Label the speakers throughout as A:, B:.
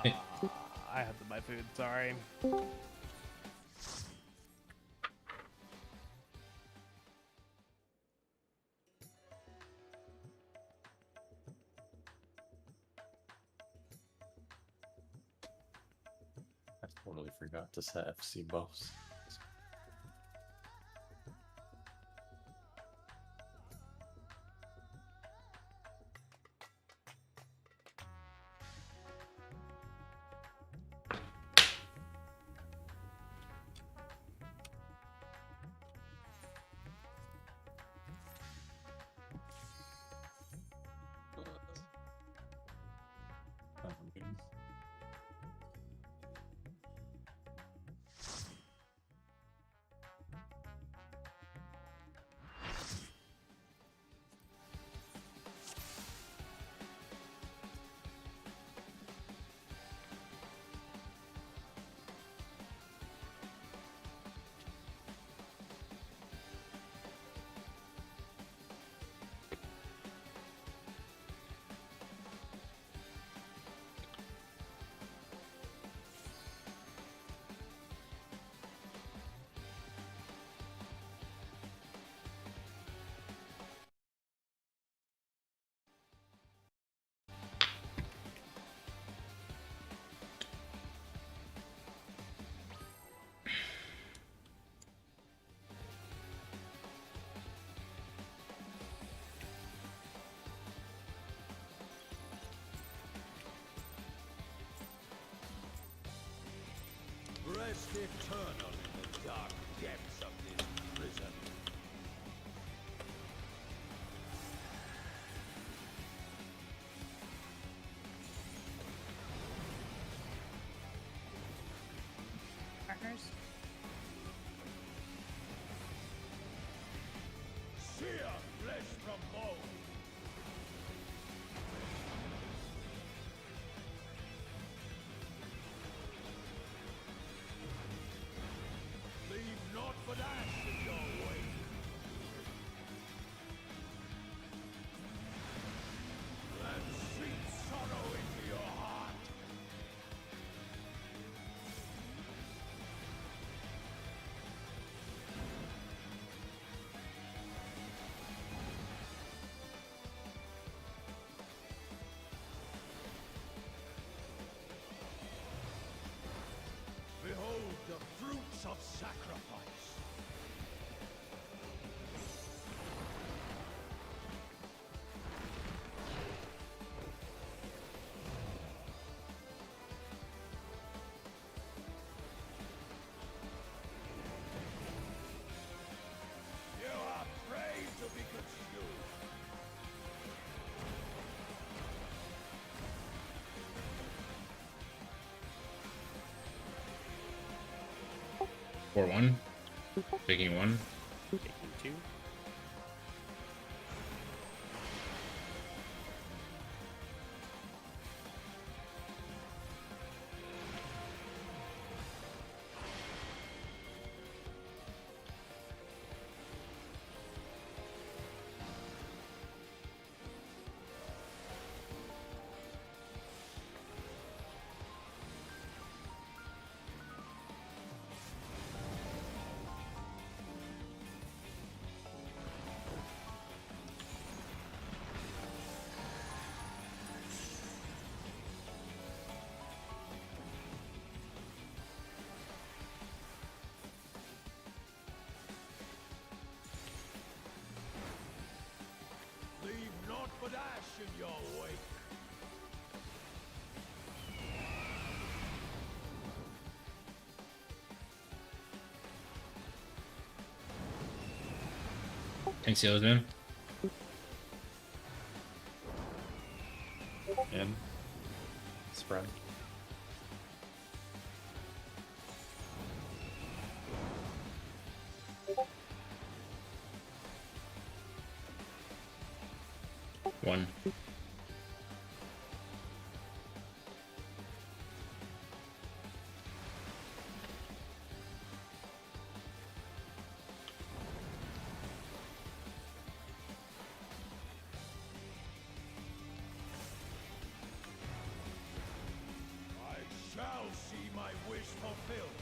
A: Okay. I have to buy food. Sorry.
B: I totally forgot to set FC buffs.
C: Rest eternal in the dark depths of this prison.
D: Partners.
C: Sear flesh from bone. Leave naught but ash in your wake. And sweet sorrow into your heart. Behold the fruits of sacrifice. You are prey to be consumed.
E: For one. Taking one.
A: Taking two.
E: Thanks, Yellow's man.
B: In. Spread.
E: One.
C: I shall see my wish fulfilled.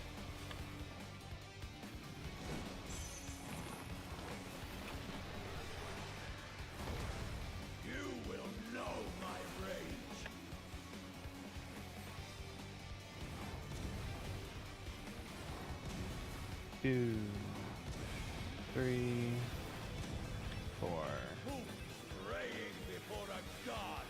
C: You will know my rage.
A: 2, 3, 4.
C: Who's praying before a god?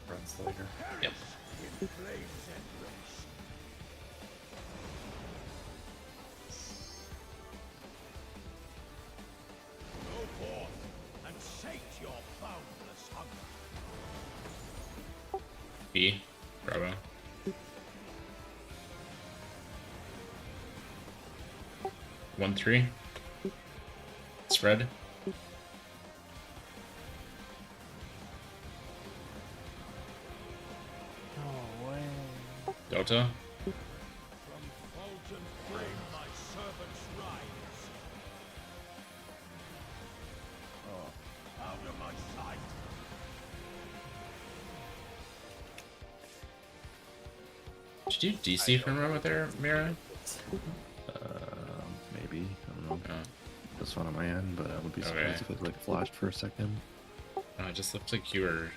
B: Runs later.
E: Yep.
C: In flames and rage. Go forth and sate your boundless hunger.
E: B. Bravo. One, 3. Spread.
A: Oh, way.
E: Delta.
C: From Fulton flame my servants rise. Oh, out of my sight.
E: Did you DC from over there, Mira?
F: Maybe. I don't know.
E: Oh.
F: That's one on my end, but I would be surprised
E: Okay.
F: if it like flashed for a second.
E: It just looked like you were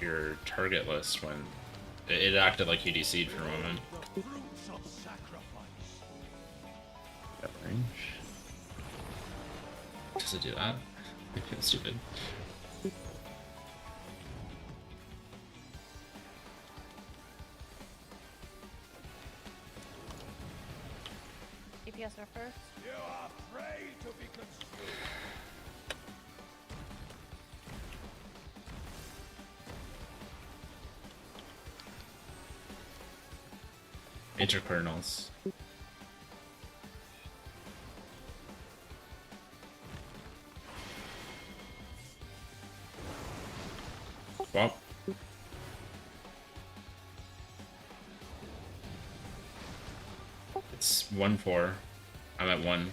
E: your target list when it acted like you DC'd for a moment.
C: The fruits of sacrifice.
F: Got range.
E: Does it do that? I feel stupid.
D: DPS are first.
C: You are prey to be consumed.
E: Interkernels. Swap. It's 1-4. I'm at 1.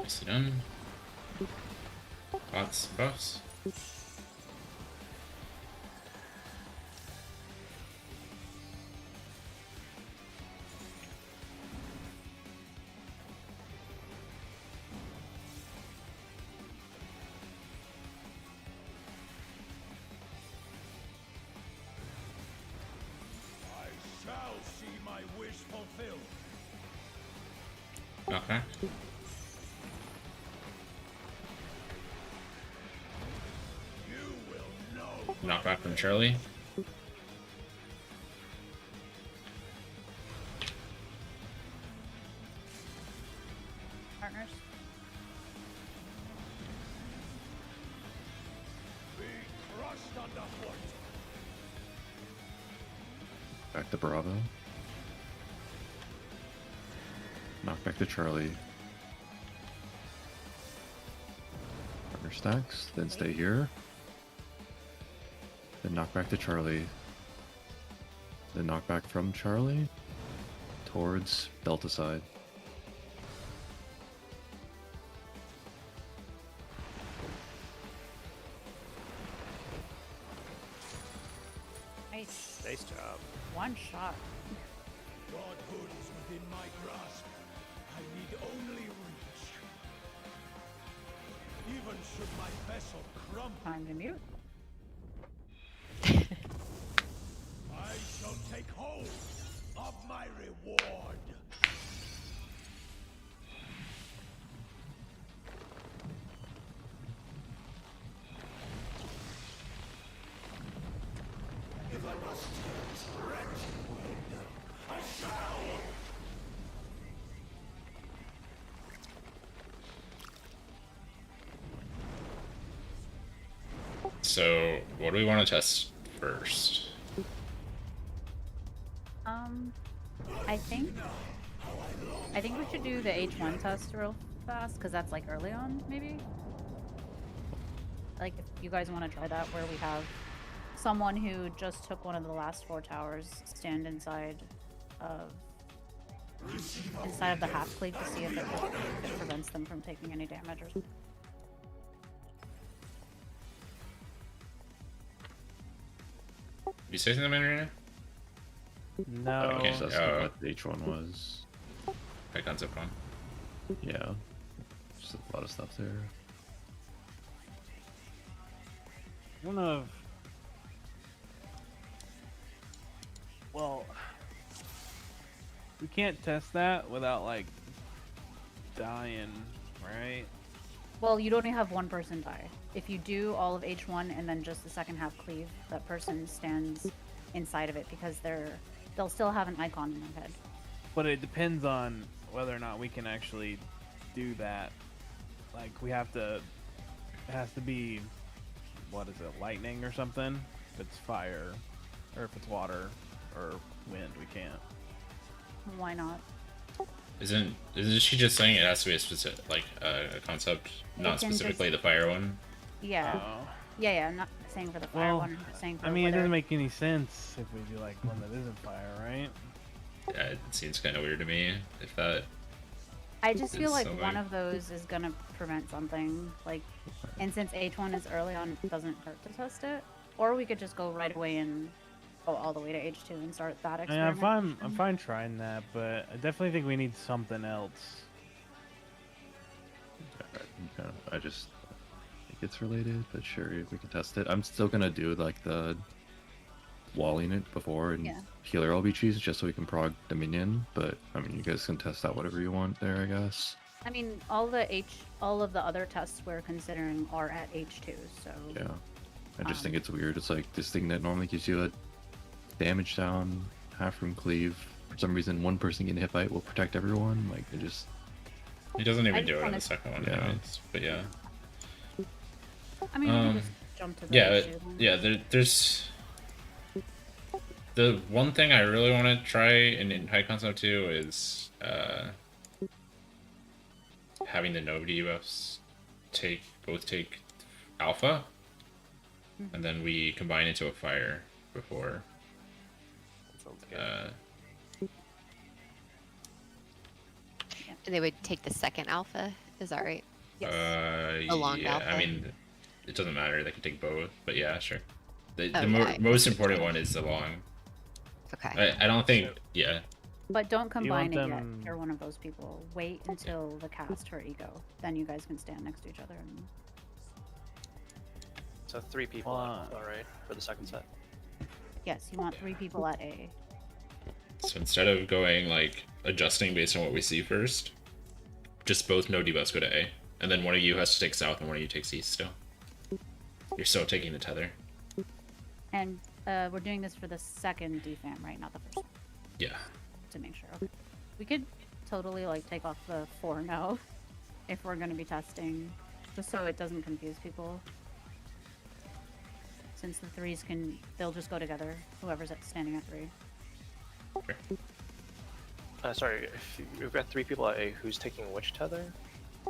E: Nicely done. Lots of buffs.
C: I shall see my wish fulfilled.
E: Knockback.
C: You will know.
E: Knockback from Charlie.
D: Partners.
C: Be crushed underfoot.
F: Back to Bravo. Knock back to Charlie. Partner stacks, then stay here. Then knock back to Charlie. Then knock back from Charlie towards Delta side.
D: Nice.
A: Nice job.
D: One shot.
C: Godhood is within my grasp. I need only reach. Even should my vessel crumble,
D: Time to mute.
C: I shall take hold of my reward. If I must stretch, I shall.
E: So, what do we want to test first?
D: I think we should do the H1 test real fast, because that's like early on, maybe? Like, if you guys want to try that, where we have someone who just took one of the last 4 towers stand inside of the half cleave to see if it prevents them from taking any damage or something.
E: You say something, Marina?
A: No.
E: Okay.
F: So that's not what the H1 was.
E: High concept one.
F: Yeah. Just a lot of stuff there.
A: I don't know if... Well... We can't test that without, like, dying, right?
D: Well, you'd only have one person die. If you do all of H1 and then just the second half cleave, that person stands inside of it because they'll still have an icon in their head.
A: But it depends on whether or not we can actually do that. Like, we have to... It has to be... What is it? Lightning or something? If it's fire. Or if it's water. Or wind, we can't.
D: Why not?
E: Isn't she just saying it has to be a specific, like, a concept, not
D: can
E: specifically
D: just-
E: the fire one?
D: Yeah.
A: Oh.
D: Yeah, I'm not saying for the fire
A: Well,
D: one, I'm just saying for
A: I mean, it
D: whether...
A: doesn't make any sense if we do, like, one that isn't fire, right?
E: Yeah, it seems kind of weird to me. If that,
D: I just feel
E: is
D: like
E: something.
D: one of those is gonna prevent something. Like, and since H1 is early on, it doesn't hurt to test it. Or we could just go right away and go all the way to H2 and start that
A: I mean,
D: experiment.
A: I'm fine trying that, but I definitely think we need something else.
F: I just think it's related, but sure, we can test it. I'm still gonna do like the walling it before and
D: Yeah.
F: healer LBGs just so we can prog Dominion. But I mean, you guys can test out whatever you want there, I guess.
D: I mean, all of the other tests we're considering are at H2, so...
F: Yeah. I just think it's weird. It's like this thing that normally gives you a damage down, half room cleave. For some reason, one person getting hit by it will protect everyone. Like, it just...
E: he doesn't
D: I
E: even
D: just
E: do it on
D: wanna-
E: the second one,
F: Yeah.
E: anyways. But yeah.
D: I mean, we can just jump to the
E: Yeah,
D: H2 one.
E: yeah. There's the one thing I really want to try in high concept too is having the no debuffs both take alpha, and then we combine into a fire before.
G: Sounds good.
H: And they would take the second alpha. Is that right?
D: Yes.
H: A long
E: yeah, I
H: alpha.
E: mean, it doesn't matter. They can take both, but yeah, sure. The
H: Okay.
E: most important one is the long.
H: Okay.
E: I don't think. Yeah.
D: But don't combine it
A: want
D: yet
A: them-
D: if you're one of those people. Wait until the cast her ego. Then you guys can stand next to each other. And...
G: So 3 people, all right, for the second set.
D: Yes, you want 3 people at A.
E: So instead of going like adjusting based on what we see first, just both no debuffs go to A, and then one of you has to take south and one of you takes east. Still, you're still taking the tether.
D: And we're doing this for the second defam, right? Not the first one,
E: Yeah.
D: to make sure. Okay. We could totally like take off the 4 no if we're going to be testing, just so it doesn't confuse people. Since the 3s they'll just go together, whoever's standing at 3.
E: Okay.
G: Sorry, if we've got 3 people at A, who's taking which tether?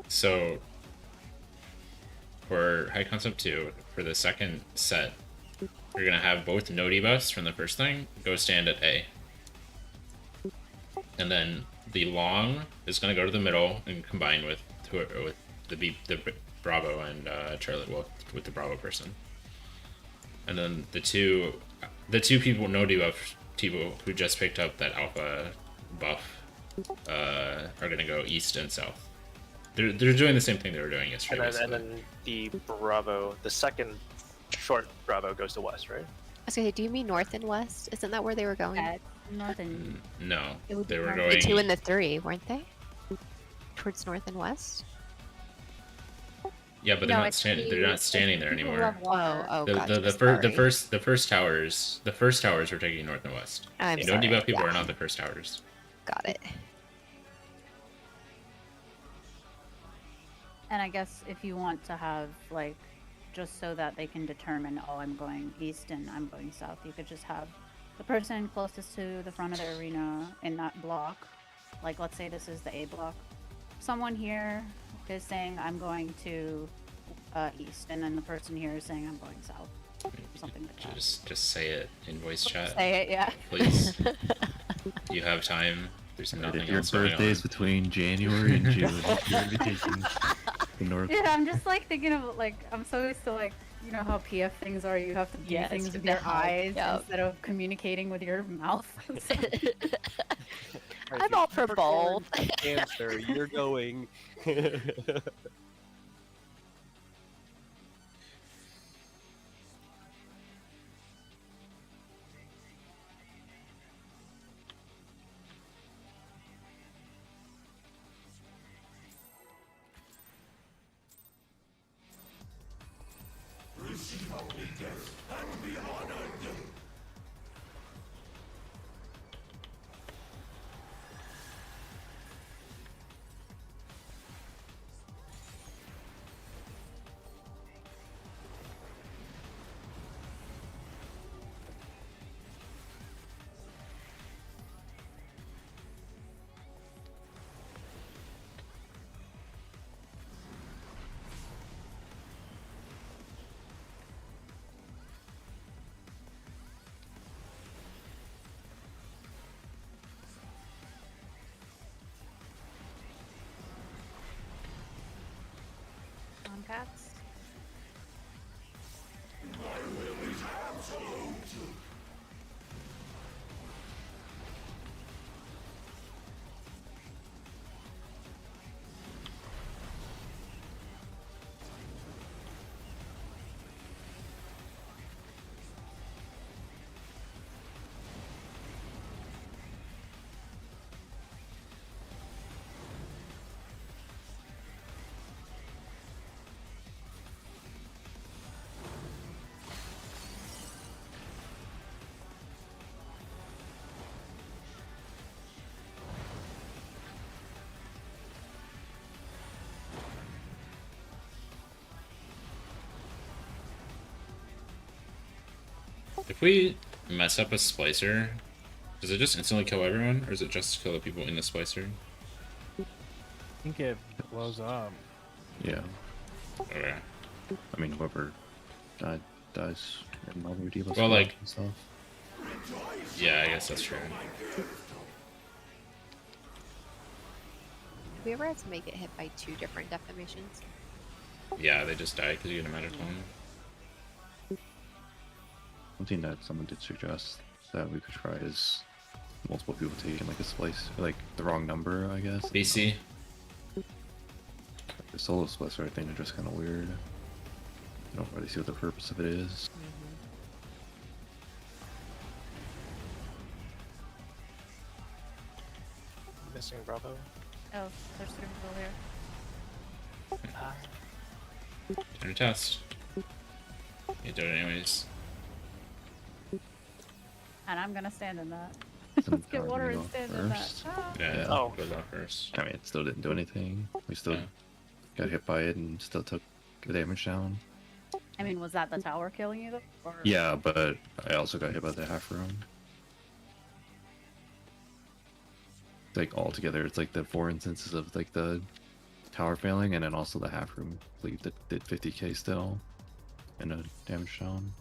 E: So for high concept 2, for the second set, you're gonna have both no debuffs from the first thing go stand at A, and then the long is gonna go to the middle and combine with the Bravo and Charlotte with the Bravo person, and then the two people no debuff people who just picked up that alpha buff are gonna go east and south. They're doing the same thing they were doing yesterday.
G: And then the Bravo, the second short Bravo goes to west, right?
H: I was gonna say, do you mean north and west? Isn't that where they were going?
D: Yeah, north and
E: No,
D: It would be
E: they were
D: north.
E: going.
H: The 2 and the 3, weren't they? Towards north and west?
E: Yeah, but
D: No,
E: they're not
D: it's
E: standing. They're
D: the-
E: not standing there
D: it's the
E: anymore.
D: water.
H: Oh,
E: The,
H: gotcha.
E: the first towers were taking north and west.
H: I'm
E: The
H: sorry.
E: no debuff people
H: yeah.
E: are not the first towers.
H: Got it.
D: And I guess if you want to have like, just so that they can determine, oh, I'm going east and I'm going south, you could just have the person closest to the front of the arena in that block. Like, let's say this is the A block. Someone here is saying I'm going to east, and then the person here is saying I'm going south. Something like that.
E: Just say it in voice chat,
D: Say it, yeah.
E: please. You have time. There's
F: Right,
E: nothing
F: if your
E: else going
F: birthday is
E: on.
F: between January and June, you're gonna be taking the north.
D: Dude, I'm just like thinking of like, I'm so used to like, you know how PF things are, you have to do
H: Yes,
D: things
H: with
D: with
H: the
D: your
H: hug,
D: eyes
H: yep.
D: instead of communicating with your mouth. So-
H: I'm all for both.
I: Cancer, you're going.
D: Cats.
E: If we mess up a splicer, does it just instantly kill everyone, or is it just kill the people in the splicer?
A: I think it blows up.
F: Yeah,
E: Okay.
F: I mean whoever dies in all their deals.
E: Well, like-
F: himself.
E: Yeah, I guess that's true.
H: We ever had to make it hit by 2 different defamations?
E: Yeah, they just die because you get a magic one.
F: One thing that someone did suggest that we could try is multiple people taking like a splice, like the wrong number, I guess.
E: BC.
F: The solo splicer, I think, are just kind of weird. I don't really see what the purpose of it is.
G: Missing Bravo.
D: Oh, there's 3 people here.
E: Turn to test. You do it anyways.
D: And I'm gonna stand in that.
F: Some
D: Let's get
F: power
D: water
F: to
D: and
F: go
D: stand in that.
F: first.
D: Ah.
E: Yeah,
G: Oh.
E: goes off first.
F: I mean, it still didn't do anything. We still
E: Yeah.
F: got hit by it and still took the damage down.
D: I mean, was that the tower killing you though? Or...
F: Yeah, but I also got hit by the half room. Like all together, it's like the 4 instances of like the tower failing, and then also the half room leave that did 50k still, and a damage down.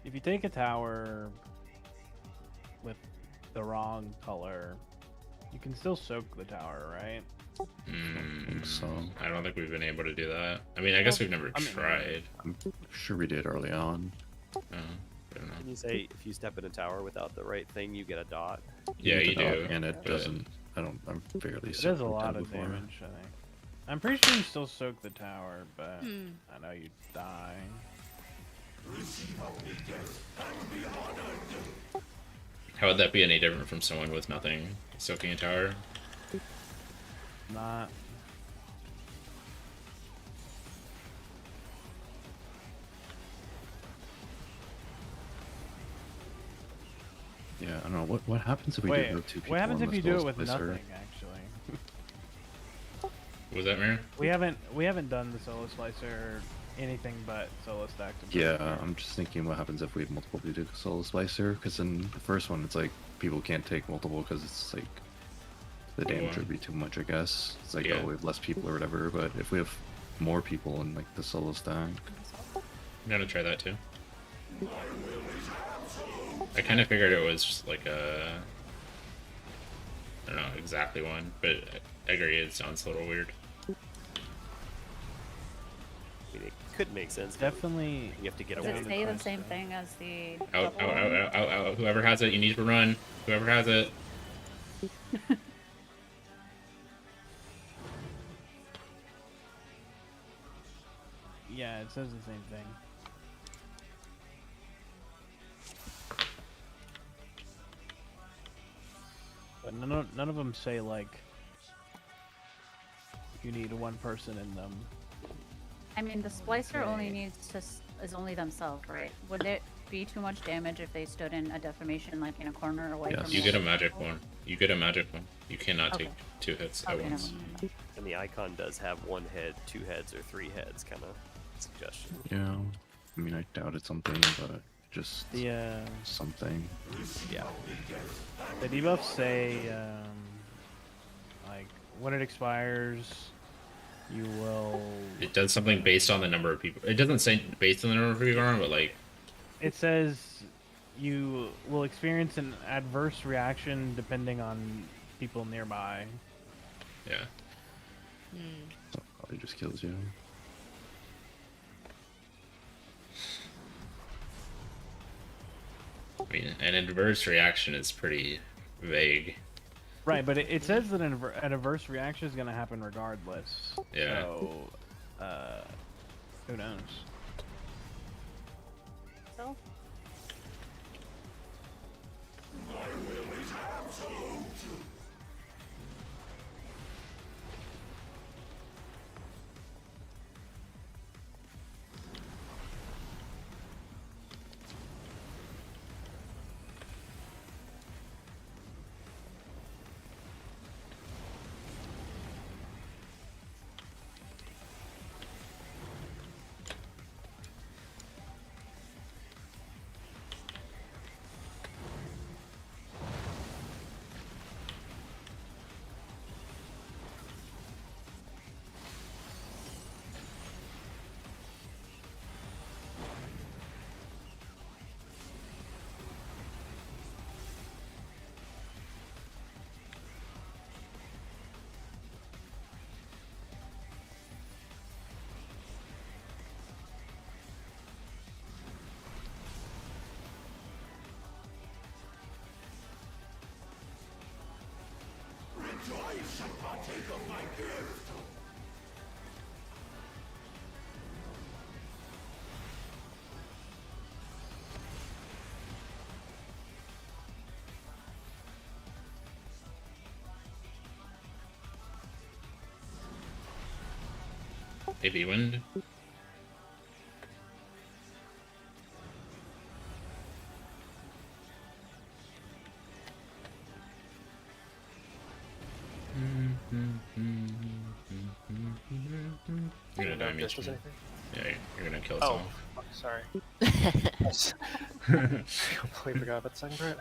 A: If you take a tower with the wrong color, You can still soak the tower, right?
F: think so.
E: I don't think we've been able to do that. I mean, I guess we've never tried.
F: I'm sure we did early on.
E: I don't know.
I: Can you say if you step in a tower without the right thing, you get a dot?
E: Yeah,
F: Get
E: you
F: the dot,
E: do.
F: and it
E: but-
F: doesn't. I'm fairly
A: It
F: certain
A: does a
F: we've
A: lot
F: done
A: of
F: before.
A: damage, I think. I'm pretty sure you still soak the tower, but I know you die.
E: How would that be any different from someone with nothing soaking a tower?
A: Not.
F: Yeah, I don't know. What happens if we
A: Wait,
F: do two people?
A: what happens
F: on
A: if
F: the
A: you do it
F: Soul
A: with
F: Splicer?
A: nothing? Actually,
E: What was that, Mirror?
A: we haven't done the solo slicer or anything but solo stack.
F: Yeah, I'm just thinking what happens if we have multiple people do Soul Splicer? Because in the first one, it's like people can't take multiple because it's like the damage would be too much, I guess. It's like,
E: Yeah.
F: oh, we have less people or whatever. But if we have more people in like the solo stack,
E: I'm gonna try that too. I kind of figured it was just like a... I don't know exactly one, but I agree, it sounds a little weird.
I: I mean, it could make sense. but
A: Definitely.
I: You have to get
D: Does
I: away.
D: it
A: down
D: say the
A: to
D: same
A: cost,
D: thing as the
E: Out,
D: double
E: out,
D: one?
E: out, out, out, out. Whoever has it, you need to run. Whoever has it.
A: Yeah, it says the same thing. But none of them say like you need one person in them.
D: I mean, the splicer only
A: Okay.
D: needs to is only themselves, right? Would it be too much damage if they stood in a deformation, like in a corner away
F: Yes.
D: from?
E: You
D: the
E: get a
D: other
E: magic
D: people?
E: one. You get a magic one. You cannot take
D: Okay.
E: 2 hits at
D: Okay, never
E: once.
D: mind.
I: And the icon does have 1 head, 2 heads, or 3 heads kind of suggestion.
F: yeah. I mean, I doubted something, but just
A: The
F: something.
I: Yeah.
A: the debuffs say like when it expires, you will.
E: It does something based on the number of people. It doesn't say based on the number of people on, but like,
A: It says you will experience an adverse reaction depending on people nearby.
E: yeah.
F: So it probably just kills you.
E: I mean, an adverse reaction is pretty vague.
A: Right, but it says that an adverse reaction is going to happen regardless.
E: Yeah.
A: So, who knows?
D: So,
E: Maybe wind. You're gonna die,
G: If this was
E: Mitch.
G: anything?
E: Yeah, you're gonna kill us
G: Oh,
E: all.
G: fuck, sorry. I completely forgot about the second part.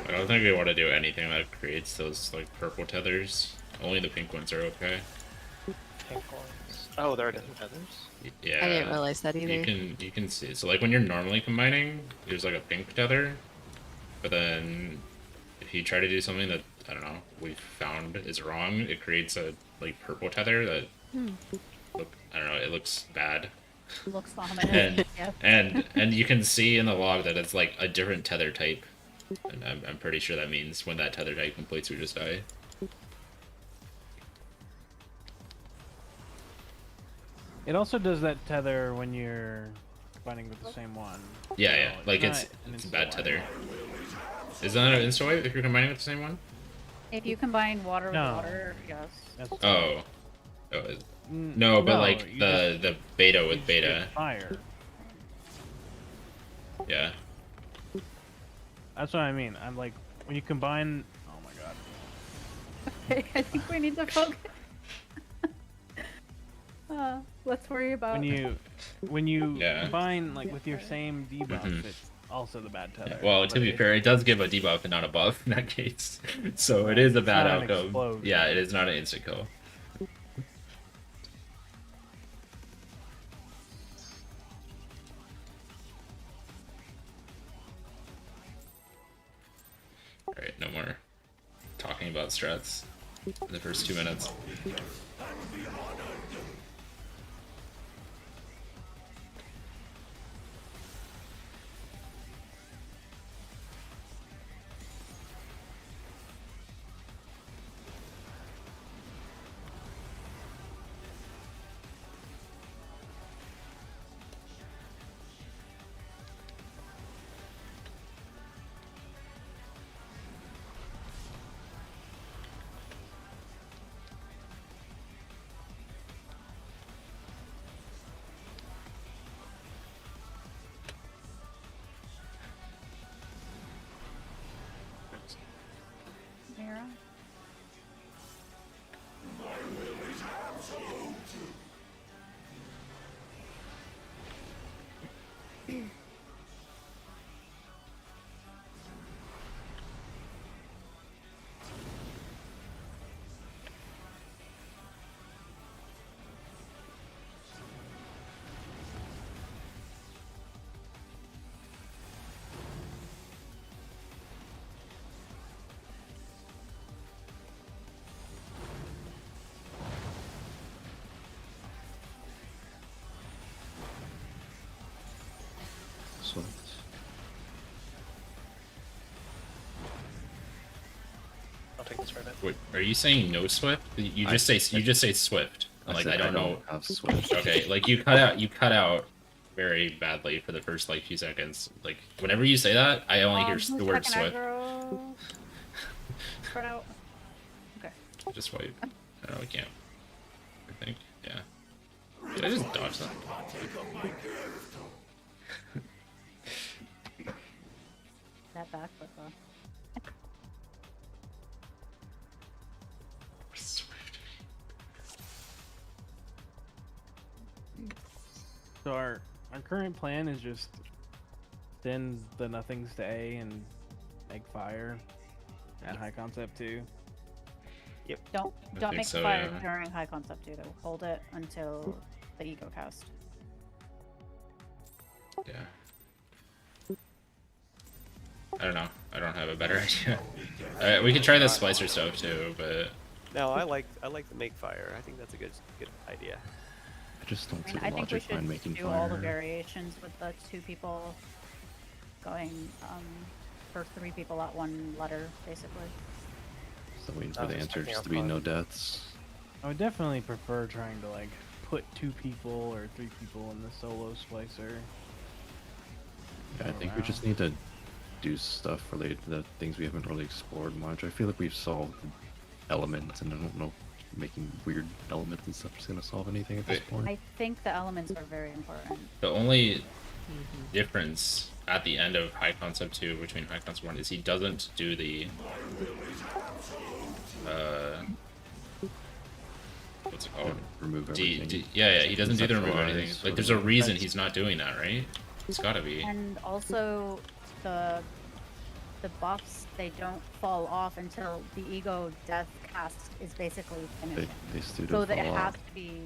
E: I don't think we want to do anything that creates those like purple tethers. Only the pink ones are okay.
G: Pink ones. Oh, there are different feathers.
E: Yeah.
H: I didn't realize that either.
E: You can see. So like when you're normally combining, there's like a pink tether, but then if you try to do something that I don't know we found is wrong, it creates a like purple tether that I don't know. It looks bad.
D: Looks ominous.
E: And and you can see in the log that it's like a different tether type, and I'm pretty sure that means when that tether type completes, we just die.
A: It also does that tether when you're combining with the same one.
E: Yeah, yeah.
A: So
E: Like
A: not
E: it's
A: an
E: a bad
A: insta-wipe.
E: tether. Is that an insta wipe if you're combining with the same one?
D: If you combine water with
A: No.
D: water, yes.
A: That's-
E: Oh. No, but like
A: you
E: the beta
A: you
E: with
A: just
E: beta.
A: get fire.
E: Yeah.
A: That's what I mean. I'm like, when you combine. Oh my god.
D: Okay, I think we need to focus. Let's worry about.
A: When you
E: Yeah.
A: combine like with your same debuff,
E: Mhm.
A: it's also the bad tether.
E: Well, to
A: But
E: be fair, it does give a debuff and not a buff in that case. So it is a bad
A: not an
E: outcome.
A: explosion.
E: Yeah, it is not an instant kill. Alright, no more talking about strats in the first 2 minutes.
D: Mira?
F: So
G: I'll take this right now.
E: Wait, are you saying no Swift? You just say Swift. Like
F: said
E: I don't know.
F: have Swift.
E: Okay, like you cut out very badly for the first like few seconds. Like whenever you say that, I only hear
D: Who's
E: the word
D: checking
E: Swift.
D: aggro? Spread out. Okay.
E: Just wait. No, we can't. I think. Yeah. Did I just dodge that?
D: That back, but
E: Swift.
A: So our current plan is just send the nothings to A and make fire at high concept 2.
D: don't
E: think
D: make
E: so,
D: fire
E: yeah.
D: during high concept either. Hold it until the ego cast.
E: Yeah. I don't know. I don't have a better idea. Alright, we could try the splicer stuff too, but
I: No, I like the make fire. I think that's a good idea.
F: I just don't
D: I
F: see
D: mean,
F: the
D: I think we
F: logic behind
D: should
F: making
D: do all the
F: fire.
D: variations with the 2 people going for 3 people at 1 letter, basically.
F: So waiting
G: I
F: for
G: was
F: the answer
G: expecting
F: just
G: a
F: to be
G: pun.
F: no deaths.
A: I would definitely prefer trying to like put 2 people or 3 people in the solo splicer.
F: Yeah, I
A: Go
F: think we just
A: around.
F: need to do stuff related to the things we haven't really explored much. I feel like we've solved elements, and I don't know if making weird elements and stuff is gonna solve anything at this
E: Wait.
F: point.
D: I think the elements are very important.
E: the only difference at the end of High Concept 2 between High Concept 1 is he doesn't do the what's it called?
F: Remove everything.
E: Yeah, he doesn't do the remove
F: Conceptualize
E: anything.
F: or
E: Like there's a reason
A: That's-
E: he's not doing that, right? It's gotta be.
D: And also, the the buffs, they don't fall off until the ego death cast is basically finished.
F: They still
D: So
F: don't
D: that it
F: fall
D: has
F: off.
D: to be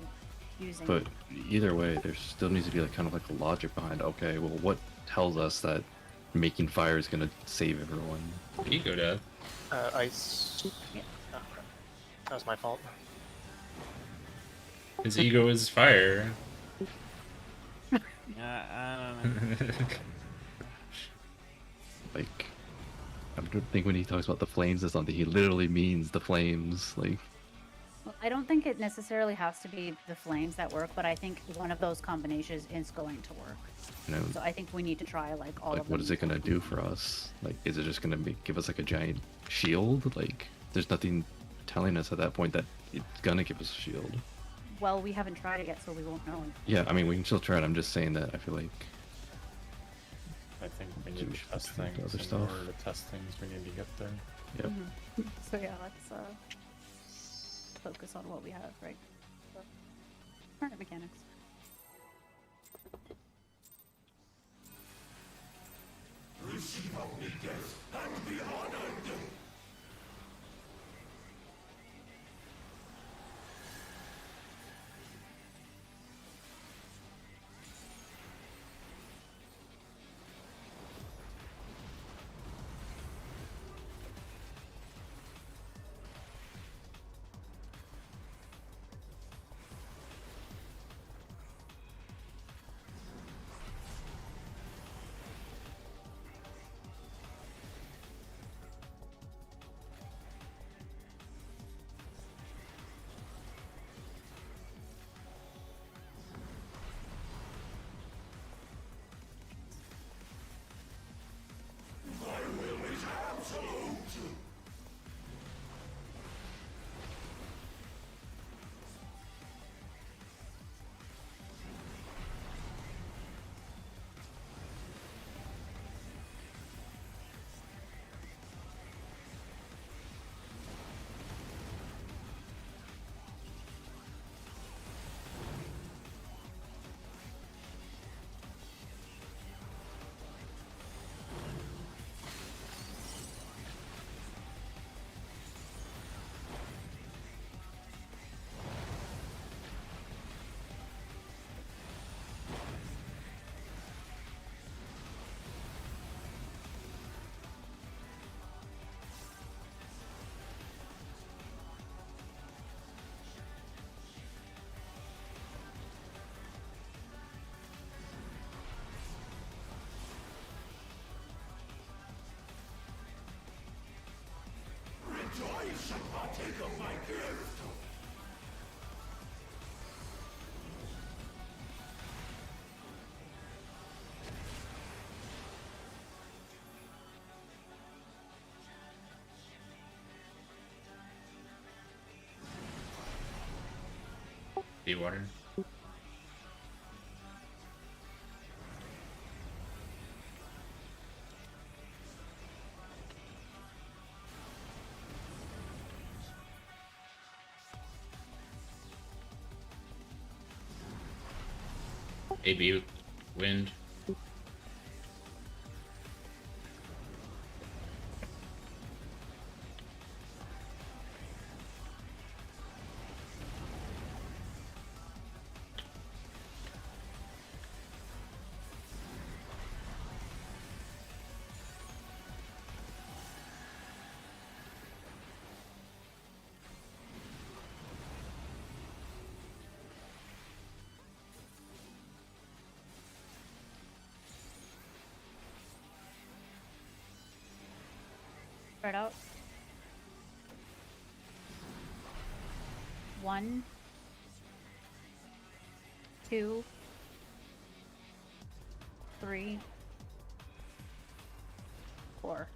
D: using.
F: But either way, there still needs to be like kind of like a logic behind. Okay, well, what tells us that making fire is gonna save everyone?
E: Ego death.
G: Ice.
D: Yeah.
G: Oh, crap. That was my fault.
E: His ego is fire.
A: I don't know.
F: Like, I don't think when he talks about the flames or something, he literally means the flames. Like,
D: Well, I don't think it necessarily has to be the flames that work, but I think one of those combinations is going to work.
F: you know,
D: So I think we need to try like all
F: like
D: of them.
F: what is it gonna do for us? Like, is it just gonna give us like a giant shield? Like, there's nothing telling us at that point that it's gonna give us a shield.
D: Well, we haven't tried it yet, so we won't know.
F: Yeah, I mean, we can still try it. I'm just saying that I feel like
B: I think we
F: So
B: need
F: we
B: to
F: should
B: test
F: try
B: things.
F: the other
B: In
F: stuff.
B: order to test things, we need to get there.
F: Yep.
D: So yeah, let's focus on what we have, right? So, current mechanics.
E: Be water. AB wind.
D: Start out. 1, 2, 3, 4.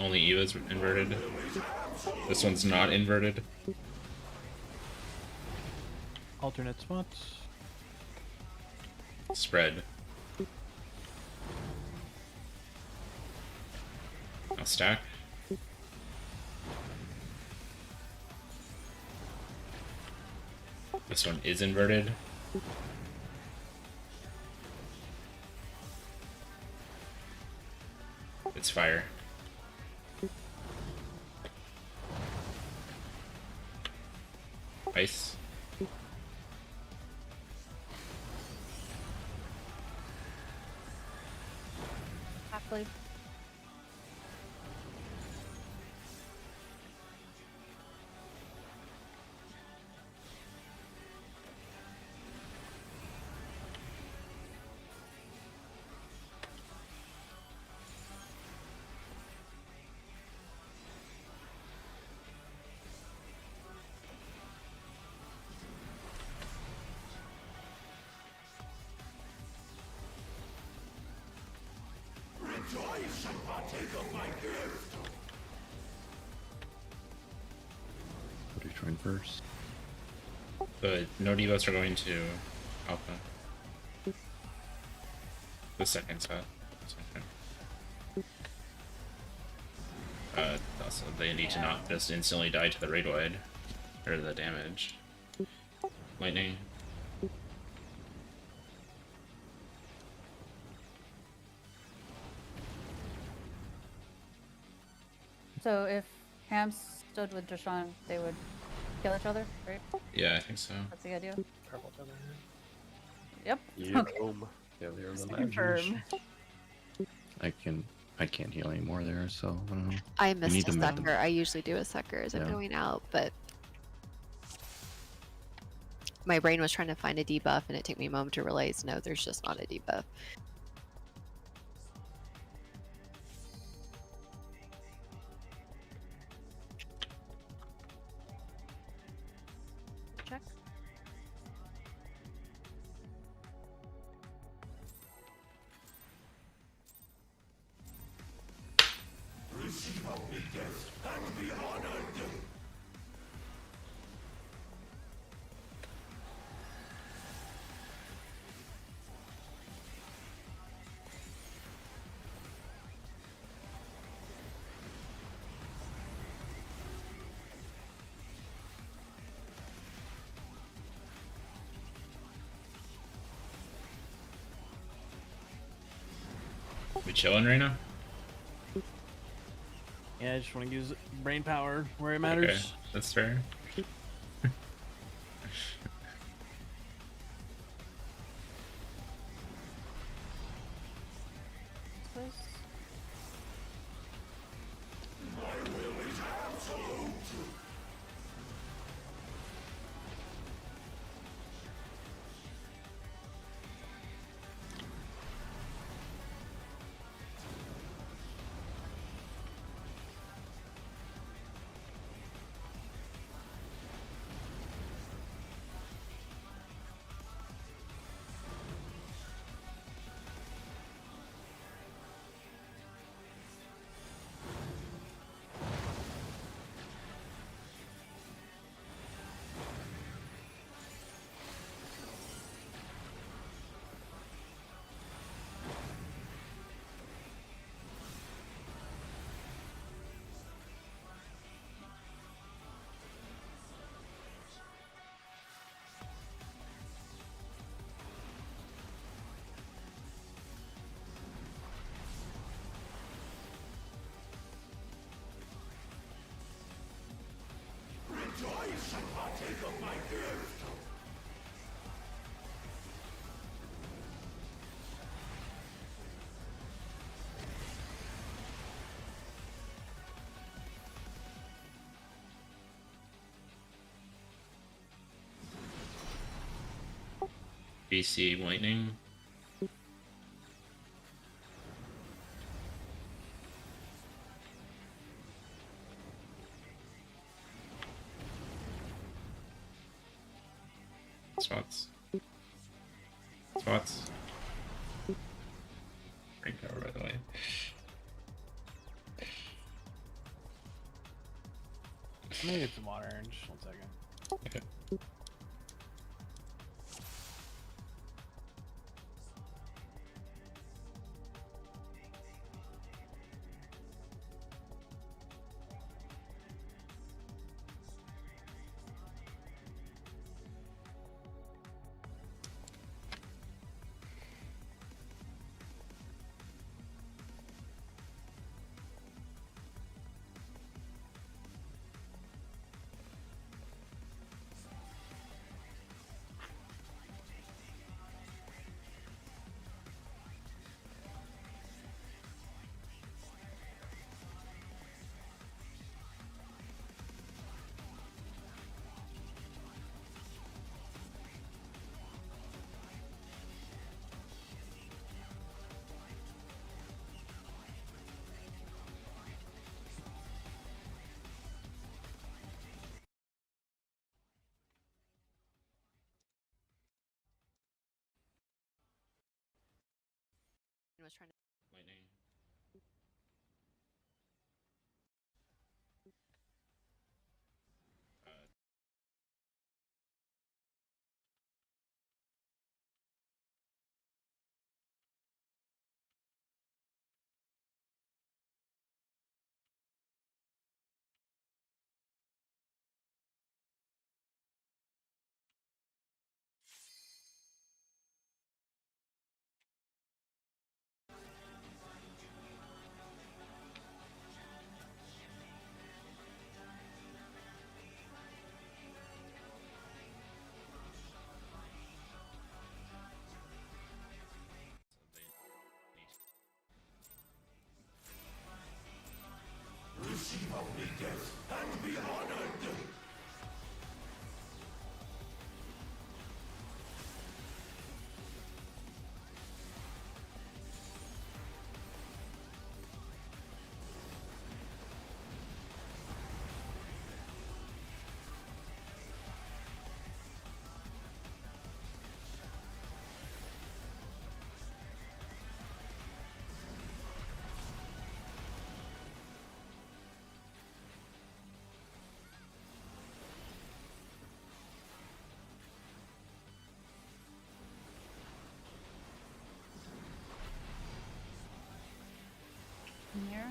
E: only Eva's inverted. This one's not inverted.
A: Alternate spots.
E: Spread. I'll stack. This one is inverted. It's fire. Ice.
D: Half-blade.
F: What are you trying first?
E: The no devotes are going to Alpha. The second spot. Also, they need to not just instantly die to the raid wide. Or the damage. Lightning.
D: So if Ham stood with Deshaun, they would kill each other, right?
E: Yeah, I think so.
D: That's the idea.
G: Purple down there.
D: Yep.
I: Yeah.
D: Okay.
B: Failure of
D: Just
B: imagination.
D: confirm.
F: I can't heal anymore there, so I don't know.
H: I
F: need
H: missed a
F: to make them.
H: sucker. I usually do a sucker as I'm
F: Yeah.
H: going out, but my brain was trying to find a debuff, and it took me a moment to realize no, there's just not a debuff.
D: Check.
E: We chillin', Reina?
A: Yeah, I just want to use brain power where it matters.
E: Okay, that's fair.
D: Please.
E: BC lightning. Spots. Spots. Brain power, by the way.
A: I'm gonna get some water in just 1 second.
E: Okay.
H: Was trying to.
E: Lightning.
D: Here.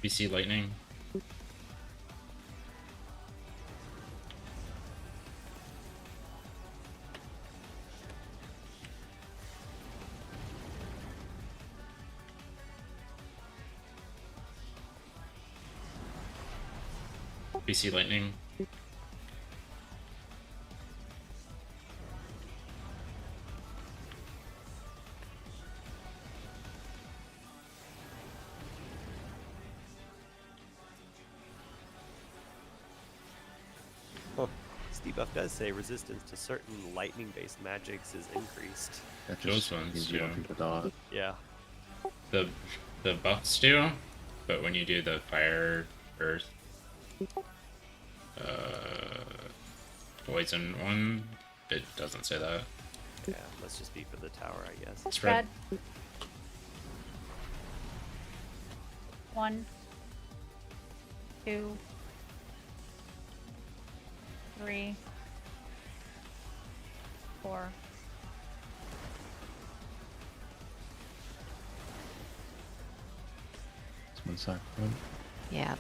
E: BC lightning. BC lightning.
I: Huh. This debuff does say resistance to certain lightning-based magics is increased.
F: That
E: Those
F: just
E: ones,
F: means you don't
E: yeah.
F: think the dot.
I: Yeah.
E: The buffs do, but when you do the fire, earth, poison one, it doesn't say that.
I: Yeah, let's just be for the tower, I guess.
E: Spread.
D: Red. 1, 2, 3, 4.
F: It's one side front.
H: Yeah.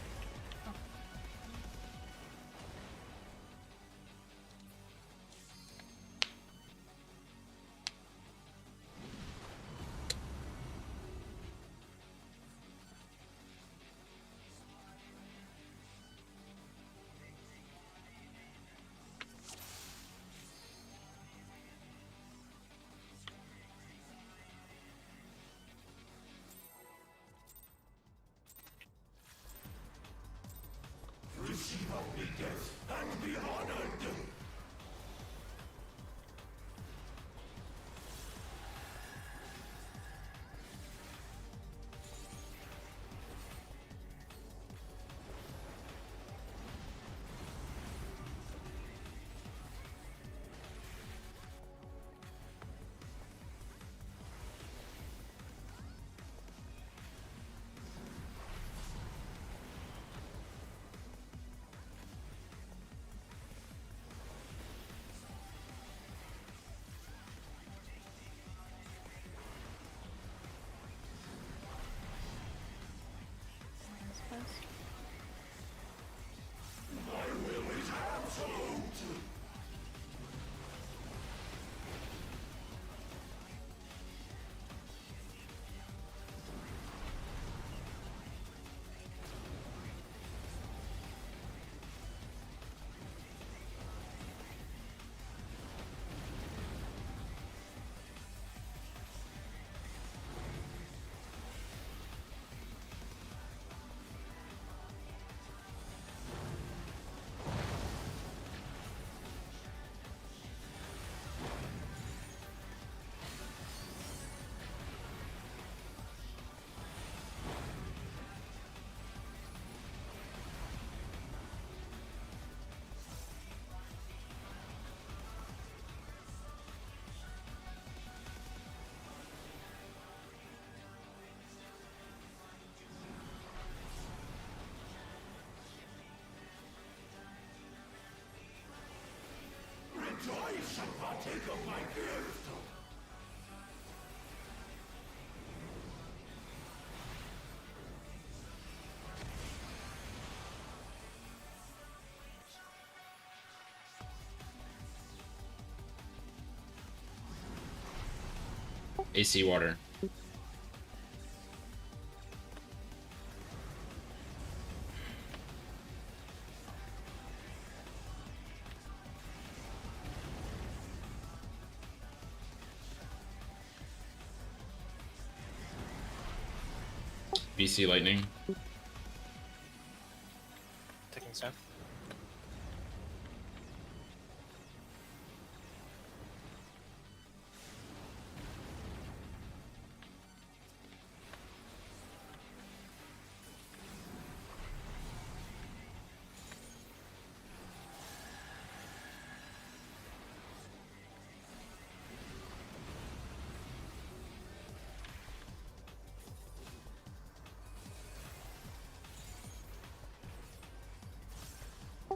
E: AC water. BC lightning.
G: Taking south.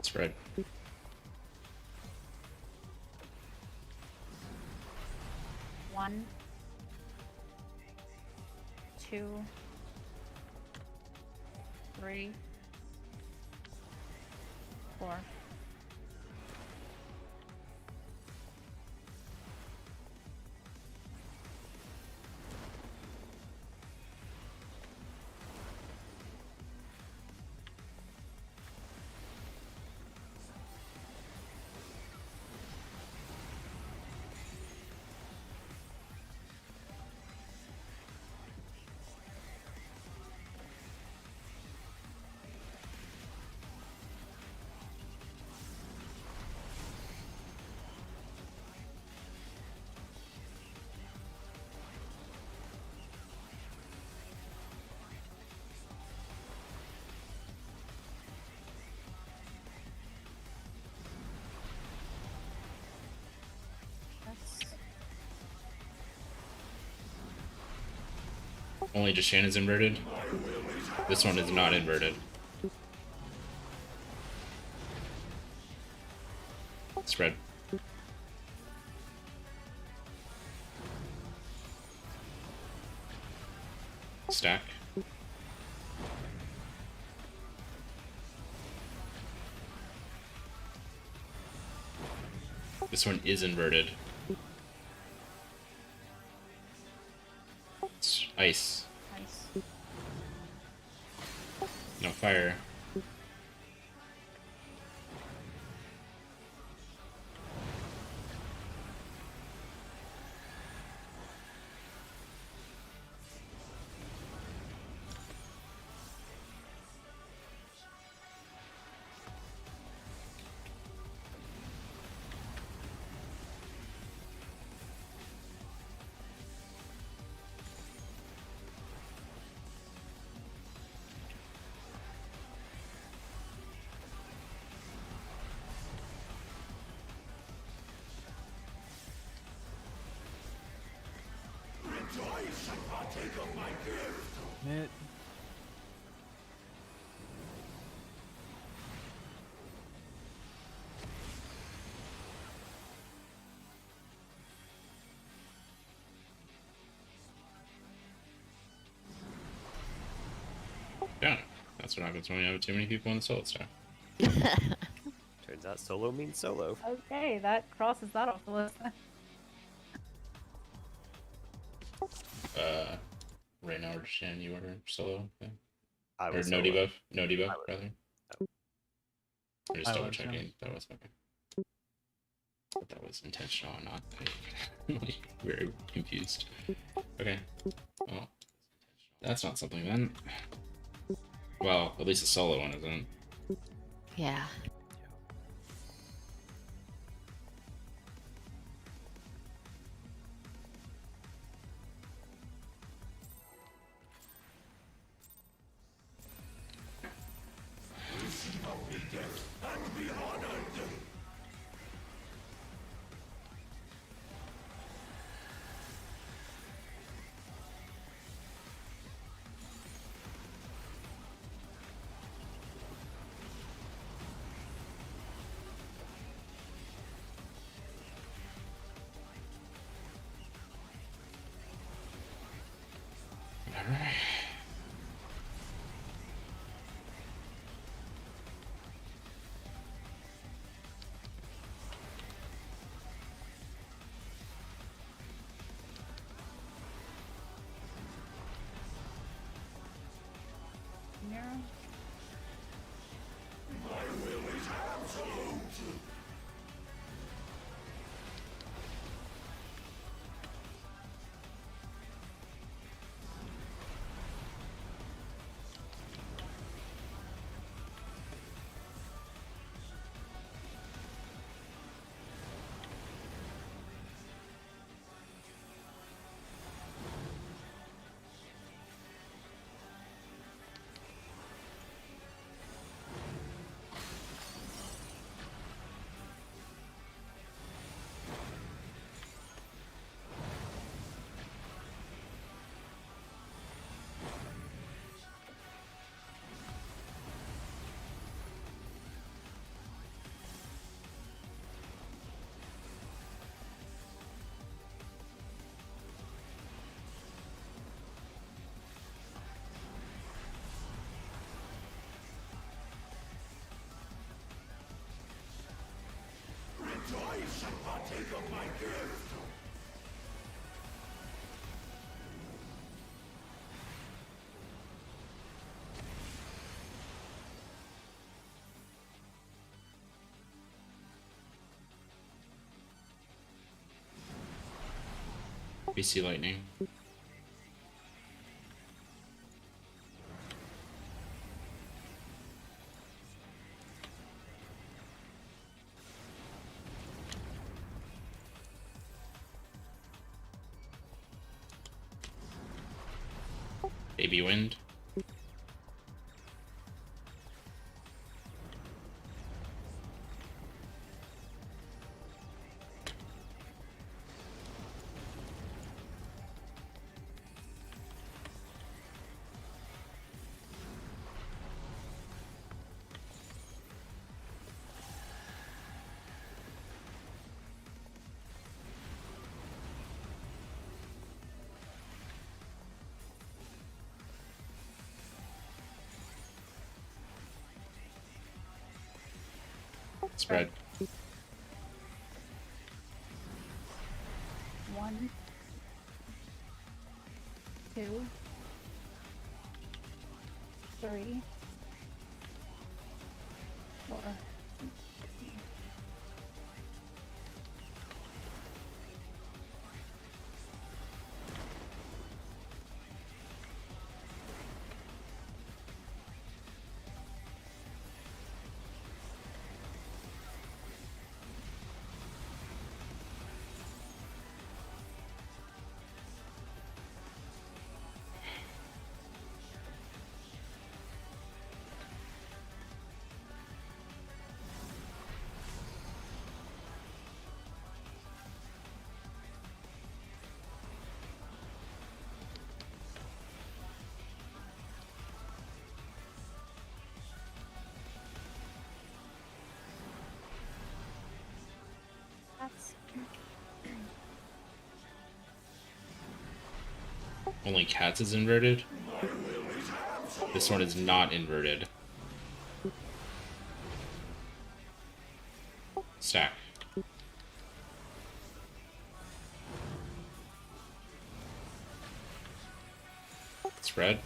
E: Spread.
D: 1, 2, 3, 4.
E: Only Jashan is inverted. This one is not inverted. Spread. Stack. This one is inverted. It's ice.
D: Nice.
E: No fire.
A: It.
E: Yeah, that's what happens when you have too many people in the solo star.
I: Turns out solo means solo.
D: Okay, that crosses that off the list.
E: Right now, Jashan, you are solo. Okay.
I: I
E: Or
I: was
E: no
I: solo.
E: debuff? No debuff,
I: I was-
E: rather.
I: no.
E: I'm just
A: I
E: double
A: was, yeah.
E: checking. That was okay. That was intentional or not. I'm like, very confused. Okay. Well, that's not something then. Well, at least the solo one isn't.
H: Yeah.
E: Alright.
D: Yeah.
E: BC Lightning. Baby Wind. Spread.
D: 1, 2, 3, 4. That's
E: Only cats is inverted. This one is not inverted. Stack. Spread.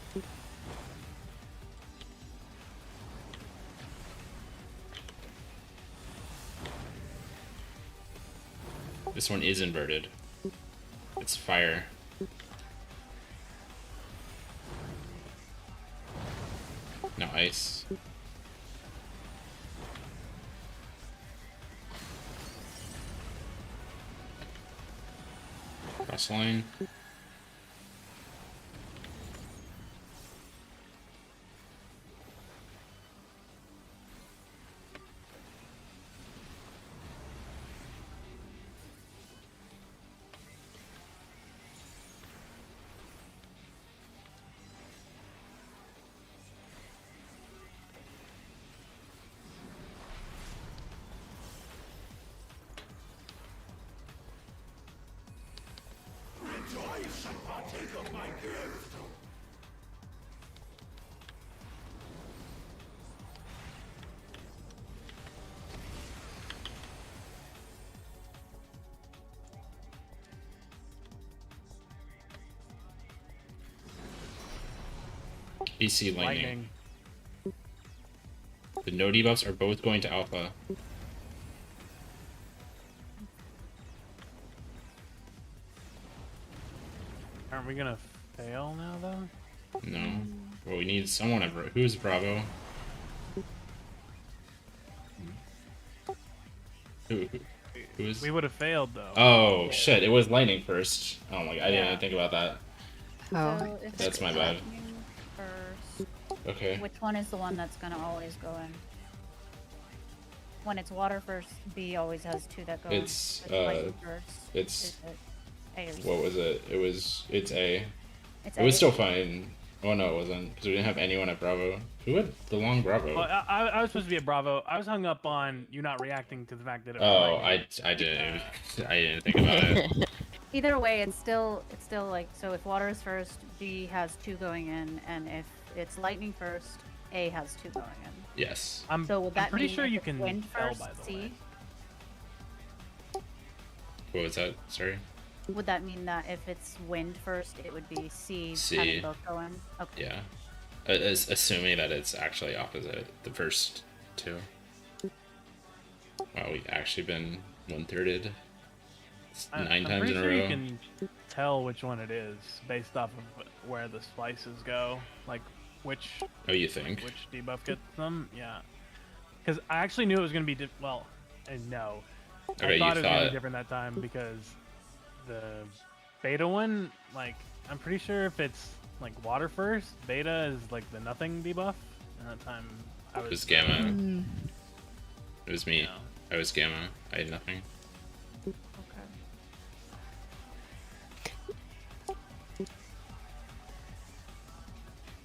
E: This one is inverted. It's fire. No ice. Cross line. BC lightning. The no debuffs are both going to alpha.
A: Aren't we gonna fail now, though?
E: No. Well, we need someone at who's Bravo? Who is?
A: We would have failed, though.
E: Oh shit! It was lightning first. Oh my god! I didn't even think about that.
H: Oh.
D: So if
E: That's
D: it's
E: my bad.
D: lightning First,
E: Okay.
D: which one is the one that's gonna always go in? When it's water first, B always has 2 that go in.
E: It's,
D: If lightning first,
E: it's
D: is it A or C?
E: what was it? It's A.
D: It's
E: It was
D: A.
E: still fine. Oh no, it wasn't because we didn't have anyone at Bravo. Who had the long Bravo?
A: Well, I was supposed to be at Bravo. I was hung up on you not reacting to the fact that it was
E: Oh,
A: lightning.
E: I didn't think about it.
D: Either way, it's still like, so if water is first, B has 2 going in, and if it's lightning first, A has 2 going in.
E: Yes.
D: So would that
A: I'm pretty
D: mean
A: sure
D: if
A: you
D: it's
A: can
D: wind
A: tell,
D: first,
A: by the
D: C?
A: way.
E: What was that? Sorry.
D: Would that mean that if it's wind first, it would be C,
E: C.
D: having both go in? Okay.
E: Yeah. Assuming that it's actually opposite the first 2. Wow, we've actually been 1/3'd 9
A: I'm
E: times
A: pretty
E: in a
A: sure
E: row.
A: you can tell which one it is based off of where the splices go, like which
E: Oh, you think?
A: which debuff gets them. Yeah, because I actually knew it was gonna be well, and no,
E: Okay,
A: I thought
E: you
A: it was gonna
E: thought.
A: be different that time because the beta one, like I'm pretty sure if it's like water first, beta is like the nothing debuff, and that time I was
E: It was Gamma.
H: Mm.
E: It was me.
A: No.
E: I was Gamma. I had nothing.
D: Okay.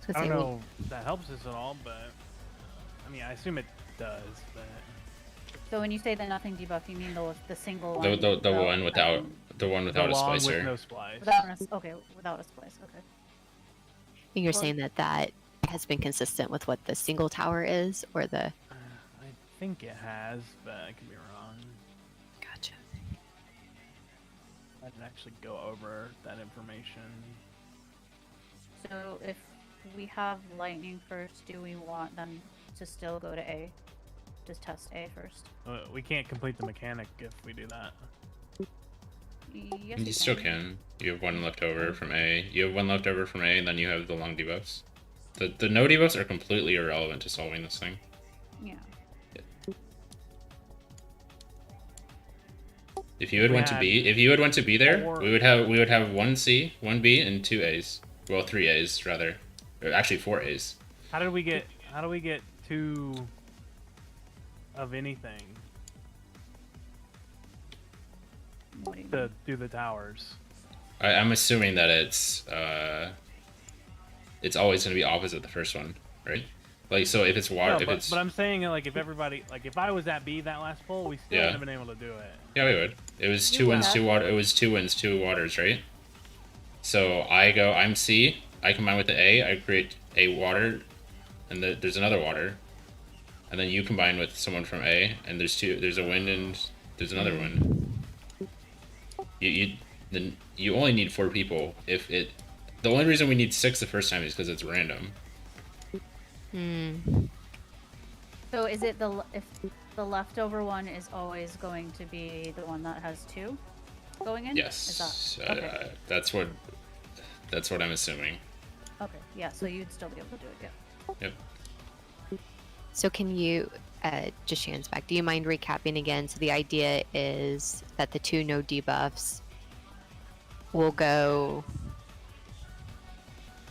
H: So
A: I don't
H: say we-
A: know if that helps us at all, but I mean I assume it does, but.
D: So when you say the nothing debuff, you mean the single
E: The
D: one?
E: the one without
D: nothing-
E: the one without a
A: long
E: splicer.
A: with no splice.
D: without a splice. Okay.
H: You're
D: Well-
H: saying that has been consistent with what the single tower is, or the...
A: I think it has, but I could be wrong.
H: Gotcha.
A: I didn't actually go over that information.
D: So if we have lightning first, do we want them to still go to A? Just test A first.
A: We can't complete the mechanic if we do that.
D: Yes,
E: You
D: we
E: still can. You have one left over from A. You have one left over from A, and then you have the long debuffs. The no debuffs are completely irrelevant to solving this thing.
D: Yeah.
E: If you had
A: We
E: went to
A: had
E: B, if you had went to B there,
A: four-
E: we would have one C, one B, and two A's. Well, three A's rather. Or actually, four A's.
A: How do we get 2 of anything
D: What do you
A: to
D: mean?
A: do the towers?
E: I'm assuming that it's always going to be opposite the first one, right? Like, so if it's water,
A: No,
E: if
A: but,
E: it's
A: but I'm saying like if everybody if I was at B that last poll, we still
E: Yeah.
A: wouldn't have been able to do it.
E: yeah, we would. It was
D: You
E: two winds,
D: would.
E: two water. It was 2 winds, 2 waters, right? So I'm C. I combine with the A. I create a water, and there's another water, and then you combine with someone from A, and there's a wind and there's another wind. You only need 4 people. The only reason we need 6 the first time is because it's random.
D: So is it if the leftover one is always going to be the one that has 2 going in?
E: Yes,
D: Is that okay?
E: that's what I'm assuming.
D: Okay. Yeah. So you'd still be able to do it. Yeah.
E: Yep.
H: So can you, just Shan's back, do you mind recapping again? So the idea is that the 2 no debuffs will go...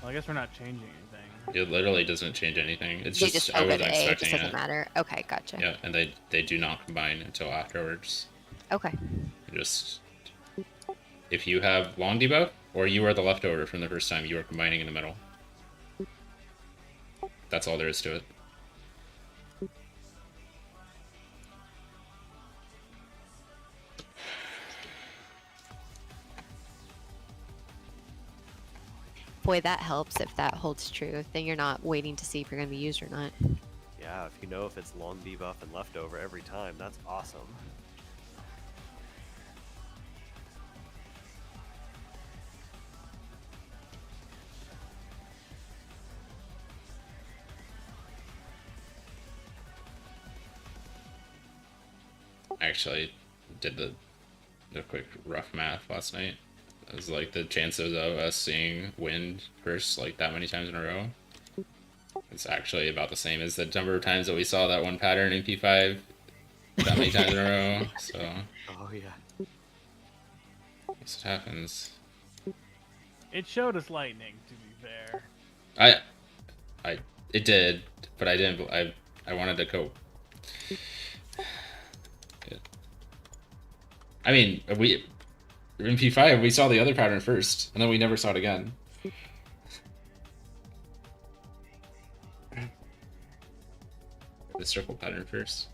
A: Well, I guess we're not changing anything.
E: It literally doesn't change anything. It's
H: They
E: just
H: just
E: I
H: go to
E: wasn't
H: A, it just
E: expecting
H: doesn't
E: it.
H: matter. Okay, gotcha.
E: Yeah, and they do not combine until afterwards.
H: Okay.
E: Just if you have long debuff or you are the leftover from the first time, you are combining in the middle. That's all there is to it.
H: Boy, that helps if that holds true. Then you're not waiting to see if you're going to be used or not.
I: Yeah, if you know if it's long debuff and leftover every time, that's awesome.
E: I actually did the quick rough math last night. It was like the chances of us seeing wind first like that many times in a row. It's actually about the same as the number of times that we saw that one pattern in P5 that many times in a row. So
I: Oh yeah.
E: I guess it happens.
A: It showed us lightning, to be fair.
E: It did, but I didn't. I wanted to cope. I mean, in P5 we saw the other pattern first, and then we never saw it again. The circle pattern first.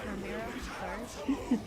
D: Ramiro, sorry.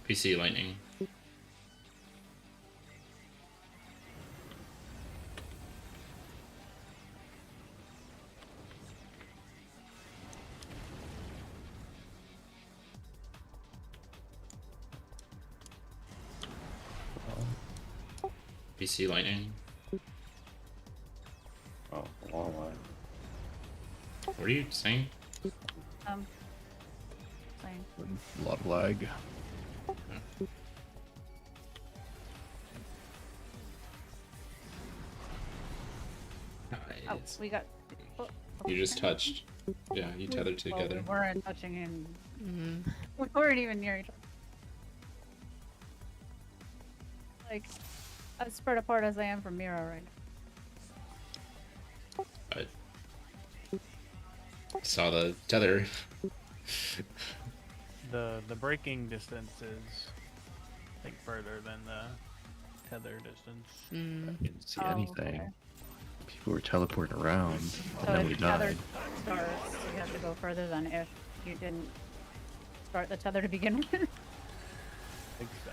E: PC lightning. PC lightning.
B: Oh, a long line.
E: What are you saying?
D: Saying.
F: A lot of lag.
D: Oh,
E: Nice.
D: we got. Oh,
E: You just touched. Yeah, you tethered
D: well,
E: together.
D: we weren't touching and
H: Mm.
D: we weren't even near each other. Like, as spread apart as I am from Mira right now.
E: I saw the tether.
A: The braking distance is, I think, further than the tether distance.
H: Mm.
F: Didn't see
D: Oh,
F: anything.
D: okay.
F: People were teleporting around.
D: So
F: And then we
D: if tether
F: died.
D: starts, you have to go further than if you didn't start the tether to begin with.
A: I think so.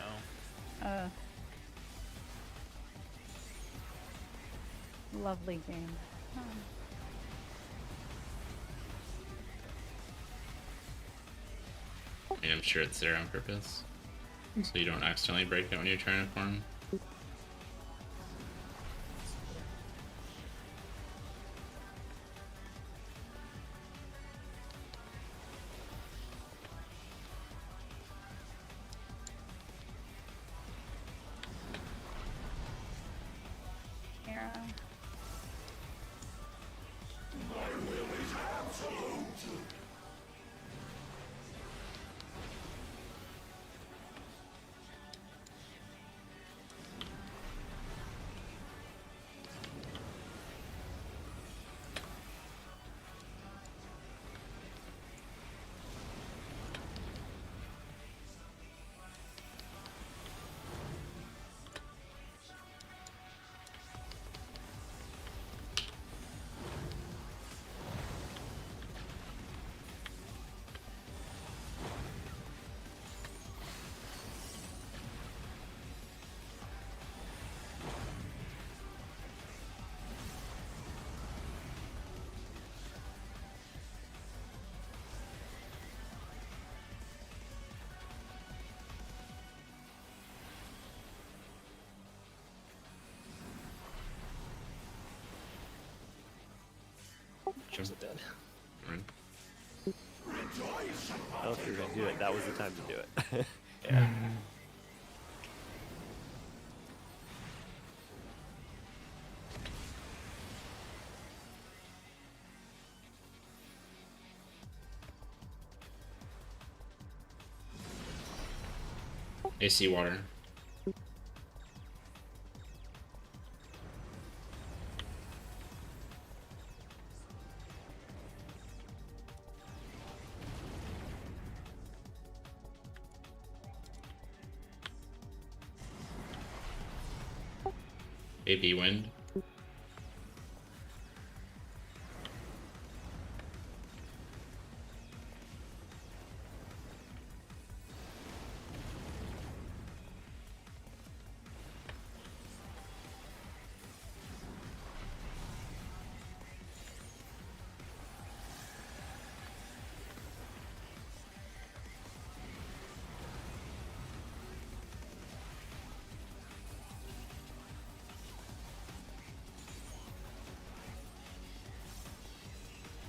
D: Lovely game. Oh.
E: I mean, I'm sure it's there on purpose. So you don't accidentally break it when you're trying to form.
D: Mira.
I: Shows it dead.
E: Right?
I: I don't know if you were gonna do it. That was the time to do it. Yeah.
E: AC water. AB wind.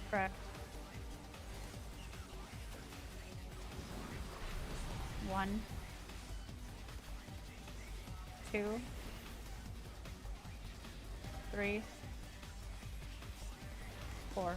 D: Correct. 1, 2, 3, 4.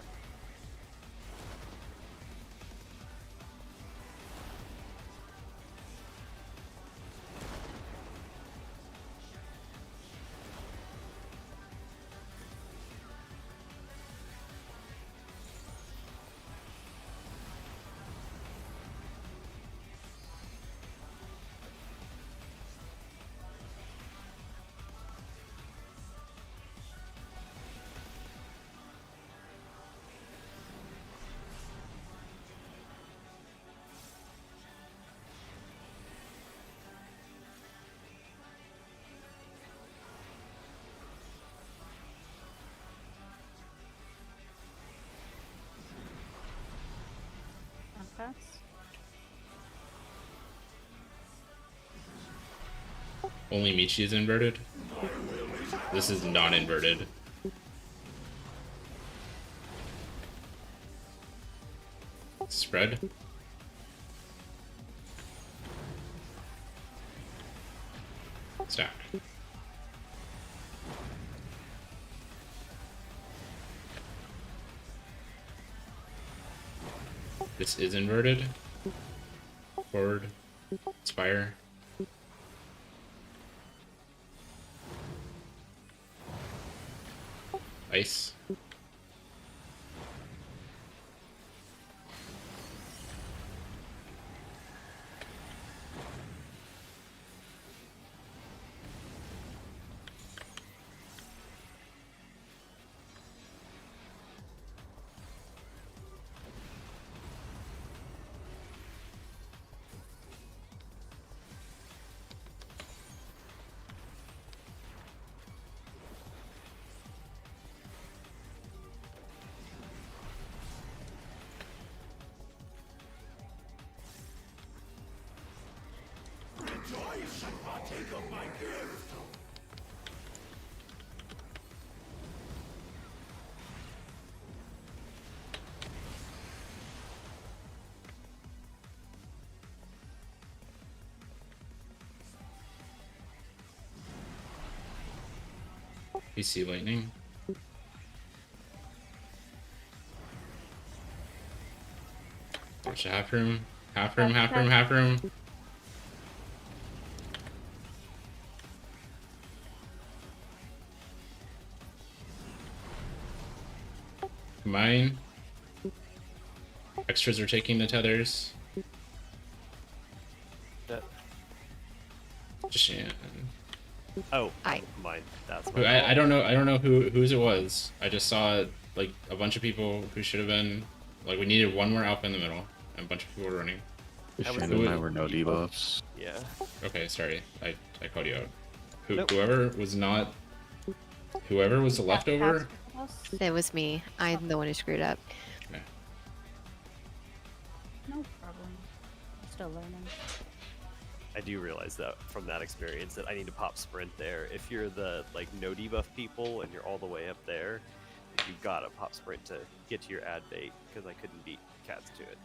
D: cats.
E: Only Michi is inverted. This is non-inverted. Spread. Stack. This is inverted. Forward. Spire. Ice. PC lightning. Watch the half room. Half room, half room, half room. Mine. Extras are taking the tethers. Just yeah.
I: Oh,
H: I-
I: mine. That's my fault.
E: I don't know whose it was. I just saw like a bunch of people who should have been like we needed one more alpha in the middle and a bunch of people were running.
I: I was
F: Shannon and I
E: doing-
F: were no debuffs.
I: Yeah.
E: Okay, sorry. I called you out.
I: Nope.
E: Whoever was the leftover.
H: It was me. I'm the one who screwed up.
E: Okay.
D: No problem. I'm still learning.
I: I do realize that from that experience that I need to pop sprint there. If you're the like no debuff people and you're all the way up there, you gotta pop sprint to get to your ad bait because I couldn't beat cats to it.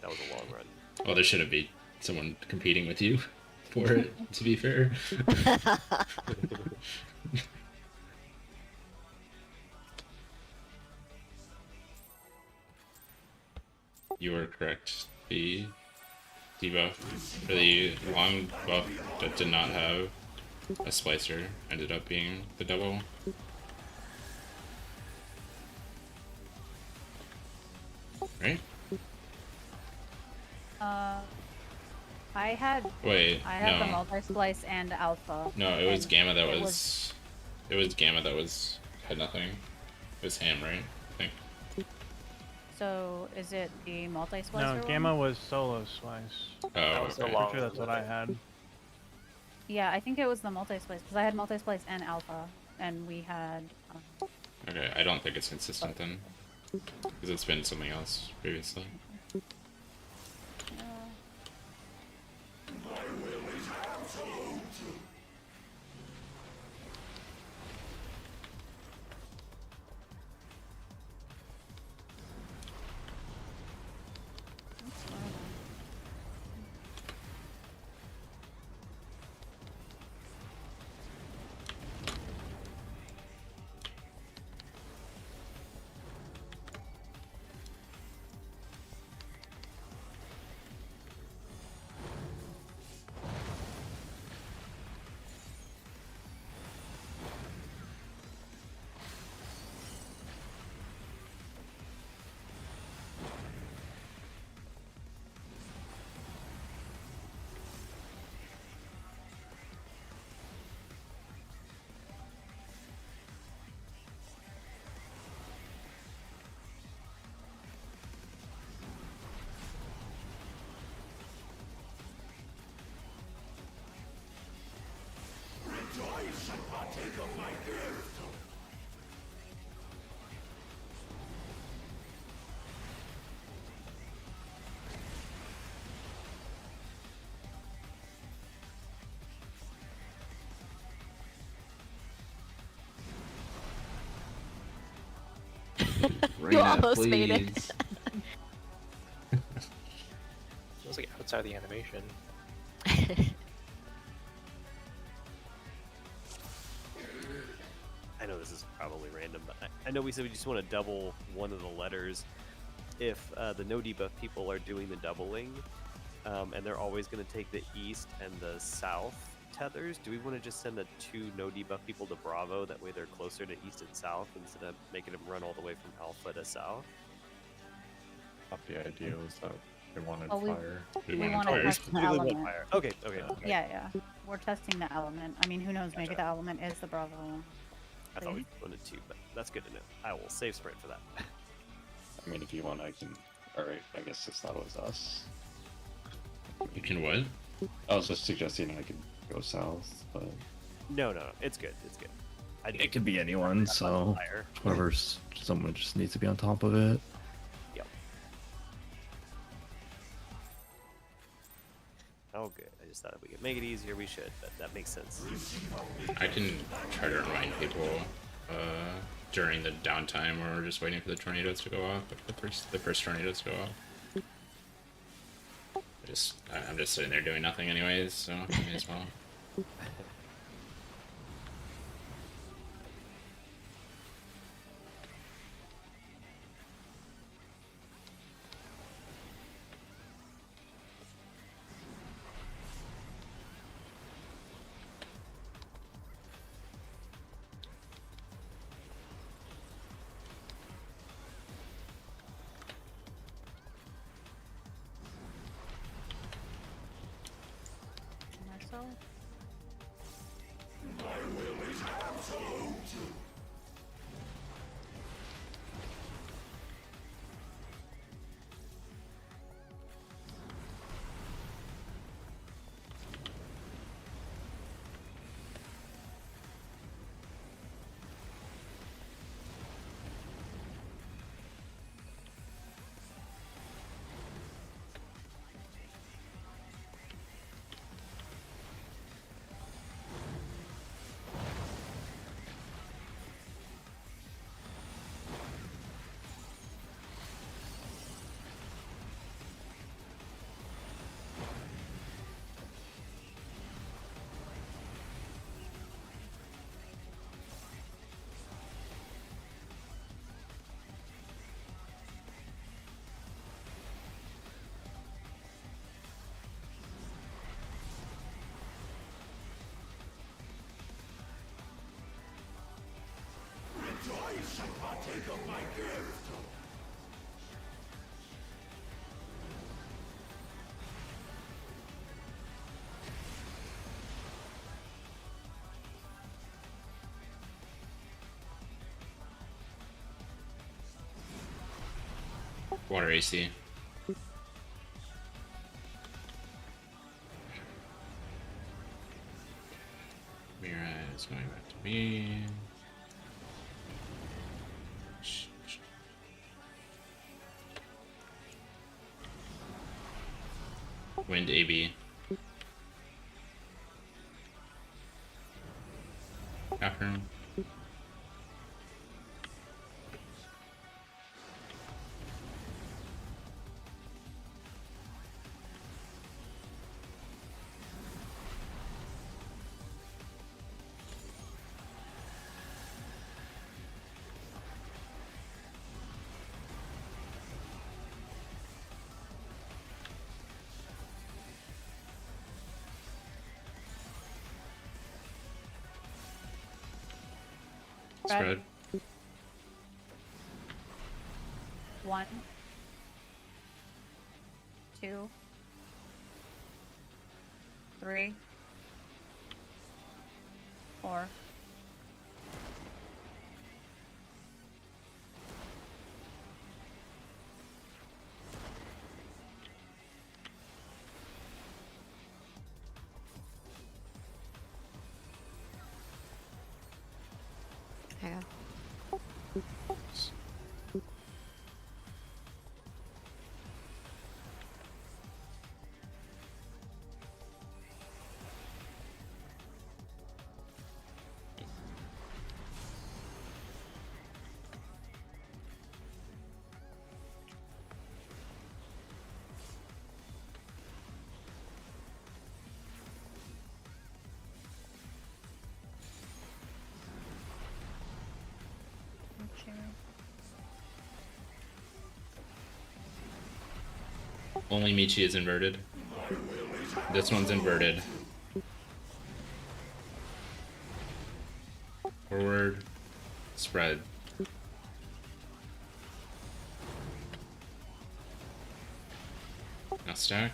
I: That was a long run.
E: Well, there shouldn't be someone competing with you for it. To be fair. You were correct. The debuff for the long buff that did not have a splicer ended up being the double. Right?
D: I had
E: Wait,
D: the
E: no.
D: multi-splice and alpha.
E: No, it was
D: and
E: Gamma that
D: it
E: was... It was Gamma that was... had nothing. It was Ham, right? I think.
D: So is it the multi-splicer
A: No,
D: one?
A: Gamma was solo slice.
E: Oh,
I: was a
E: okay.
I: long-
A: I'm sure that's what I had.
D: Yeah, I think it was the multi-splice because I had multi-splice and alpha, and we had.
E: Okay, I don't think it's consistent then. Because it's been something else previously.
H: You almost made it.
G: Feels like outside the animation.
I: I know this is probably random, but I know we said we just want to double one of the letters. If the no debuff people are doing the doubling, and they're always going to take the east and the south tethers, do we want to just send the 2 no debuff people to Bravo? That way they're closer to east and south instead of making them run all the way from alpha to south.
B: Thought the idea was that they wanted
D: Oh,
B: fire.
D: we
E: wanted
D: want to
E: fire.
D: test the
I: We really want
D: element.
I: fire. Okay, okay.
D: Yeah. We're testing the element. I mean, who knows? Maybe the element is the Bravo.
I: I thought we wanted 2, but that's good to know. I will save sprint for that.
B: I mean, if you want, I can. Alright, I guess it's not always us.
E: You can what?
B: I was just suggesting I could go south, but
I: No, it's good. It's good.
F: It could be anyone, so
I: Fire.
F: whoever's someone just needs to be on top of it.
I: Yep. Oh, good. I just thought if we could make it easier, we should, but that makes sense.
E: I can try to remind people during the downtime where we're just waiting for the tornadoes to go off, but the first tornadoes go off. I'm just sitting there doing nothing anyways, so may as well.
D: Myself.
E: Water AC. Mira is going back to me. Wind AB. Bathroom. Spread.
D: 1, 2, 3, 4.
H: There you go.
E: Only Michi is inverted. This one's inverted. Forward. Spread. Now stack.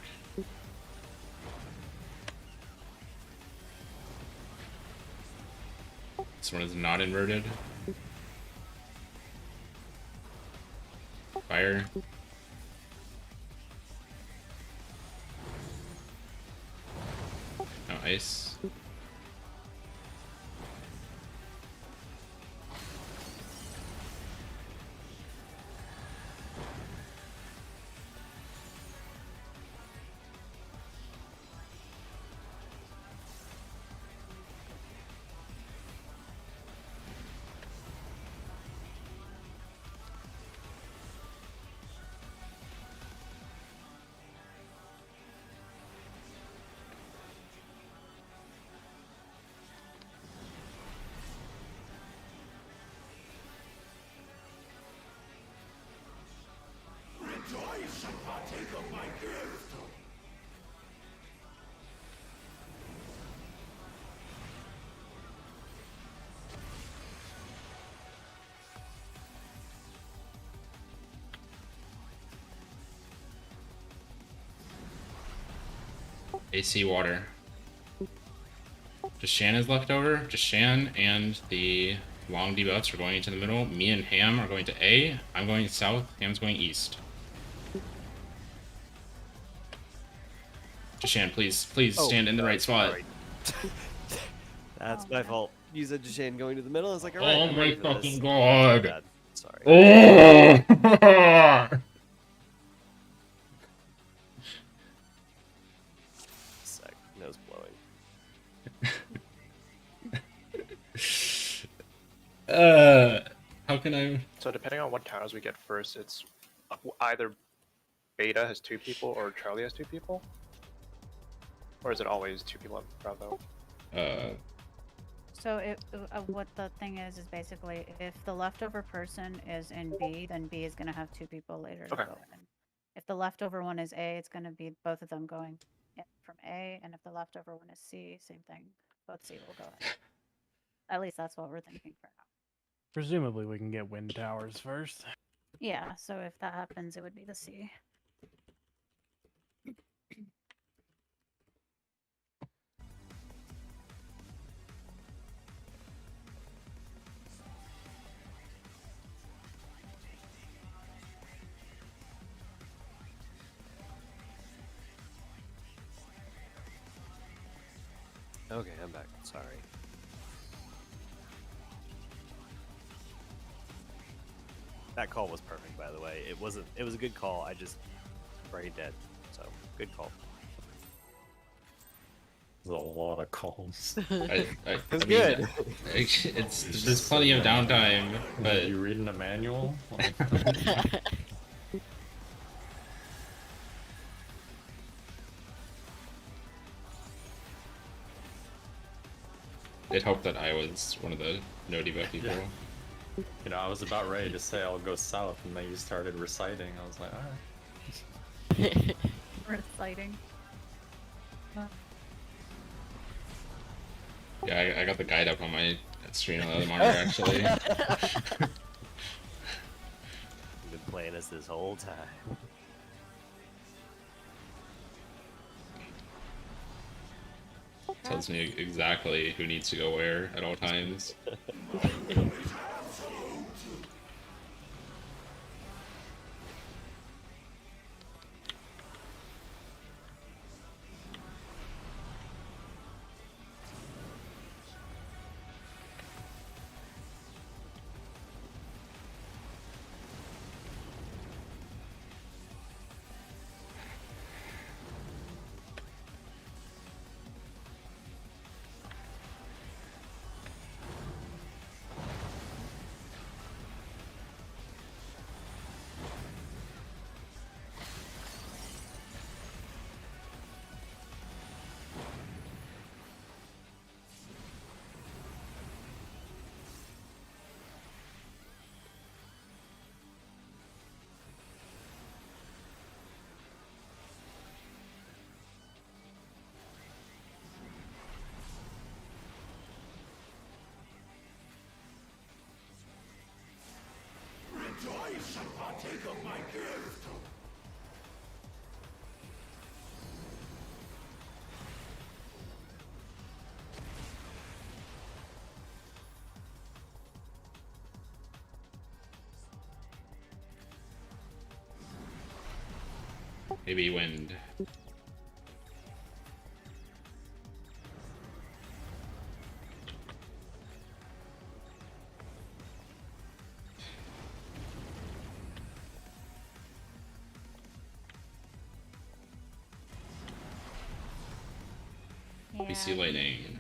E: This one is not inverted. Fire. Now ice. AC water. Just Shan is left over. Just Shan and the long debuffs are going into the middle. Me and Ham are going to A. I'm going south. Ham's going east. Jashan, please stand in the right spot.
I: Sorry. That's my fault. You said Jashan going to the middle. I was like, all right.
E: Oh
I: I'm
E: my
I: ready for
E: fucking
I: this.
E: god.
I: Bad. Sorry.
E: Oh!
I: Sec. Nose blowing.
E: How can I?
G: So depending on what counters we get first, it's either Beta has 2 people or Charlie has 2 people? Or is it always 2 people in Bravo?
D: So what the thing is basically if the leftover person is in B, then B is going to have 2 people later to
G: Okay.
D: go in. If the leftover one is A, it's going to be both of them going in from A, and if the leftover one is C, same thing. Both C will go in. At least that's what we're thinking for now.
A: Presumably, we can get wind towers first.
D: Yeah, so if that happens, it would be the C.
I: Okay, I'm back. Sorry. That call was perfect, by the way. It was a good call. I just brain dead. So good call.
B: There's a lot of calls.
I: It's good.
E: There's plenty of downtime, but
B: You reading a manual?
E: it helped that I was one of the no debuff people.
B: Yeah. You know, I was about ready to say I'll go south, and then you started reciting. I was like, alright.
D: Reciting.
E: Yeah, I got the guide up on my screen on the other monitor actually.
I: You've been playing this whole time.
E: Tells me exactly who needs to go where at all times. Maybe wind.
D: Yeah,
E: BC lightning.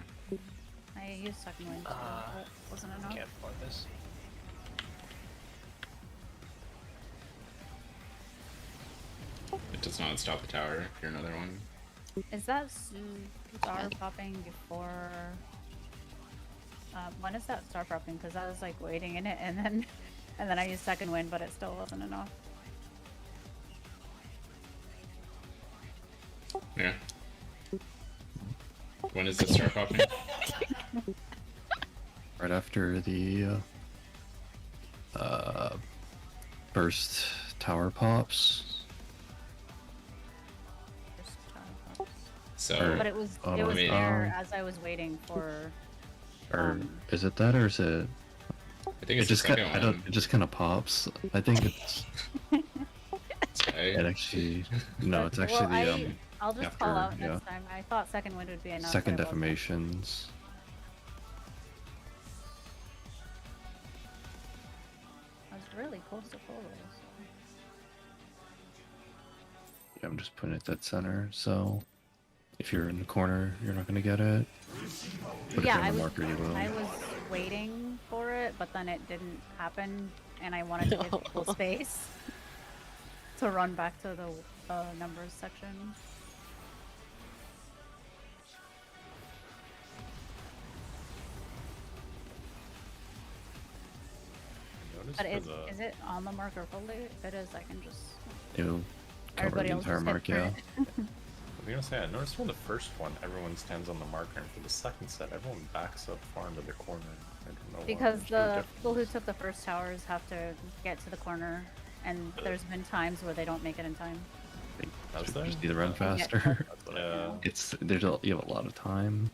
D: I used second wind too, but wasn't enough.
G: Can't afford this.
E: It does not stop the tower if you're another one.
D: Is that star popping before? When is that star popping? Because I was like waiting in it, and then I used second wind, but it still wasn't enough.
E: Yeah. When is it start popping?
F: Right after the first tower pops.
E: So,
D: But it was
F: I
E: mean-
D: there as I was waiting for.
F: Or is it that, or is it?
E: I think
F: It
E: it's
F: just
E: the
F: kind.
E: second
F: I don't.
E: one.
F: It just kind of pops. I think it's.
E: Okay.
F: It actually. No, it's actually
D: well,
F: the
D: I'll just call
F: after,
D: out
F: yeah.
D: next time. I thought second wind would be enough.
F: second
D: but it wasn't.
F: defamations.
D: I was really close to full. So.
F: Yeah, I'm just putting it dead center. So, if you're in the corner, you're not gonna get it. But
D: Yeah,
F: if you're
D: I
F: on the
D: was.
F: marker, you will.
D: I was waiting for it, but then it didn't happen, and I wanted to give people space to run back to the numbers section.
B: Notice
D: But
B: for the-
D: is it on the marker fully? If it is, I can just.
F: It'll cover
D: Everybody
F: the
D: else
F: entire
D: just
F: mark.
D: hit
F: Yeah.
D: print.
B: I was gonna say, I noticed for the first one, everyone stands on the marker, and for the second set, everyone backs up far into the corner. I don't know why.
D: Because
B: There's no
D: the
B: difference.
D: people who took the first towers have to get to the corner, and there's been times where they don't make it in time.
B: How's
F: Just
B: that?
F: need to run
D: Yeah.
F: faster.
B: That's what I meant.
F: It's you have a lot of time.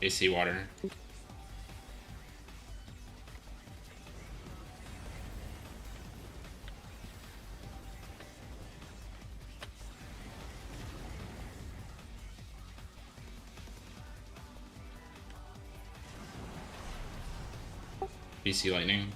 E: AC water. BC lightning.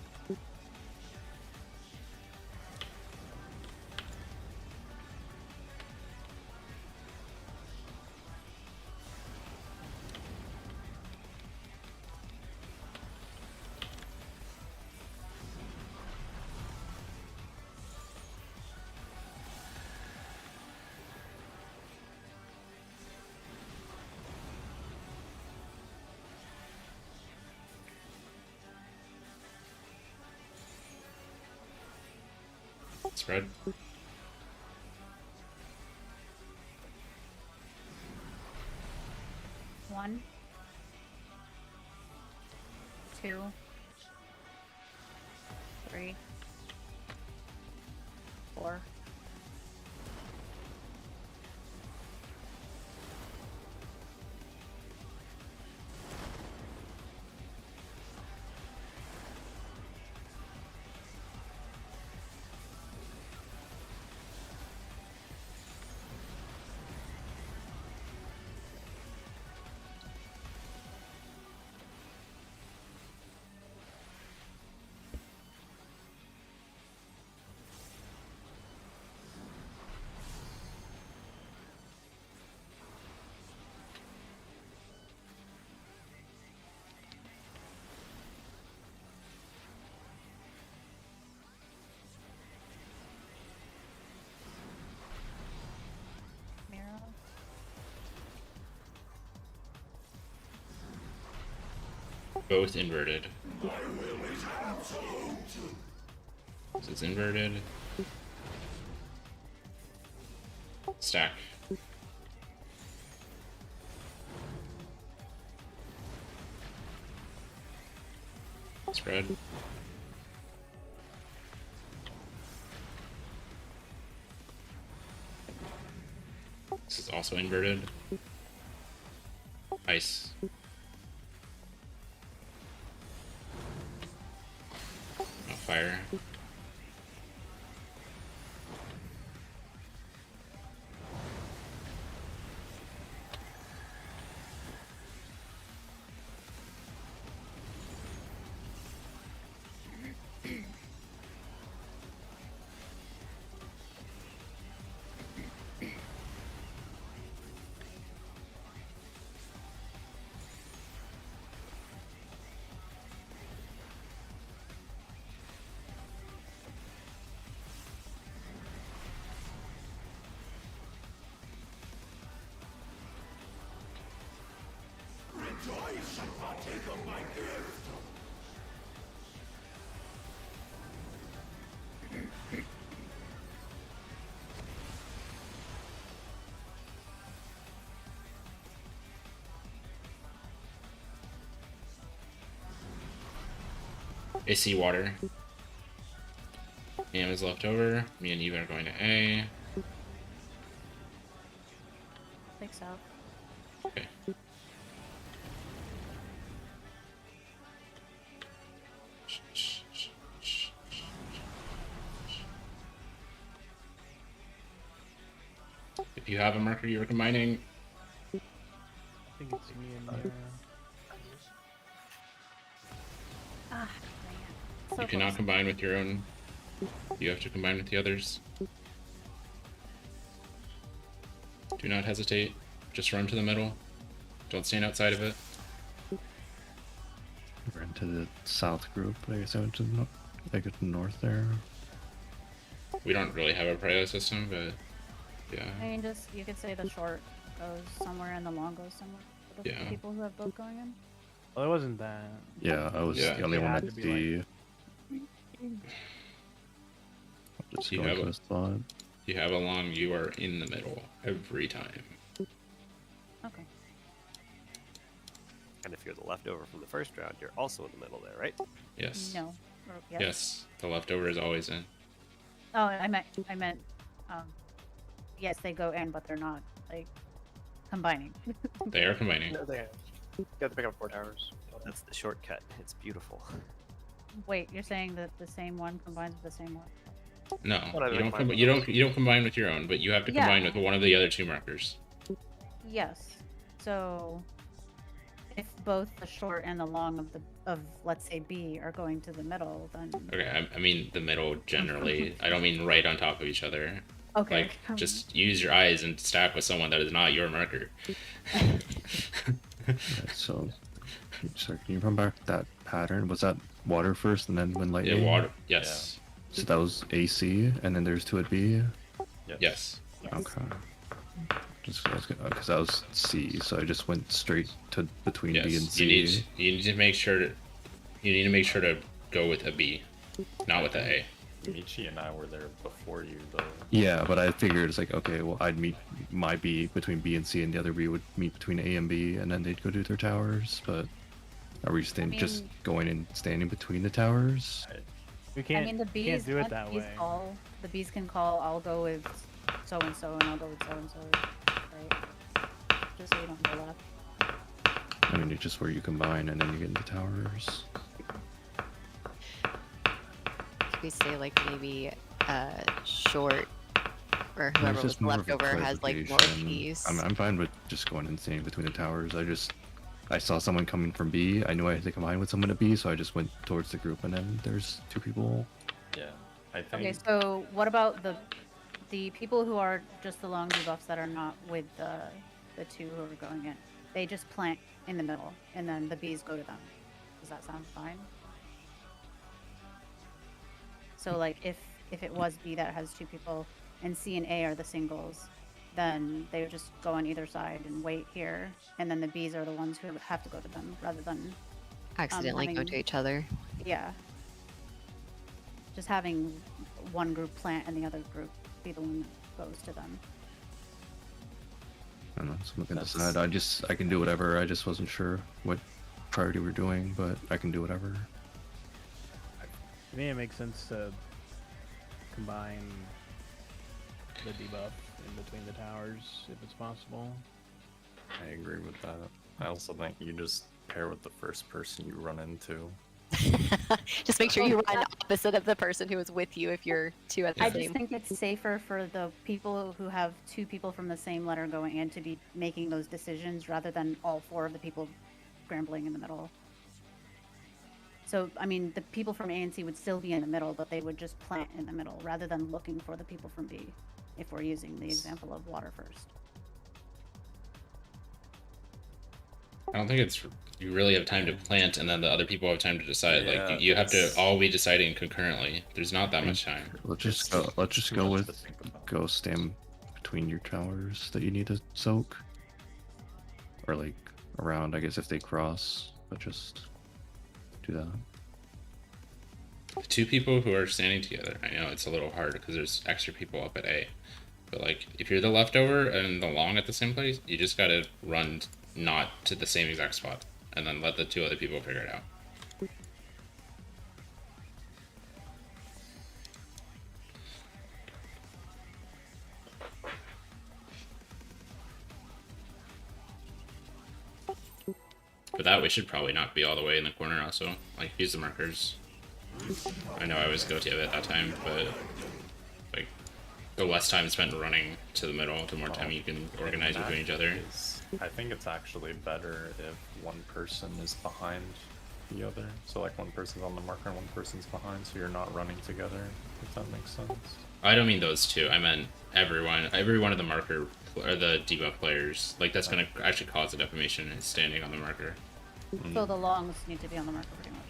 E: Spread.
D: 1, 2, 3, 4. Mirror.
E: Both inverted. So it's inverted. Stack. Spread. This is also inverted. Ice. No fire. AC water. Am is left over. Me and Eva are going to A.
D: Take south.
E: Okay. If you have a marker you're combining,
A: I think it's me and Mara.
D: Ah, man. So
E: you cannot
D: close.
E: combine with your own. You have to combine with the others. Do not hesitate. Just run to the middle. Don't stand outside of it.
F: We're into the south group. I guess I went to the like the north there.
E: We don't really have a prio system, but yeah.
D: I mean, just you could say the short goes somewhere and the long goes somewhere. For the
E: Yeah.
D: people who have both going in.
A: Well, it wasn't that.
F: Yeah, I was
E: Yeah.
F: the only
A: It
F: one
A: had
F: at
A: to be,
F: D. I'll just
E: You
F: go
E: have
F: to
E: a-
F: a spot.
E: You have a long, you are in the middle every time.
D: Okay.
I: And if you're the leftover from the first round, you're also in the middle there, right?
E: Yes.
D: No. Or, yes.
E: Yes. The leftover is always in.
D: Oh, I meant, yes, they go in, but they're not like combining.
E: They are combining.
G: No, they you have to pick up 4 towers.
I: That's the shortcut. It's beautiful.
D: Wait, you're saying that the same one combines with the same one?
E: No,
G: Whatever,
E: you don't.
G: combine with
E: You
G: those.
E: don't. You don't combine with your own, but you have to
D: Yeah.
E: combine with one of the other two markers.
D: Yes. So, if both the short and the long of let's say B are going to the middle, then
E: Okay, I mean the middle generally. I don't mean right on top of each other.
D: okay.
E: Like, just use your eyes and stack with someone that is not your marker.
F: Right, so, sorry, can you run back that pattern? Was that water first and then when
E: Yeah,
F: lightning?
E: water. Yes.
F: So that was AC, and then there's 2 at B.
E: Yes.
D: Yes.
F: Okay. Just because that was C, so I just went straight to between B and
E: Yes.
F: C.
E: You need to make sure to. You need to make sure to go with a B, not with a A.
B: Michi and I were there before you, though.
F: Yeah, but I figured it's like, okay, well, I'd meet my B between B and C, and the other B would meet between A and B, and then they'd go do their towers. But are we just
D: mean-
F: going and standing between the towers?
A: We can't.
D: I mean, the bees
A: can't do it
D: let
A: that
D: the bees
A: way.
D: call. The bees can call. I'll go with so and so, and I'll go with so and so. Right? Just so you don't overlap.
F: I mean, it's just where you combine and then you get into towers.
H: Could we say like maybe short, or
F: There's
H: whoever was
F: just more of
H: left
F: a
H: over has like more
F: clarification.
H: peace?
F: I'm fine with just going and standing between the towers. I saw someone coming from B. I knew I had to combine with someone at B, so I just went towards the group, and then there's two people.
B: Yeah, I think.
D: Okay, so what about the people who are just the long debuffs that are not with the two who are going in? They just plant in the middle, and then the bees go to them. Does that sound fine? So like if it was B that has two people and C and A are the singles, then they would just go on either side and wait here, and then the Bs are the ones who have to go to them rather than
H: Accidentally go
D: having-
H: to each other.
D: yeah. Just having one group plant and the other group be the one that goes to them.
F: I don't know, someone can
B: That's-
F: decide. I can do whatever. I just wasn't sure what priority we're doing, but I can do whatever.
A: To me, it makes sense to combine the debuff in between the towers if it's possible.
B: I agree with that. I also think you just pair with the first person you run into.
H: Just make sure you run opposite of the person who was with you if you're two at the
D: I
H: same.
D: just think it's safer for the people who have two people from the same letter going in to be making those decisions rather than all four of the people scrambling in the middle. So, I mean, the people from A and C would still be in the middle, but they would just plant in the middle rather than looking for the people from B, if we're using the example of water first.
E: I don't think you really have time to plant, and then the other people have time to decide.
B: Yeah,
E: like you have to
B: that's-
E: all be deciding concurrently. There's not that much time.
F: Let's just
B: It's
F: go. Let's just
B: too
F: go
B: much to
F: with
B: think about.
F: go stand between your towers that you need to soak, or like around. I guess if they cross, but just do that.
E: The two people who are standing together, I know it's a little hard because there's extra people up at A. But like, if you're the leftover and the long at the same place, you just gotta run not to the same exact spot, and then let the two other people figure it out. For that, we should probably not be all the way in the corner also. Like, use the markers. I know I was guilty of it that time, but like, the less time spent running to the middle, the more time you can organize between each other.
B: I think it's actually better if one person is behind the other. So like one person's on the marker and one person's behind, so you're not running together, if that makes sense.
E: I don't mean those two. I meant everyone. Every one of the marker or the debuff players. Like, that's gonna actually cause a defamation is standing on the marker.
D: So the longs need to be on the marker pretty much.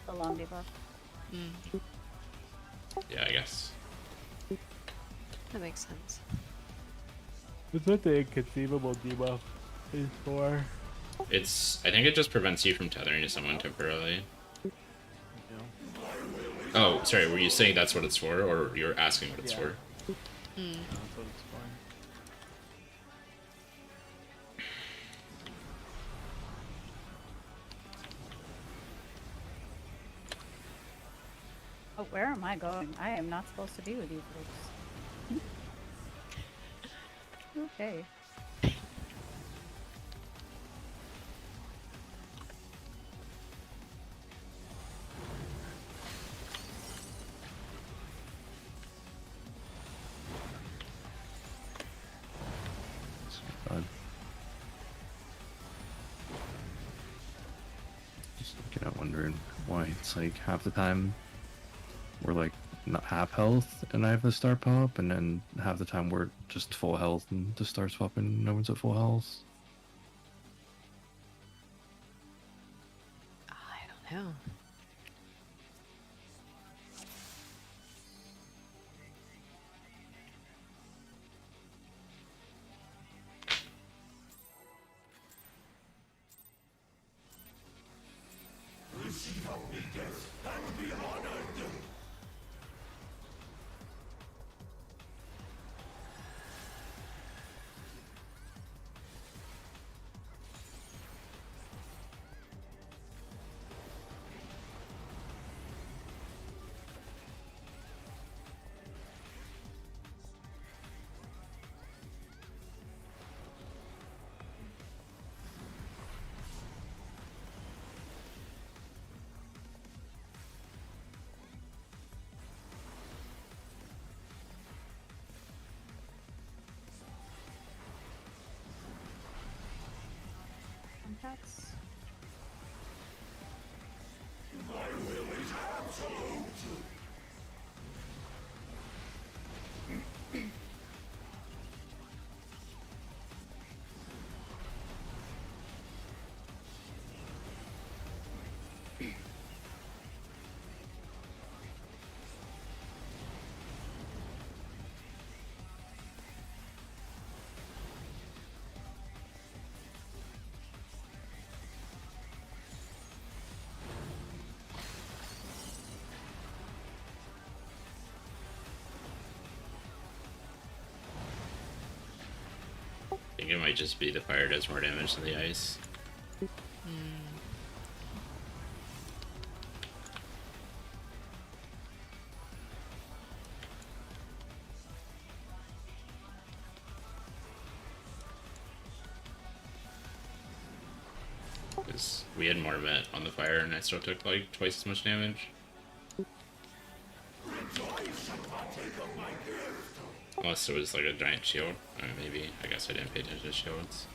D: The long debuff.
E: Yeah, I guess.
H: That makes sense.
A: That's what the inconceivable debuff is for.
E: I think it just prevents you from tethering to someone temporarily. Oh, sorry. Were you saying that's what it's for, or you're asking what it's
A: Yeah.
E: for?
A: That's what it's for.
D: Oh, where am I going? I am not supposed to be with you folks. Okay.
F: God. Just looking at wondering why it's like half the time we're like not half health and I have the star pop, and then half the time we're just full health and the star swap and no one's at full health.
H: I don't know.
D: attacks.
E: I think it might just be the fire does more damage than the ice. Because we had more met on the fire and I still took like twice as much damage. Unless it was like a giant shield. Maybe. I guess I didn't pay attention to shields.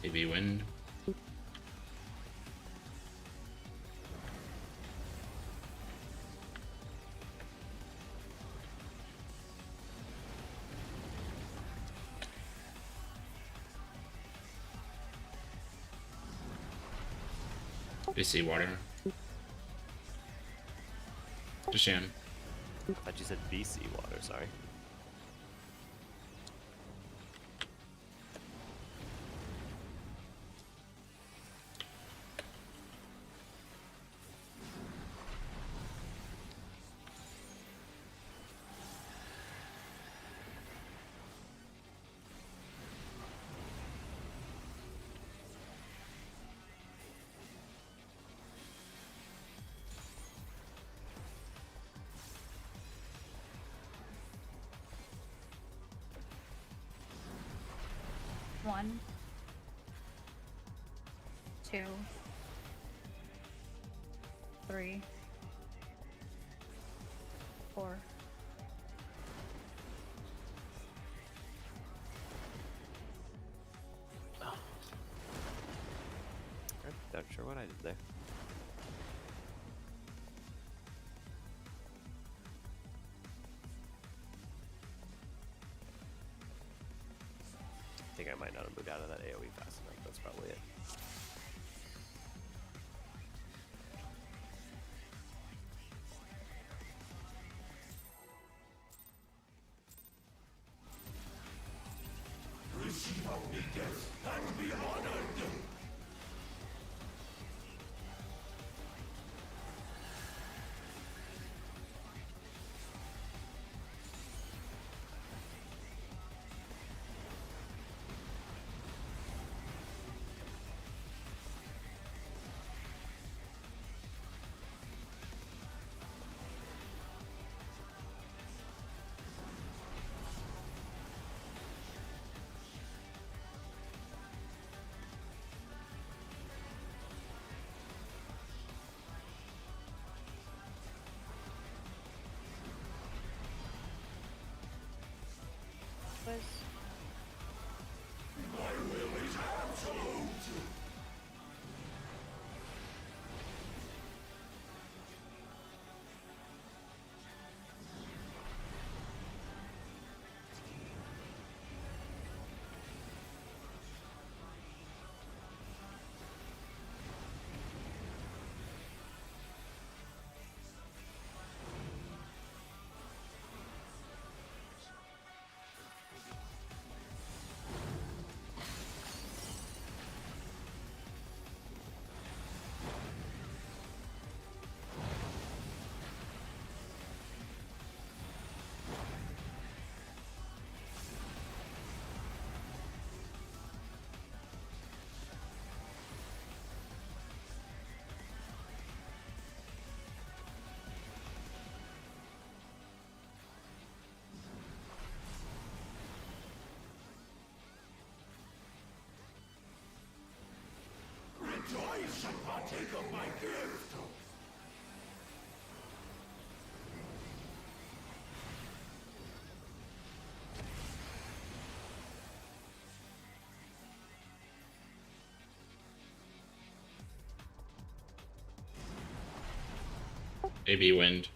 E: Maybe wind. Do you see water? Jashan.
I: I thought you said BC water, sorry.
D: One, two, three, four.
I: I'm not sure what I did there. I think I might not have moved out of that AoE fast enough. That's probably it.
D: Was
C: Rejoice and partake of my gift!
E: AB wind.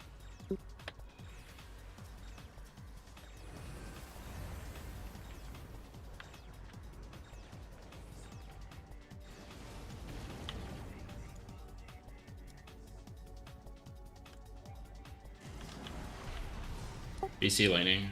E: BC laning.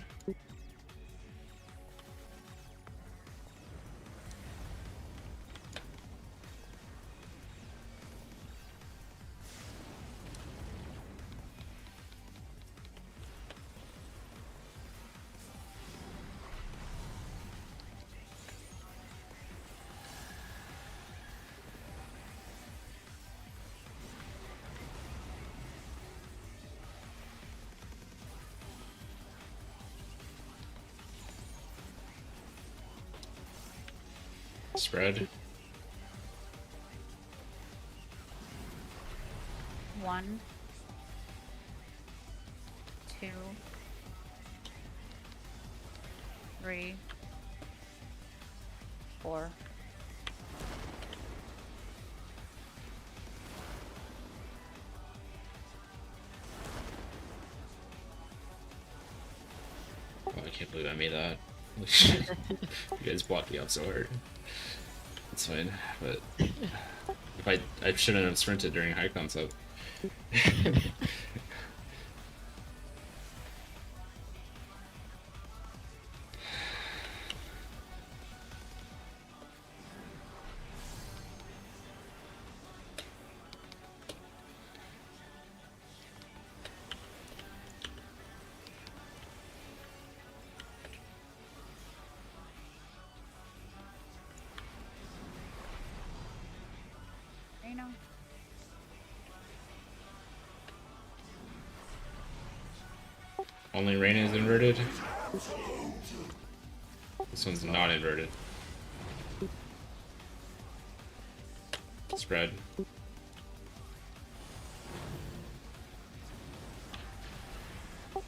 E: Spread.
D: 1, 2, 3, 4.
E: Oh, I can't believe I made that. You guys blocked me out so hard. It's fine, but if I shouldn't have sprinted during high concept.
D: Reno.
E: Only Reyna is inverted. This one's not inverted. Spread.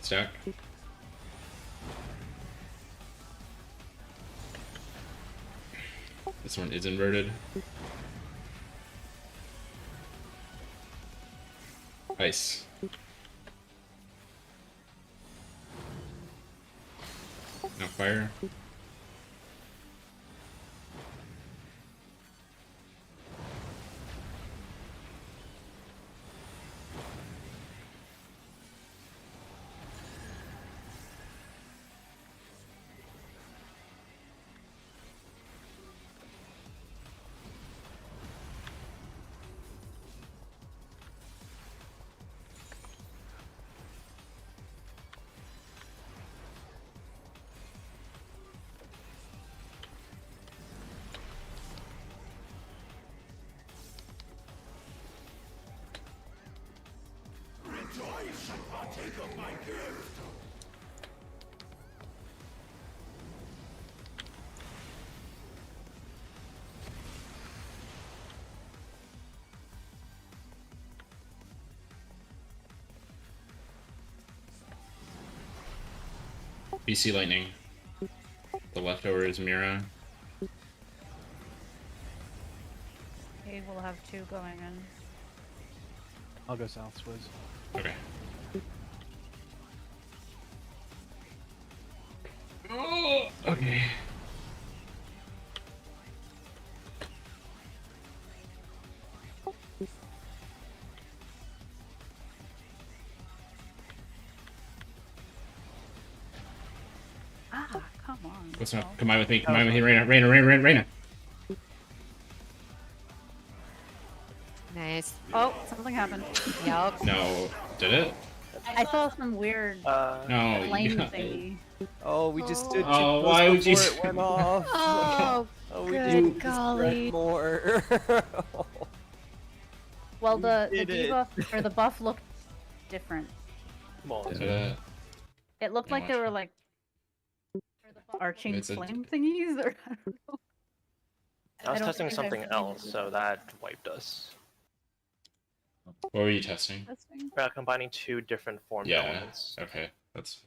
E: Stack. This one is inverted. Ice. No fire. BC Lightning. The leftover is Mira.
D: Okay, we'll have 2 going in.
A: I'll go south, Swizz.
E: Okay. Oh, okay.
D: Ah, come on.
E: What's up?
D: Oh.
E: Combine with me. Combine with me. Reyna.
H: Nice.
D: Oh, something happened.
H: Yup.
E: No. Did it?
D: I saw some weird
E: No.
D: flame
E: yeah.
D: thingy.
I: Oh, we just stood too
E: Oh,
I: close
E: why would you
I: before it went off.
H: Oh,
I: Oh, we
H: good
I: didn't
H: golly.
I: spread more.
D: Well,
I: We
D: the
I: did it.
D: debuff or the buff looked different.
G: Come on.
E: Did it?
D: It looked
E: Yeah,
D: like they
E: watch
D: were
E: it.
D: like arching
E: It's a-
D: flame thingies, or I don't know.
G: I was
D: don't
G: testing
D: think I've
G: something
D: seen
G: else,
D: it.
G: so that wiped us.
E: What were you testing?
D: Testing.
G: Combining 2 different formed
E: Yeah.
G: elements.
E: Okay. That's.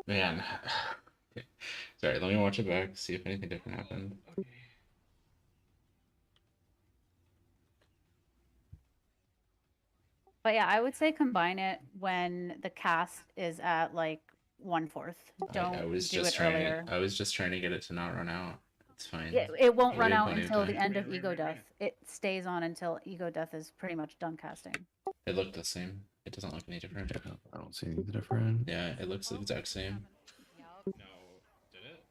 E: Man. Okay. Sorry. Let me watch it back. See if anything different happened. Okay.
D: But yeah, I would say combine it when the cast is at like 1/4. Don't
E: I was
D: do
E: just
D: it
E: trying.
D: earlier.
E: I was just trying to get it to not run out. It's fine.
D: It won't
E: We
D: run
E: have
D: out
E: plenty of
D: until the
E: time.
D: end of Ego Death. It stays on until Ego Death is pretty much done casting.
E: It looked the same. It doesn't look any different.
F: Yeah, I don't see anything different.
E: Yeah, it looks the exact same. No, did it?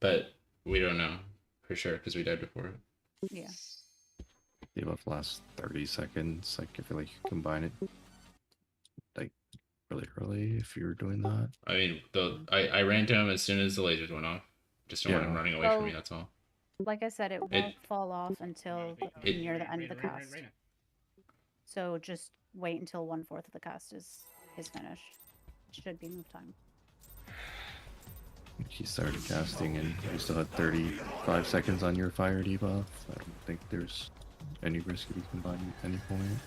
E: But we don't know for sure because we died before it.
D: Yeah.
F: Debuff lasts 30 seconds. Like, I feel like you combine it like really early if you're doing that.
E: I mean, I ran to him as soon as the lasers went off. Just don't want him
F: Yeah.
E: running away from me. That's all.
D: Like I said, it won't fall off until near the end of the cast. So just wait until 1/4 of the cast is finished. It should be move time.
F: He started casting and you still had 35 seconds on your fire debuff. I don't think there's any risk of you combining at any point.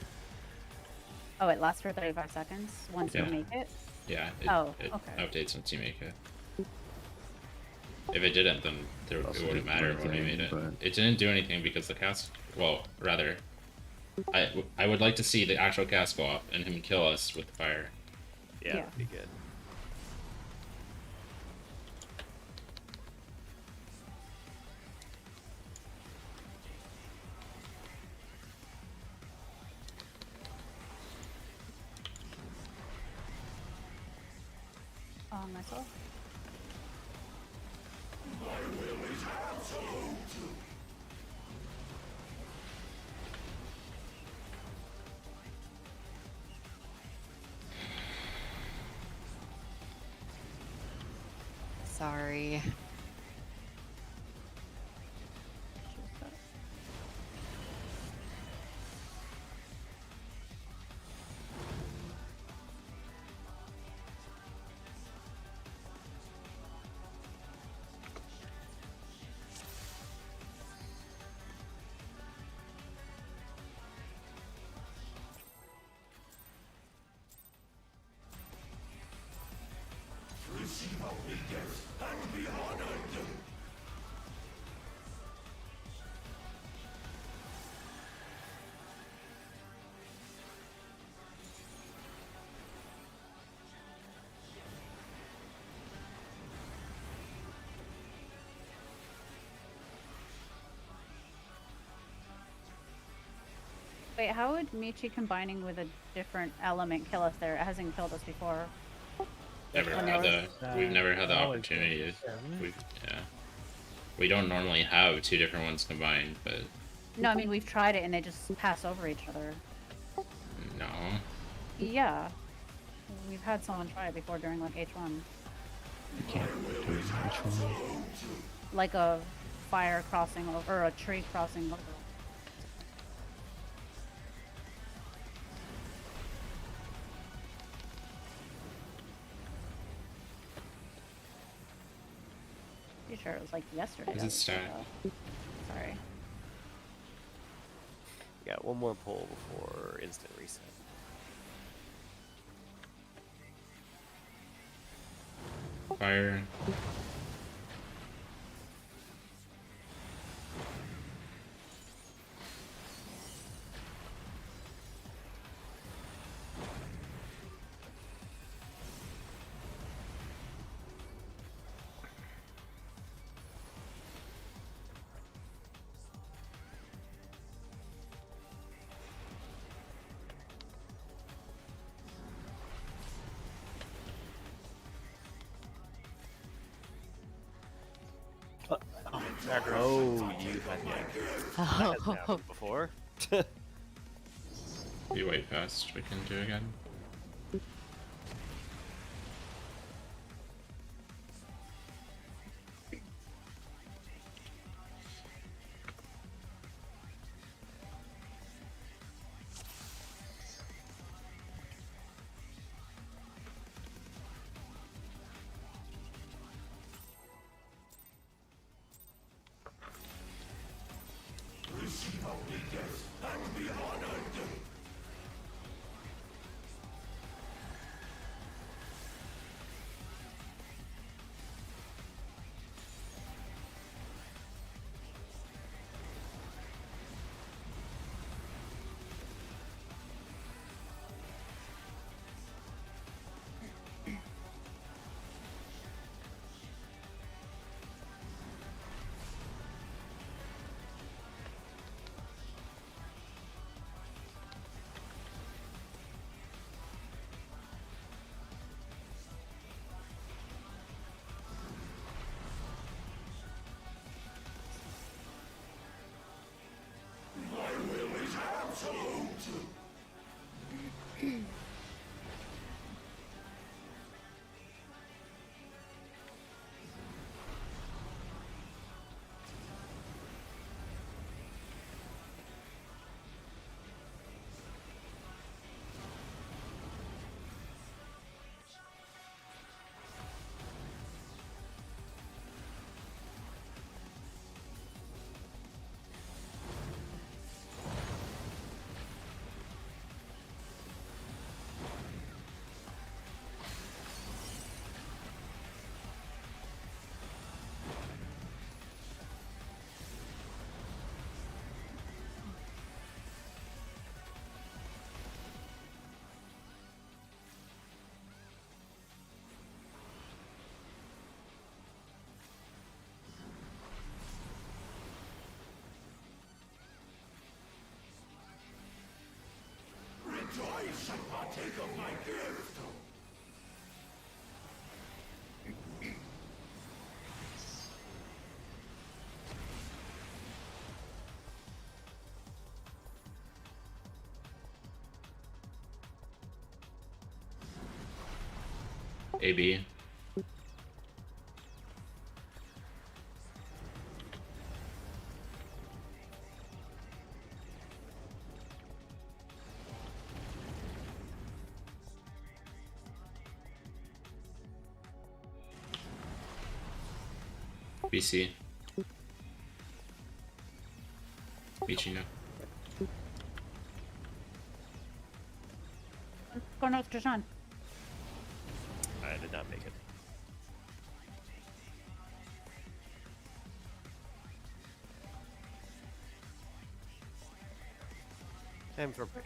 D: Oh, it lasts for 35 seconds once you
E: Yeah.
D: make it?
E: Yeah.
D: Okay.
E: Updates once you make it. If it didn't, then it
F: Also
E: wouldn't
F: didn't do
E: matter when you
F: anything,
E: made it.
F: but-
E: It didn't do anything because the cast. Well, rather, I would like to see the actual cast go off and him kill us with the fire.
I: Yeah,
D: Yeah.
I: that'd be good.
D: Myself?
H: Sorry.
D: Wait, how would Michi combining with a different element kill us there? It hasn't killed us before.
E: Never
D: When
E: had
D: there
E: the. We've never had the opportunity. We don't normally have two different ones combined, but
D: No, I mean, we've tried it and they just pass over each other.
E: no.
D: Yeah. We've had someone try it before during like H1.
F: You can't do which one.
D: Like a fire crossing over, or a tree crossing over. Pretty sure it was like yesterday.
E: Is
D: that
E: it
D: was
E: stacked?
D: Sorry.
I: We got one more pull before instant reset.
E: Fire.
I: Oh, you had yanked. That hasn't happened before.
E: We wait fast. We can do again. AB. BC. Bichino.
D: Go north, Jashan.
I: I did not make it. Time for a break.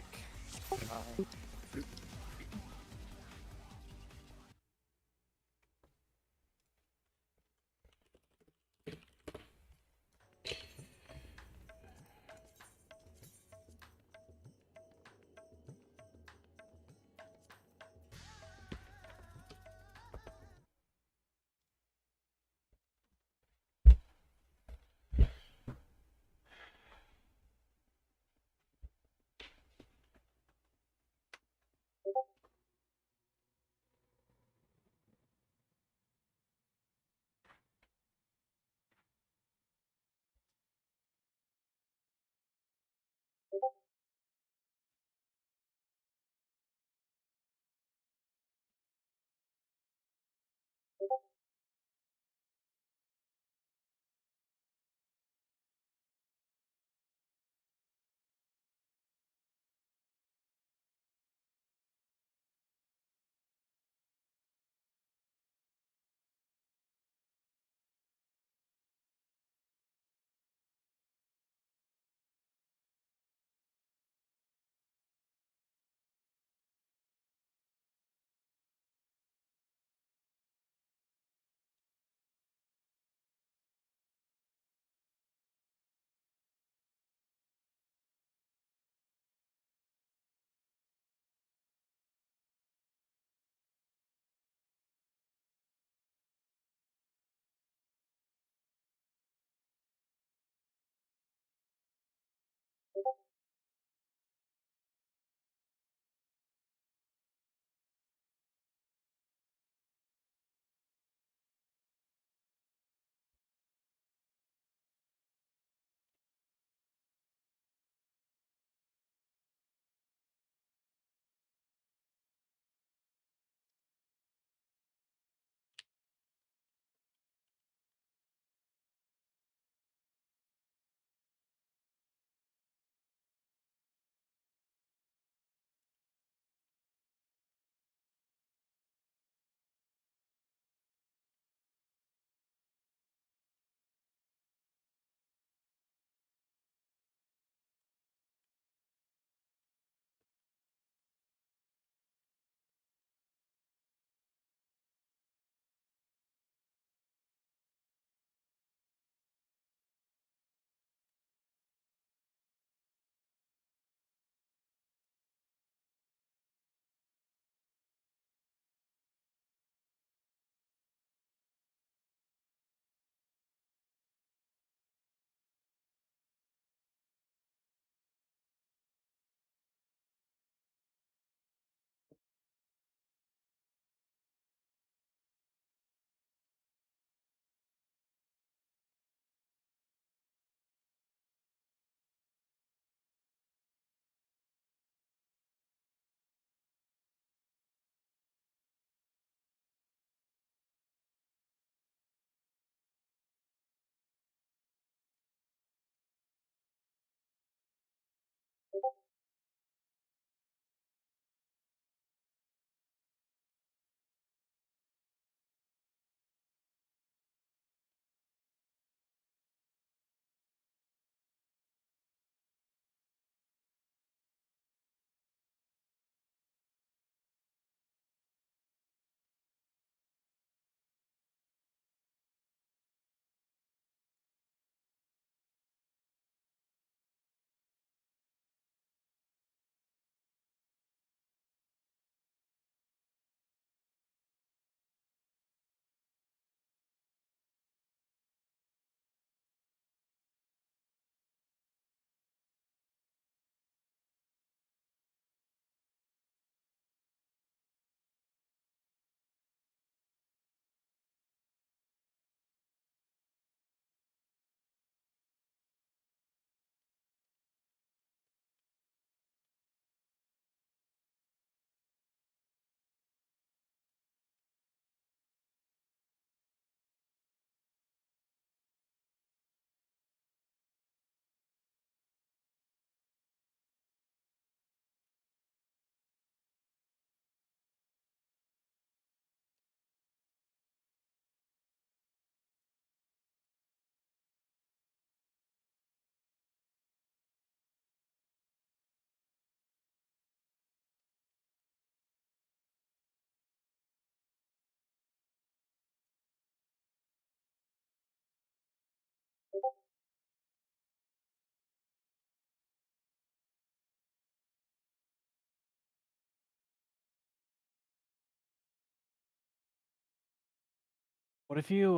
A: What if you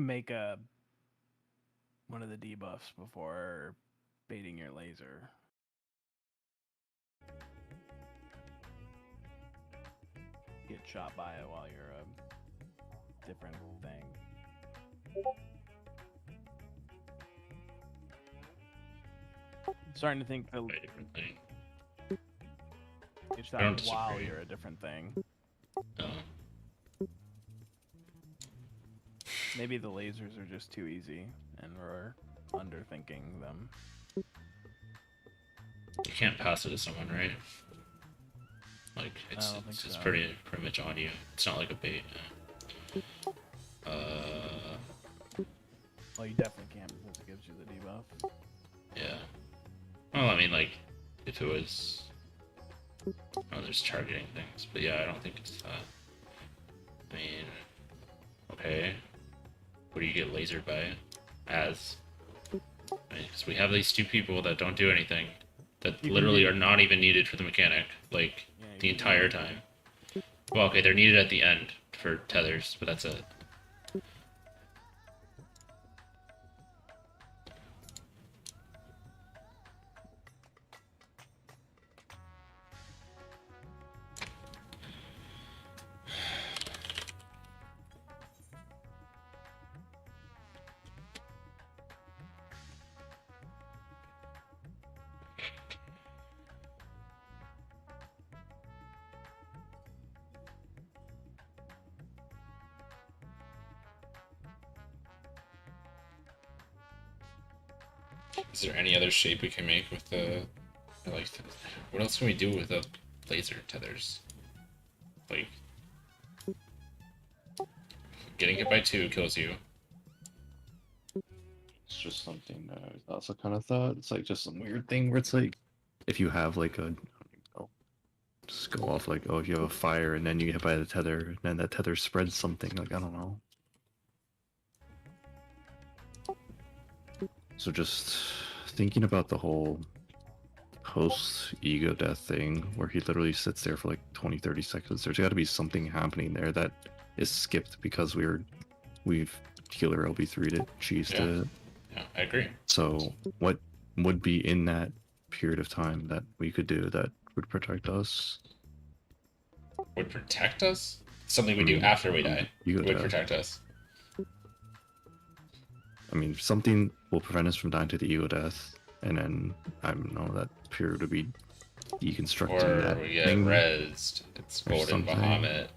A: make a one of the debuffs before baiting your laser? Get shot by it while you're a different thing. I'm starting to think the
E: By a different thing.
A: get
E: I
A: shot
E: don't
A: while
E: disagree.
A: you're a different thing. Maybe the lasers are just too easy and we're underthinking them.
E: You can't pass it to someone, right? Like it's
A: I don't think
E: it's
A: so.
E: pretty much on you. It's not like a bait.
A: Well, you definitely can't because it gives you the debuff.
E: Yeah. Well, I mean, like, if it was, oh, there's targeting things, but yeah, I don't think it's that. I mean, okay. What do you get lasered by? As? I mean, 'cause we have these two people that don't do anything, that
A: You can
E: literally
A: do-
E: are not even needed for the mechanic, like,
A: Yeah, you
E: the
A: can
E: entire
A: do-
E: time. Well, okay, they're needed at the end for tethers, but that's it. Is there any other shape we can make with the, like, what else can we do with the laser tethers? Like, getting hit by 2 kills you.
F: It's just something that I also kind of thought. It's like just some weird thing where it's like, if you have like a, just go off like, oh, if you have a fire and then you get hit by the tether, and then that tether spreads something. Like I don't know. So just thinking about the whole post ego death thing where he literally sits there for like 20-30 seconds, there's got to be something happening there that is skipped because we've killer LB3'd it, cheesed
E: Yeah.
F: it.
E: Yeah, I agree.
F: So what would be in that period of time that we could do that would protect us?
E: Would protect us? Something we do after we die
F: Ego
E: would
F: death.
E: protect us.
F: I mean, something will prevent us from dying to the ego death, and then I don't know, that period would be deconstructing
E: Or
F: that
E: we get
F: thing.
E: rezzed. It's
F: or
E: Golden
F: something.
E: Bahamut.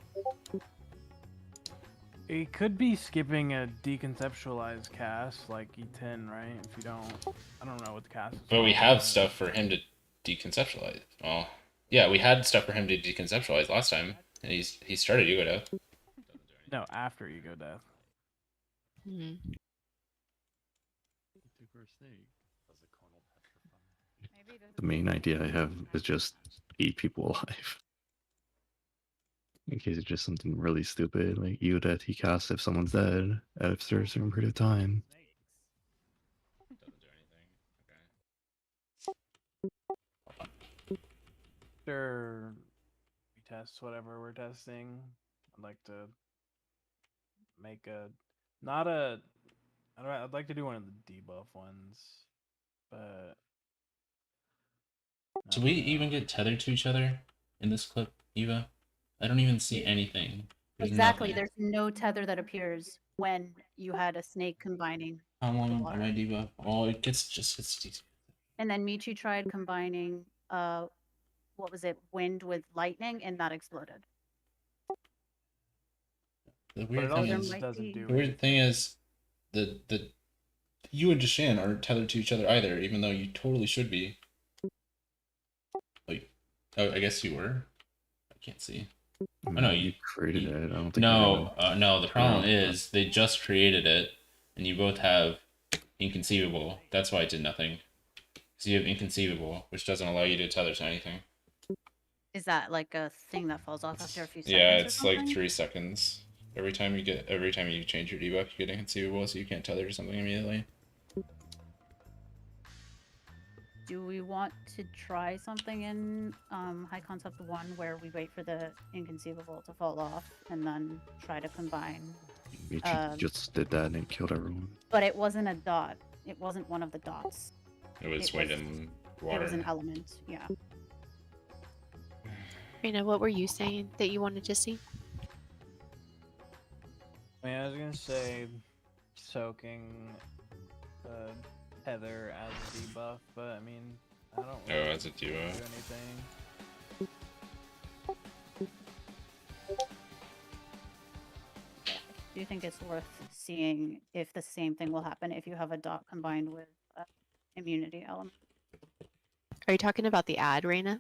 A: It could be skipping a deconceptualized cast like E10, right? If you don't, I don't know what the cast is.
E: But we
A: called,
E: have stuff for him to deconceptualize. Well, yeah, we had stuff for him to deconceptualize last time, and he started Ego Death.
A: No, after Ego Death.
H: Mhm.
F: The main idea I have is just eat people alive. In case it's just something really stupid, like ego death he casts if someone's dead after a certain period of time.
E: Doesn't do anything.
A: After we test whatever we're testing, I'd like to make a not a. I'd like to do one of the debuff ones, but
E: Do we even get tethered to each other in this clip, Eva? I don't even see anything. There's
D: Exactly.
E: nothing.
D: There's no tether that appears when you had a snake combining.
E: How long
D: water.
E: am I debuff? Oh, it gets.
D: And then Michi tried combining what was it, wind with lightning, and that exploded.
E: The
A: but
E: weird
A: it
E: thing
A: also
E: is,
D: might
A: doesn't
D: be-
A: do.
E: the weird thing is, the you and Deshan aren't tethered to each other either, even though you totally should be. Like, oh, I guess you were. I can't see.
F: I mean,
E: no,
F: you
E: you-
F: created
E: you-
F: it. I don't think.
E: No, no. The problem
F: Yeah.
E: is they just created it, and you both have inconceivable. That's why it did nothing. Because you have inconceivable, which doesn't allow you to tether to anything.
D: Is that like a thing that falls off after a few seconds?
E: Yeah,
D: or
E: it's like
D: something?
E: 3 seconds. Every time you change your debuff, you get inconceivable, so you can't tether to something immediately.
D: Do we want to try something in High Concept 1 where we wait for the inconceivable to fall off and then try to combine?
F: Michi just did that and it killed everyone.
D: But it wasn't a dot. It wasn't one of the dots.
E: It was
D: It
E: weight
D: was-
E: in
D: It
E: water.
D: was an element, yeah.
H: Rena, what were you saying that you wanted to see?
A: I mean, I was gonna say soaking Heather as a debuff, but I mean, I don't
E: Oh,
A: really
E: as a
A: do
E: duo.
A: anything.
D: Do you think it's worth seeing if the same thing will happen if you have a dot combined with immunity element?
H: Are you talking about the ad, Rena?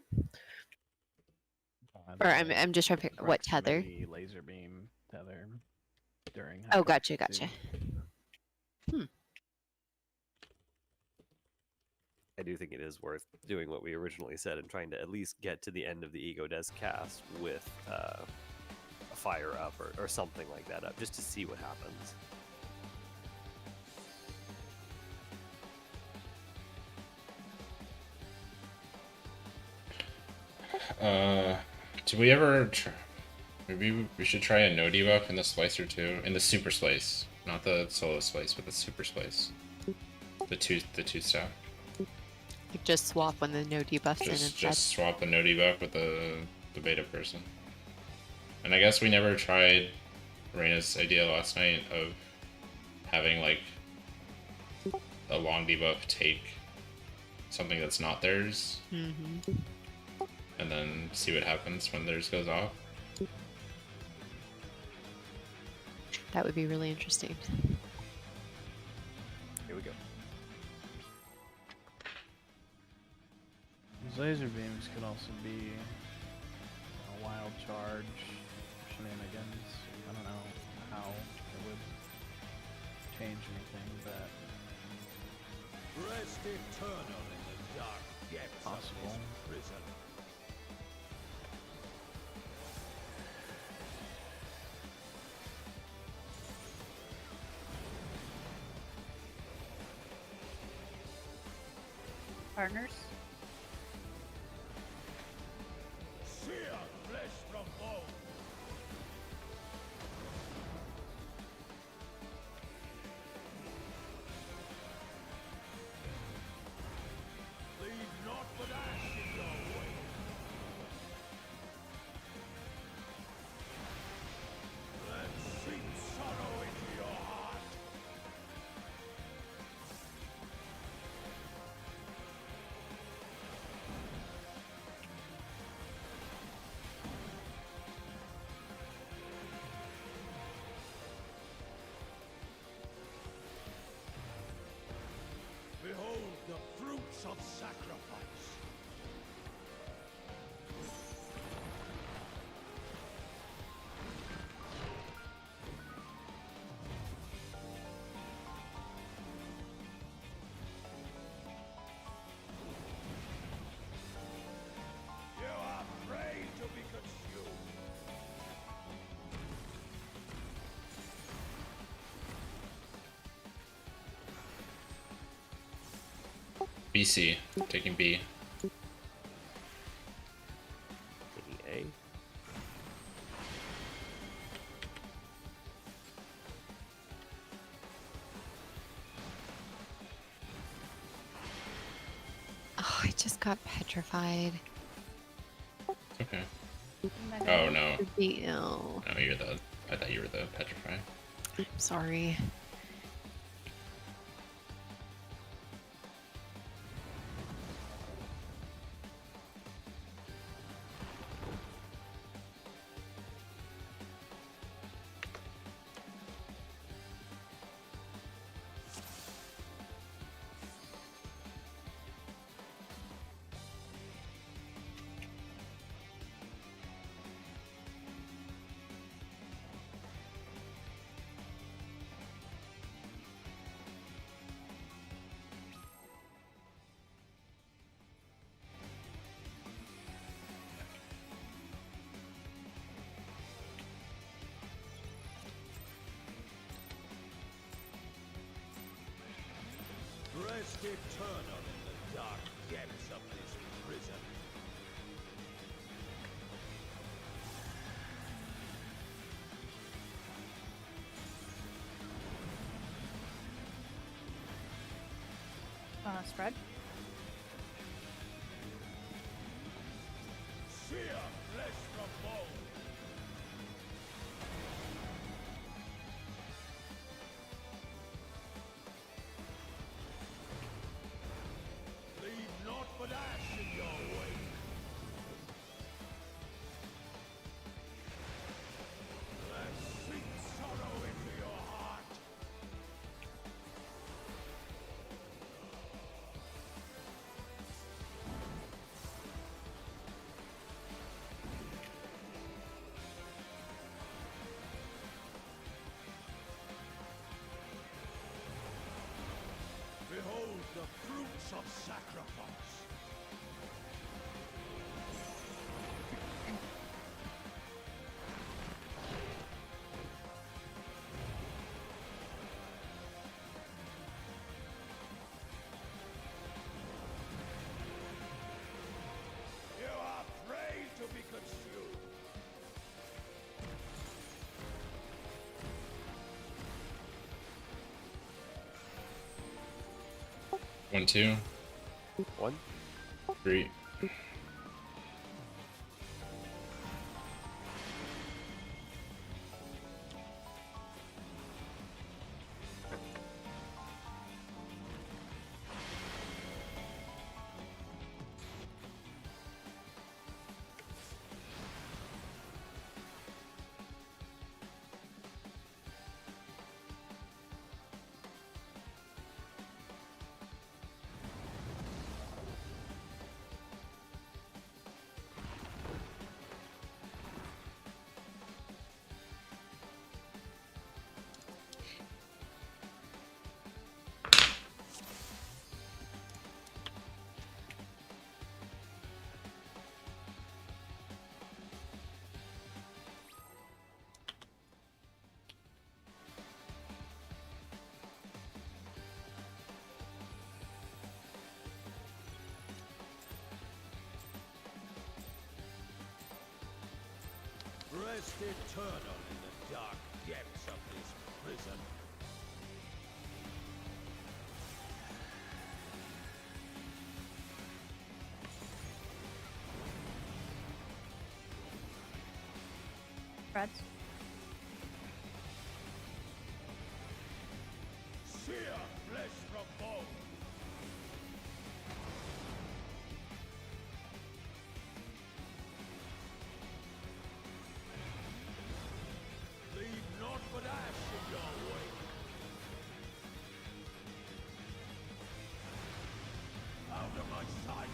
H: Or I'm just trying to pick what tether.
A: Proximity laser beam tether during.
H: Oh,
A: hyper-
H: gotcha, gotcha.
I: I do think it is worth doing what we originally said and trying to at least get to the end of the Ego Des cast with a fire up or something like that up, just to see what happens.
E: Do we ever? Maybe we should try a no debuff in the slicer too, in the super slice, not the solo slice, but the super slice. The two stack.
H: Like just swap when the no debuffs in instead.
E: Just swap the no debuff with the beta person. And I guess we never tried Reina's idea last night of having like a long debuff take something that's not theirs,
H: Mm-hmm.
E: and then see what happens when theirs goes off.
H: That would be really interesting.
I: Here we go.
A: These laser beams could also be a wild charge shenanigans. I don't know how it would change anything, but
C: Rest eternal in the dark depths
A: Possible.
C: of this prison.
D: Partners?
C: Sear flesh from bone. Leave naught but ash in your way. Let sink sorrow into your heart. Behold the fruits of sacrifice. You are prey to be consumed.
E: BC, taking B.
I: Taking A.
H: Oh, I just got petrified.
E: Okay.
D: Maybe-
E: Oh no.
H: Would be ill.
E: No, you're the. I thought you were the petrify.
H: I'm sorry.
C: Rest eternal in the dark depths of this prison.
D: Spread.
C: Sear flesh from bone. Leave naught but ash in your wake. Let sweet sorrow into your heart. Behold the fruits of sacrifice. You are prey to be consumed.
E: 1, 2,
I: 1.
E: 3.
C: Rest eternal in the dark depths of this prison.
D: Spread.
C: Sear flesh from bone. Leave naught but ash in your wake. Out of my sight.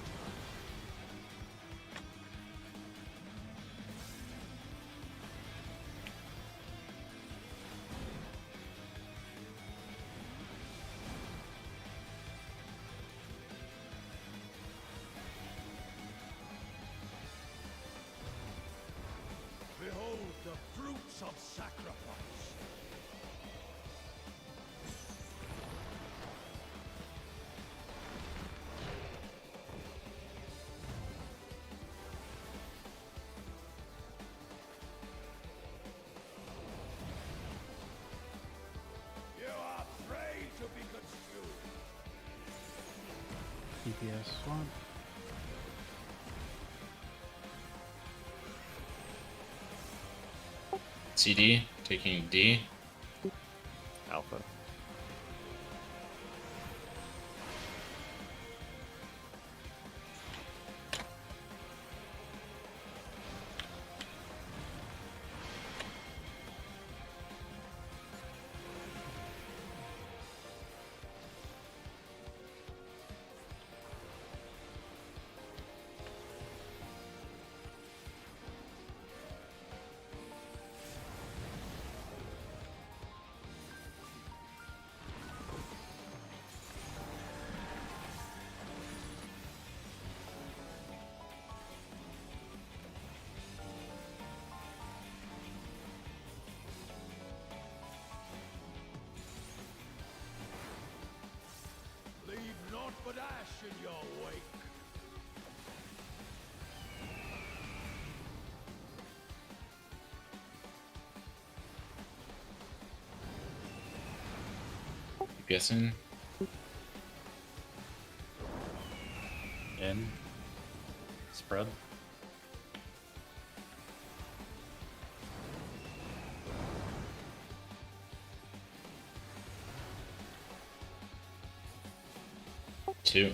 C: Behold the fruits of sacrifice. You are prey to be consumed.
A: DPS swap.
E: CD, taking D.
I: Alpha.
C: in your wake.
E: Guessing.
B: In. Spread.
E: Two.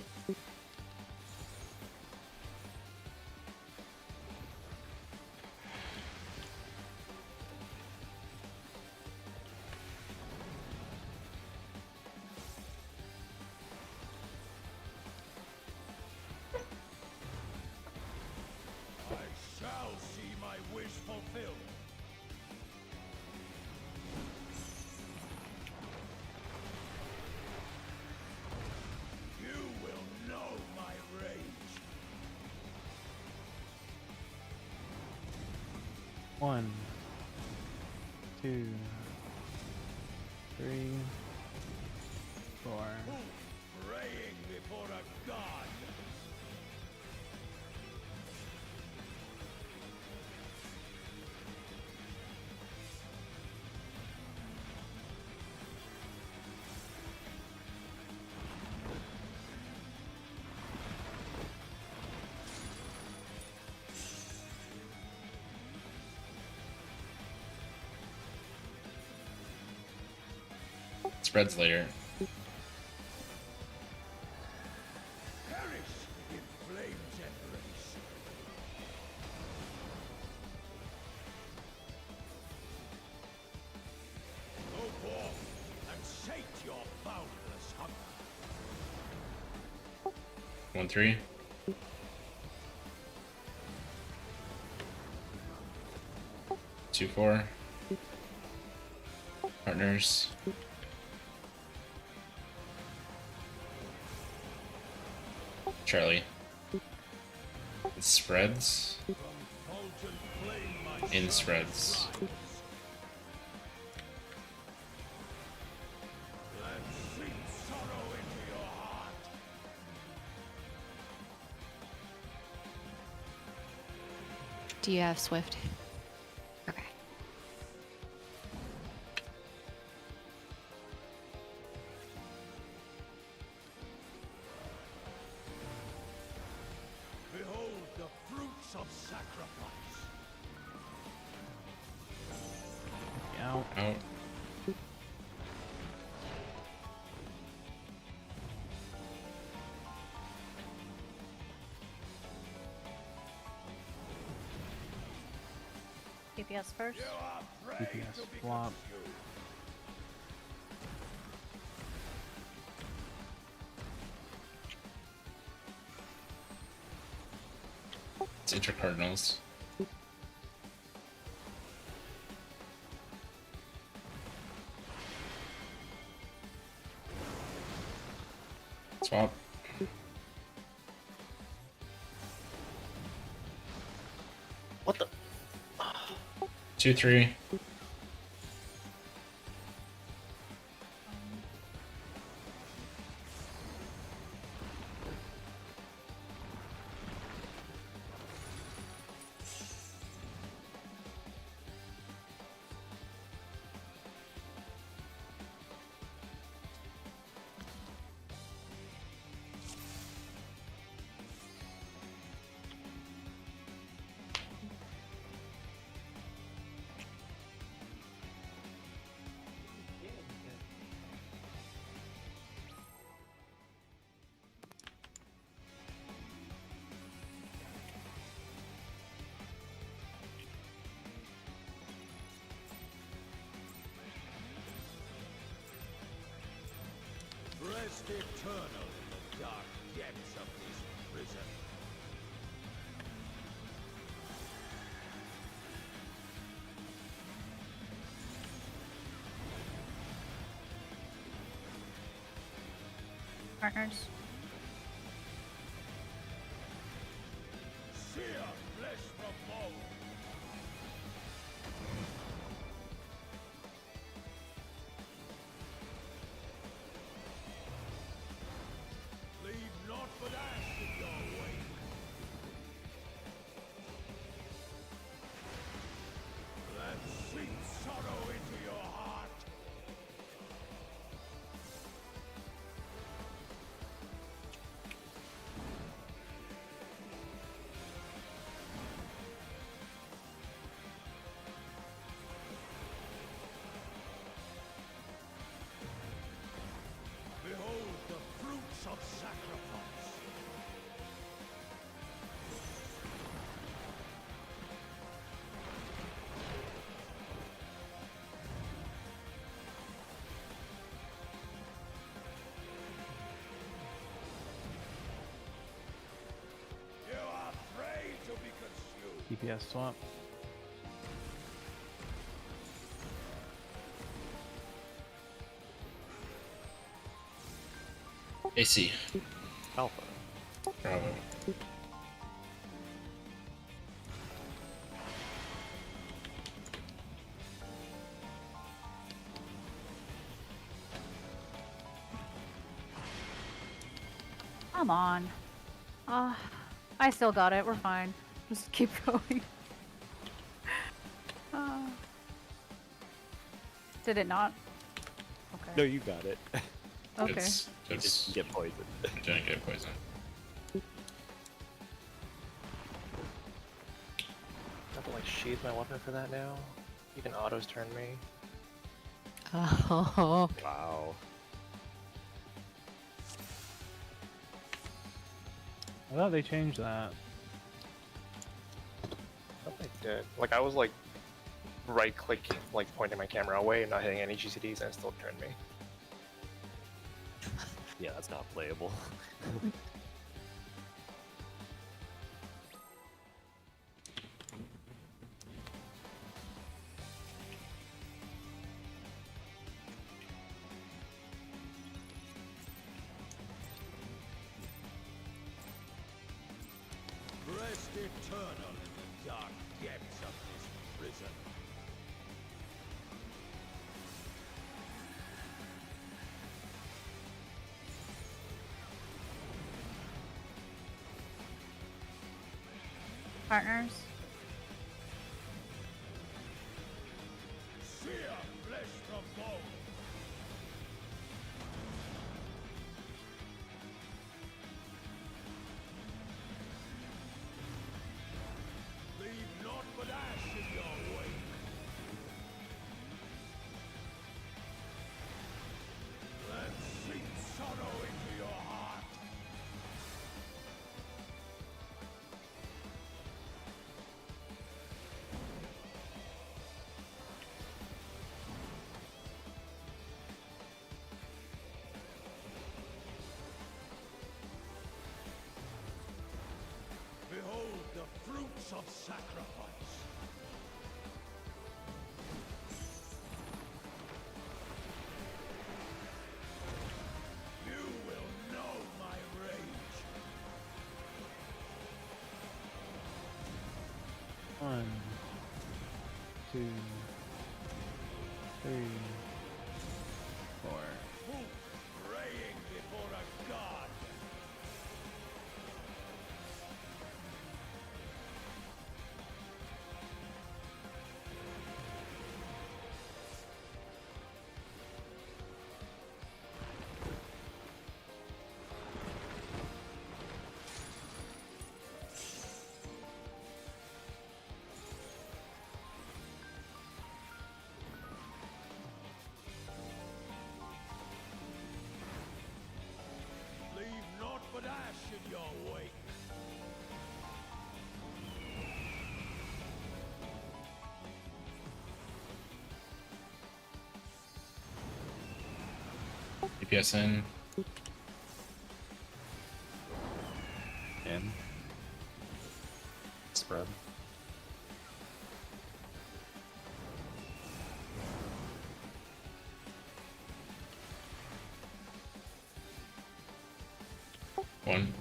C: I shall see my wish fulfilled. You will know my rage.
A: 1, 2, 3, 4.
C: Praying before a god.
E: Spreads later.
C: Perish in flames embrace. Go forth and sate your boundless hunger.
E: 1-3. Two, 4. Partners. Charlie. It spreads.
C: Fulgent flame my
E: In
C: shadow
E: spreads.
C: flies. Let sweet sorrow into your heart.
H: Do you have Swift? Okay.
C: Behold the fruits of sacrifice.
A: Out.
E: Out.
D: DPS first.
C: You are prey
A: DPS
C: to be
A: flop.
C: consumed.
E: It's intercardinals. Swap.
G: What the?
E: 2-3.
C: Rest eternal in the dark depths of this prison.
D: Partners.
C: Sear flesh from bone. Leave not of sacrifice. You are afraid to be consumed.
A: DPS swap.
E: AC.
I: Alpha.
E: Bravo.
D: Come on. I still got it. We're fine. Just keep going. Did it not? Okay.
I: No, you got it.
D: Okay.
E: It's
I: You just get poisoned.
E: didn't get poisoned.
G: I have to like sheath my weapon for that now. You can autos turn me.
H: Oh,
I: Wow.
A: I thought they changed that.
G: I thought they did. Like I was like right clicking, like pointing my camera away and not hitting any GCDs, and it still turned me.
I: Yeah, that's not playable.
C: Rest eternal in the dark depths of this prison.
D: Partners.
C: Sear flesh from bone. Leave naught but ash in your wake. Let sink sorrow into your heart. Behold the fruits of sacrifice. You will know my rage.
A: 1, 2, 3, 4.
C: Who praying before a god? Leave naught but ash in your wake.
E: DPS in.
F: And
B: Spread.
E: One.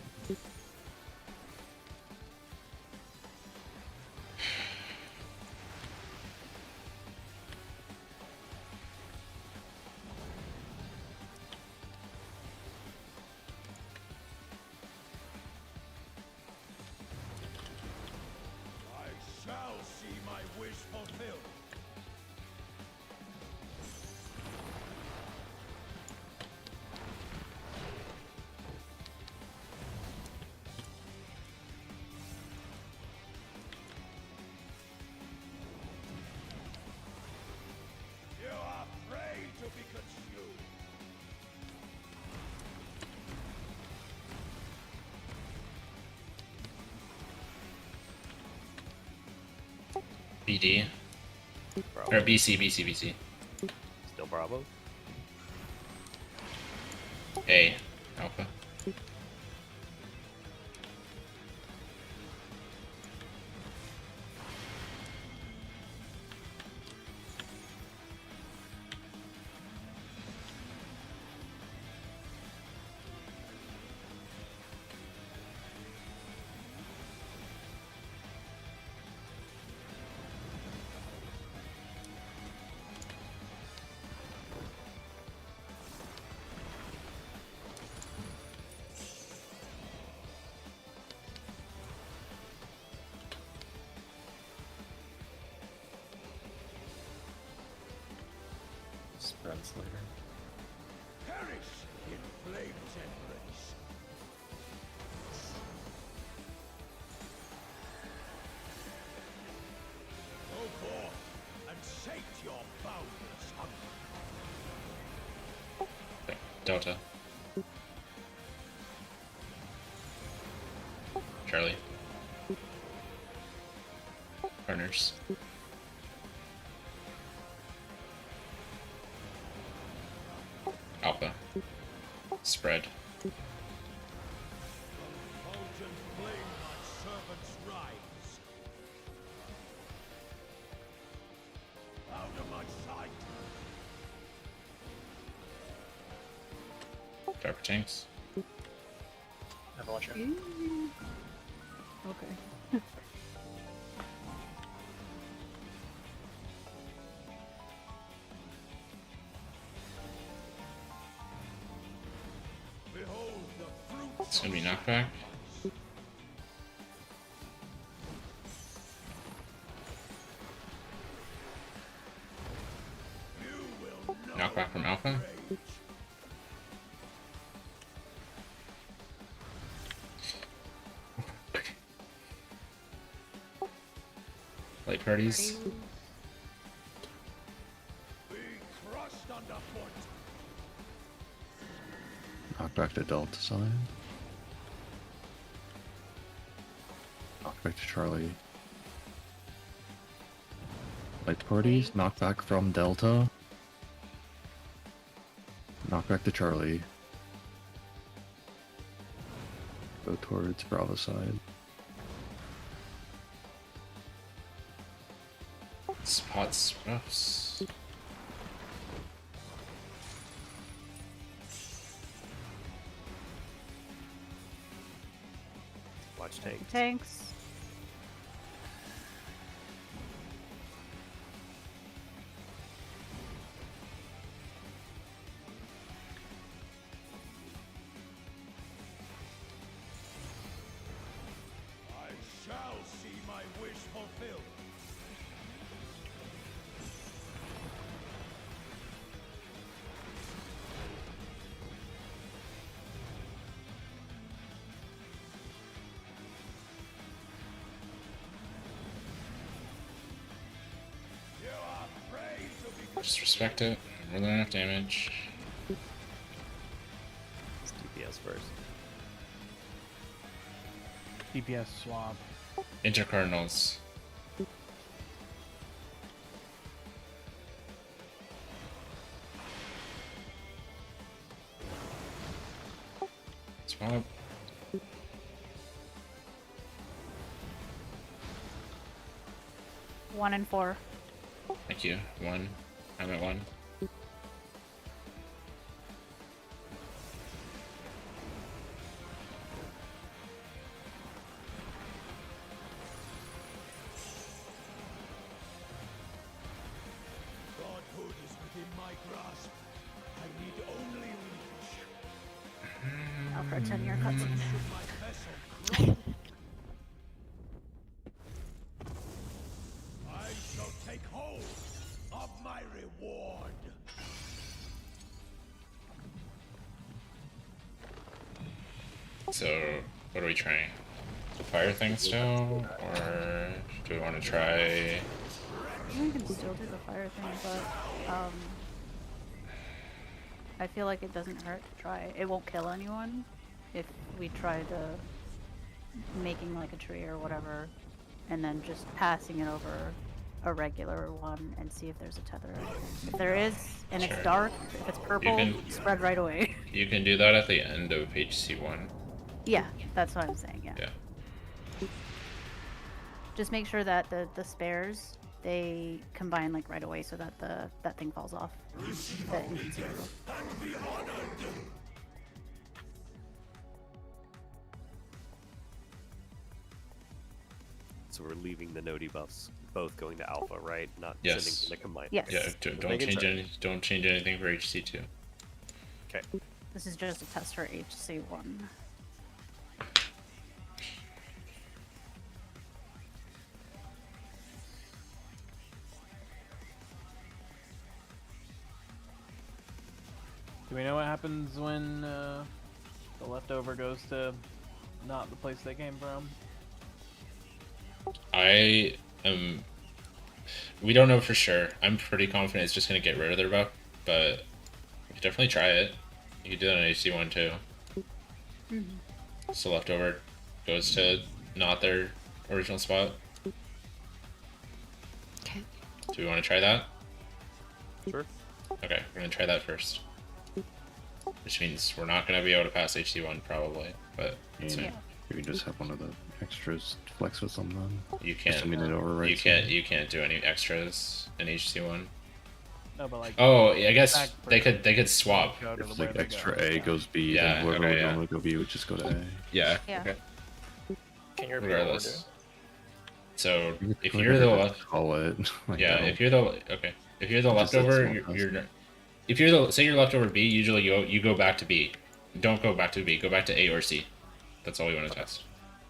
C: I shall see my wish fulfilled. You are afraid to be consumed.
E: BD.
I: Bravo.
E: Or BC.
I: Still Bravo.
E: A. Alpha.
B: Spreads later.
C: Perish in flame's embrace. Go forth and sate your boundless hunger.
E: Okay, Delta. Charlie. Partners. Alpha. Spread.
C: Fulgent flame my servants rise. Out of my sight.
E: Dropper tanks.
G: Have a watcher.
D: Okay.
C: Behold the fruits
E: It's gonna be
C: of
E: knockback.
C: you will know
E: Knockback from Alpha.
C: rage.
E: Light parties.
C: Be crushed underfoot.
F: Knock back to Delta side. Knock back to Charlie. Light parties. Knock back from Delta. Knock back to Charlie. Go towards Bravo side.
E: Spots roughs.
I: Watch tank.
D: Tanks.
C: I shall see my wish fulfilled. You are prey to be
E: Just respect it. More than enough damage.
I: Let's DPS first.
A: DPS swap.
E: Intercardinals. Swap.
D: 1 and 4.
E: Thank you. 1. I'm at 1.
C: Godhood is within my grasp. I need only reach.
D: Now for a 10-year cutscene.
C: Should my vessel grow, I shall take hold of my reward.
E: So, what are we trying? The fire thing still? Or do we want to try...
D: We can still do the fire thing, but I feel like it doesn't hurt to try. It won't kill anyone if we try to making like a tree or whatever, and then just passing it over a regular one and see if there's a tether. If there is, and
E: Sure.
D: it's dark, if it's purple,
E: can-
D: spread right away.
E: You can do that at the end of HC1.
D: Yeah, that's what I'm saying. Yeah.
E: Yeah.
D: Just make sure that the spares they combine like right away so that that thing falls off. The inconceivable.
I: So we're leaving the no debuffs both going to alpha, right? Not
E: Yes.
I: sending them to combine.
D: Yes.
E: Yeah. Don't
I: Making
E: change
I: sure.
E: don't change anything for HC2.
I: Okay.
D: This is just a test for HC1.
A: Do we know what happens when the leftover goes to not the place they came from?
E: We don't know for sure. I'm pretty confident it's just gonna get rid of their buff, but you could definitely try it. You could do that on HC1 too. So leftover goes to not their original spot.
H: Okay.
E: Do we want to try that?
I: Sure.
E: Okay, we're gonna try that first. Which means we're not gonna be able to pass HC1 probably, but it's
D: Yeah.
F: You can just have one of the extras flex with them then.
E: you can't.
F: Assuming it overwrites
E: You can't do any extras in HC1.
A: No, but like.
E: Oh, yeah, I guess
A: back
E: they
A: for-
E: could swap.
A: go to
F: If
A: where
F: like
A: they
F: extra
A: go.
F: A
A: Yeah.
F: goes B,
E: Yeah,
F: then whoever
E: okay,
F: would
E: yeah.
F: normally go B would just go to A.
E: Yeah.
D: Yeah.
E: Okay.
G: Can you repeat
E: Regardless. So
F: You
E: if
F: could
E: you're the
F: just
E: left,
F: call it. Like,
E: yeah,
F: I don't-
E: if you're the okay, if you're the
F: Just that
E: leftover,
F: small
E: you're
F: test.
E: if you're the say you're leftover B, usually you go back to B. Don't go back to B. Go back to A or C. That's all we want to test.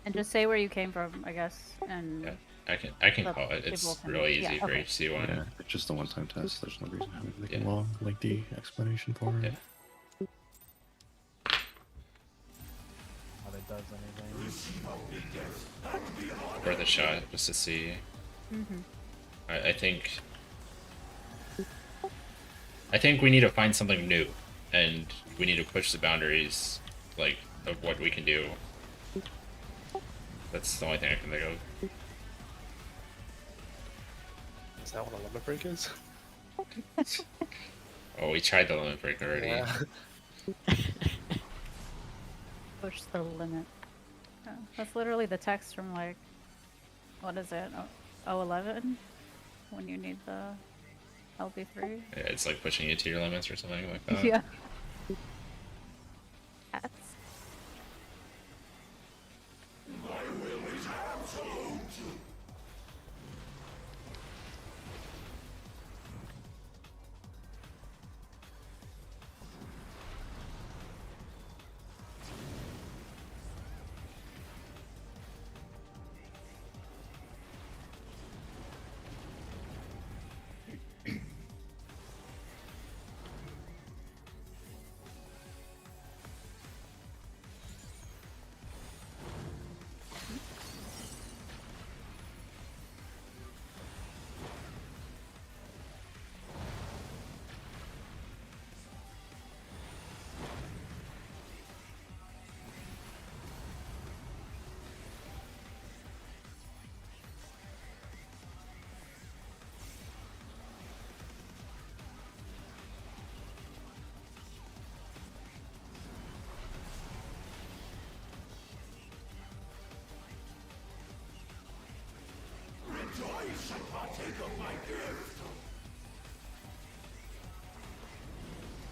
D: And just say where you came from, I guess. And
E: Yeah. I can
D: But
E: call it. It's
D: people can-
E: really
D: yeah,
E: easy for
D: okay.
E: HC1.
F: Yeah, it's just a one-time test. There's no reason to make
E: Yeah.
F: a long, lengthy explanation for it.
E: Yeah.
A: How it does anything.
E: Worth a shot just to see. I think we need to find something new, and we need to push the boundaries, like of what we can do. That's the only thing I can think of.
G: Is that what a limit break is?
E: Oh, we tried the limit break already.
G: Yeah.
D: push the limit. Oh, that's literally the text from like, what is it? 011? When you need the LB3?
E: Yeah, it's like pushing you to your limits or something like that.
D: Yeah. Cats.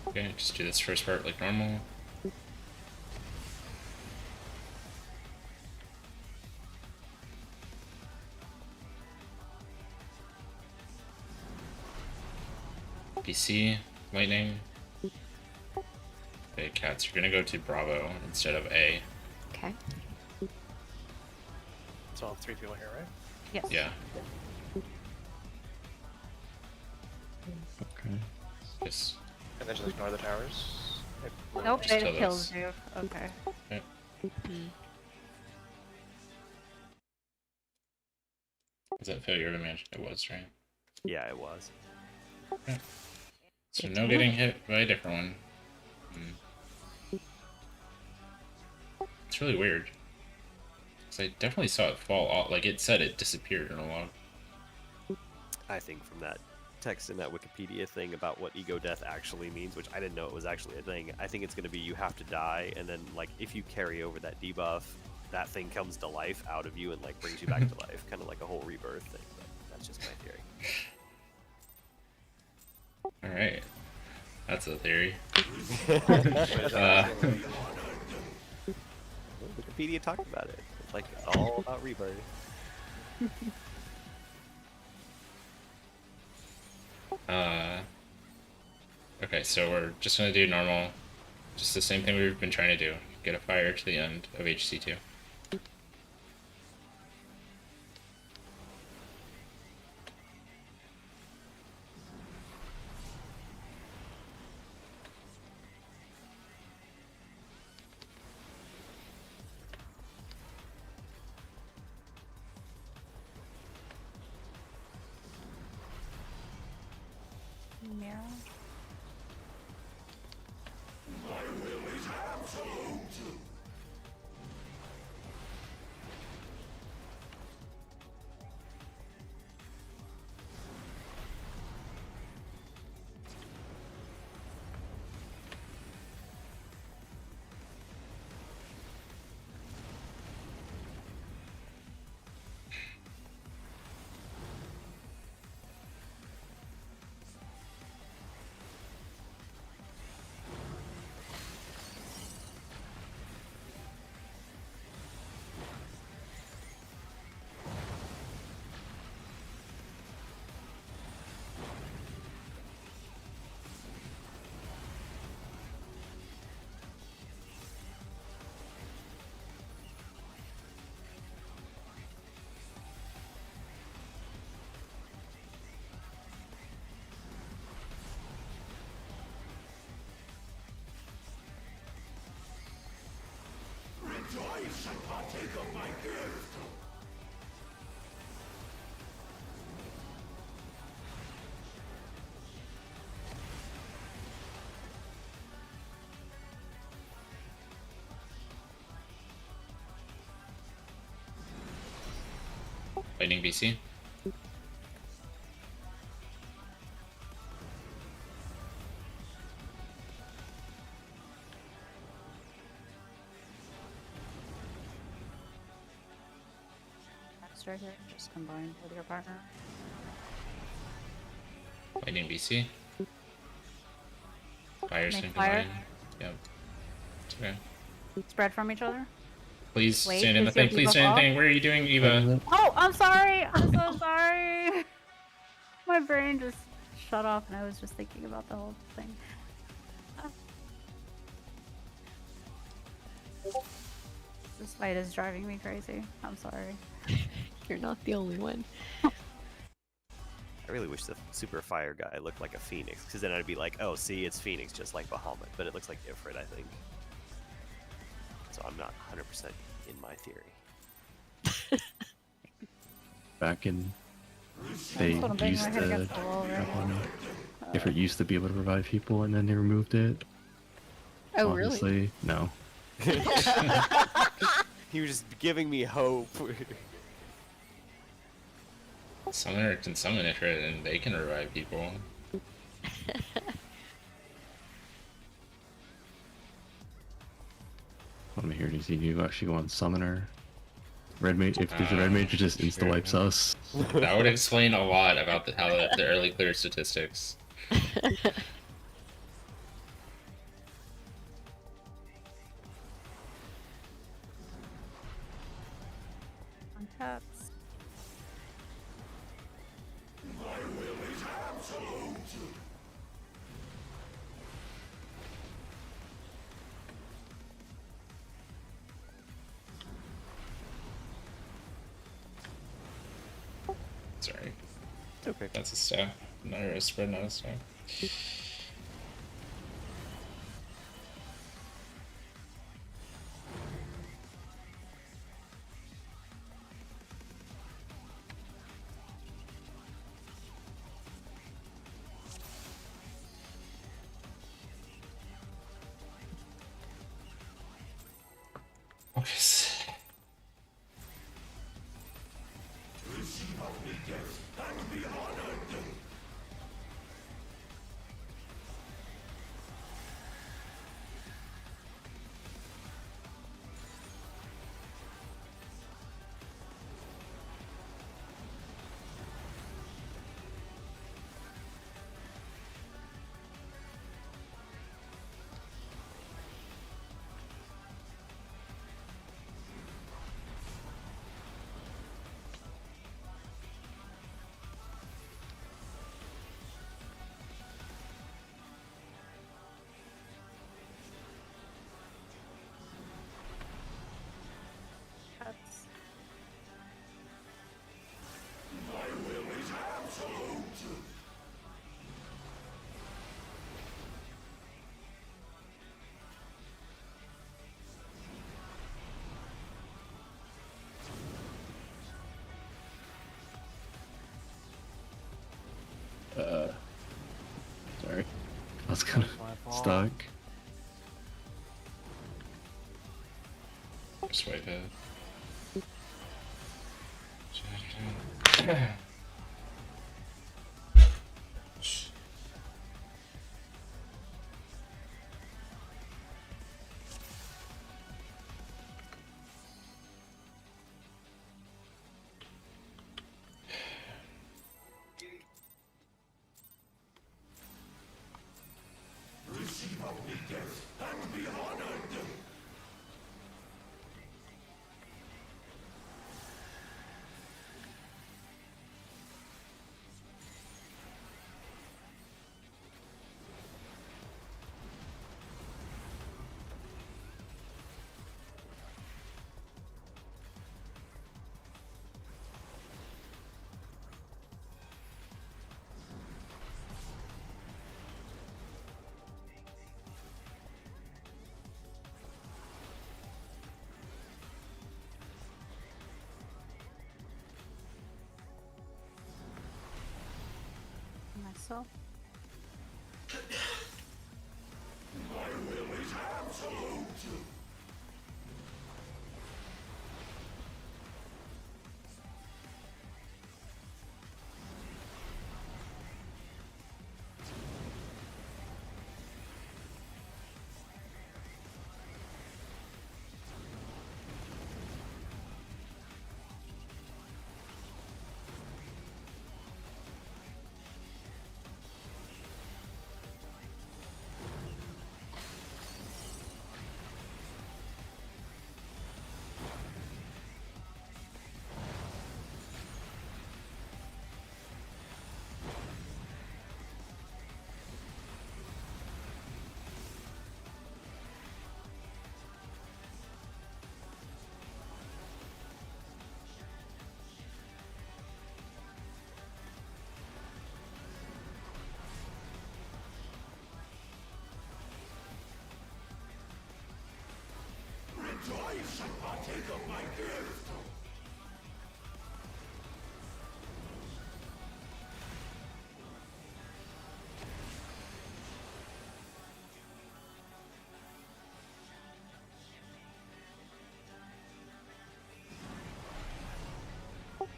E: Okay, just do this first part like normal. BC, lightning. Okay, cats, you're gonna go to Bravo instead of A.
H: Okay.
G: So all 3 people here, right?
D: Yes.
E: Yeah,
F: Okay.
E: just
G: And then just ignore the towers.
D: Nope,
E: Just
D: it
E: tell
D: kills
E: us.
D: you. Okay.
E: was that failure to manage? It was, right?
I: Yeah, it was.
E: So no getting hit by a different one. It's really weird. 'Cause I definitely saw it fall off. Like it said it disappeared in a log.
I: I think from that text in that Wikipedia thing about what ego death actually means, which I didn't know it was actually a thing. I think it's going to be you have to die, and then like if you carry over that debuff, that thing comes to life out of you and like brings you back to life, kind of like a whole rebirth thing. But that's just my theory.
E: All right, that's a theory.
I: Wikipedia talked about it. It's like all about rebirth.
E: Okay, so we're just gonna do normal, just the same thing we've been trying to do. Get a fire to the end of HC2.
D: Mirror.
C: Rejoice and partake of my gift!
E: Lightning BC.
D: Right here, just combine with your partner.
E: Lightning BC. Fire
D: Make
E: sync
D: fire.
E: line. Yep. It's okay.
D: Spread from each other.
E: Please
D: Wait,
E: stand in the
D: is your
E: thing. Please
D: debuff
E: stand in the
D: off?
E: thing. What are you doing, Eva?
D: Oh, I'm sorry. I'm so sorry. My brain just shut off, and I was just thinking about the whole thing. This fight is driving me crazy. I'm sorry.
H: You're not the only one.
I: I really wish the super fire guy looked like a phoenix, because then I'd be like, oh, see, it's Phoenix, just like Bahamut, but it looks like Ifrit, I think. So I'm not 100% in my theory.
F: Back in, they
D: That's what I'm banging
F: used
D: my head
F: to.
D: against the wall right now.
F: If it used to be able to revive people and then they removed it.
H: Oh,
F: Obviously,
H: really?
F: no.
I: He was just giving me hope.
E: Summoner can summon it, and they can revive people.
F: Let me hear you see you actually go on summoner. Red mage, if there's a red mage, it just insta wipes us.
E: That would explain a lot about how the early clear statistics.
D: On taps.
E: Sorry.
I: It's okay.
E: That's a staff. Not a spread, not a staff. Okay.
D: That's
F: Sorry. I was kind
A: My
F: of
A: fault.
F: stuck.
E: Swipe it.
D: myself.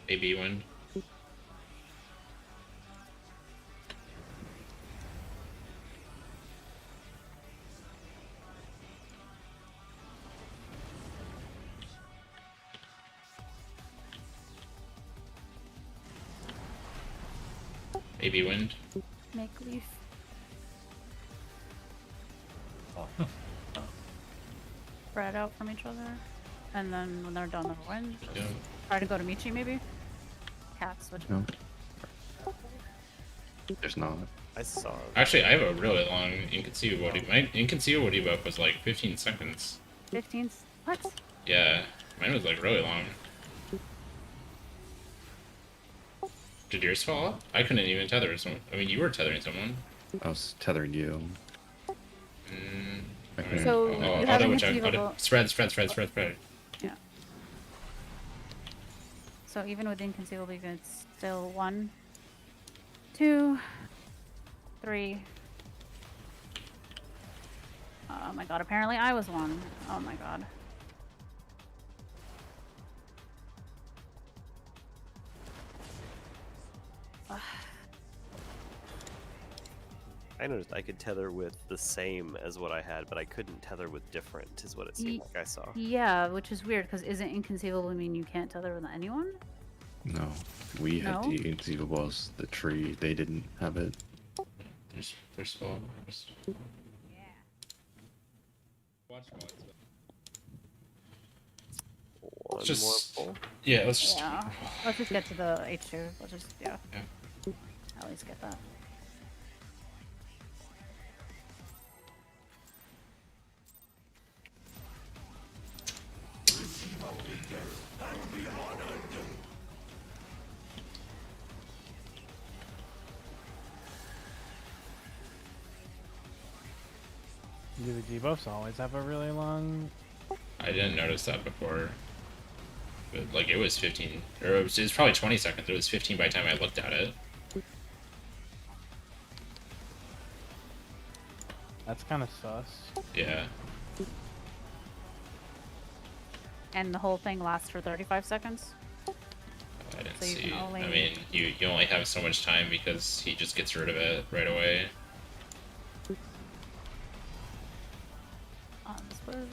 E: Maybe wind. Maybe wind.
D: Make leaf. Spread out from each other. And then when they're done, they'll win.
E: Yeah.
D: Try to go to Michi, maybe? Cats, which
F: No. There's not.
I: I saw.
E: Actually, I have a really long inconceivable. My inconceivable debuff was like 15 seconds.
D: 15. What?
E: Yeah, mine was like really long. Did yours fall off? I couldn't even tether someone. I mean, you were tethering someone.
F: I was tethering you. I couldn't-
D: So, you have
E: double check.
D: inconceivable-
E: Spread.
D: Yeah. So even with inconceivable, you can still 1, 2, 3. Oh my god, apparently I was 1. Oh my god.
I: I noticed I could tether with the same as what I had, but I couldn't tether with different, is what it seemed like I saw.
D: Yeah, which is weird because isn't inconceivable mean you can't tether with anyone?
F: No, we had
D: No?
F: the inconceivable the tree. They didn't have it.
E: There's spawn. Watch mods.
I: One
E: Just-
I: more pull.
E: Yeah, let's just.
D: Yeah. Let's just get to the H2. Let's just, yeah.
E: Yeah.
D: At least get that.
A: Do the debuffs always have a really long?
E: I didn't notice that before. But, like, it was 15, or it was probably 20 seconds. It was 15 by the time I looked at it.
A: That's kind of sus.
E: Yeah.
D: And the whole thing lasts for 35 seconds?
E: I didn't
D: So you
E: see.
D: can only-
E: I mean, you only have so much time because he just gets rid of it right away.
D: This was...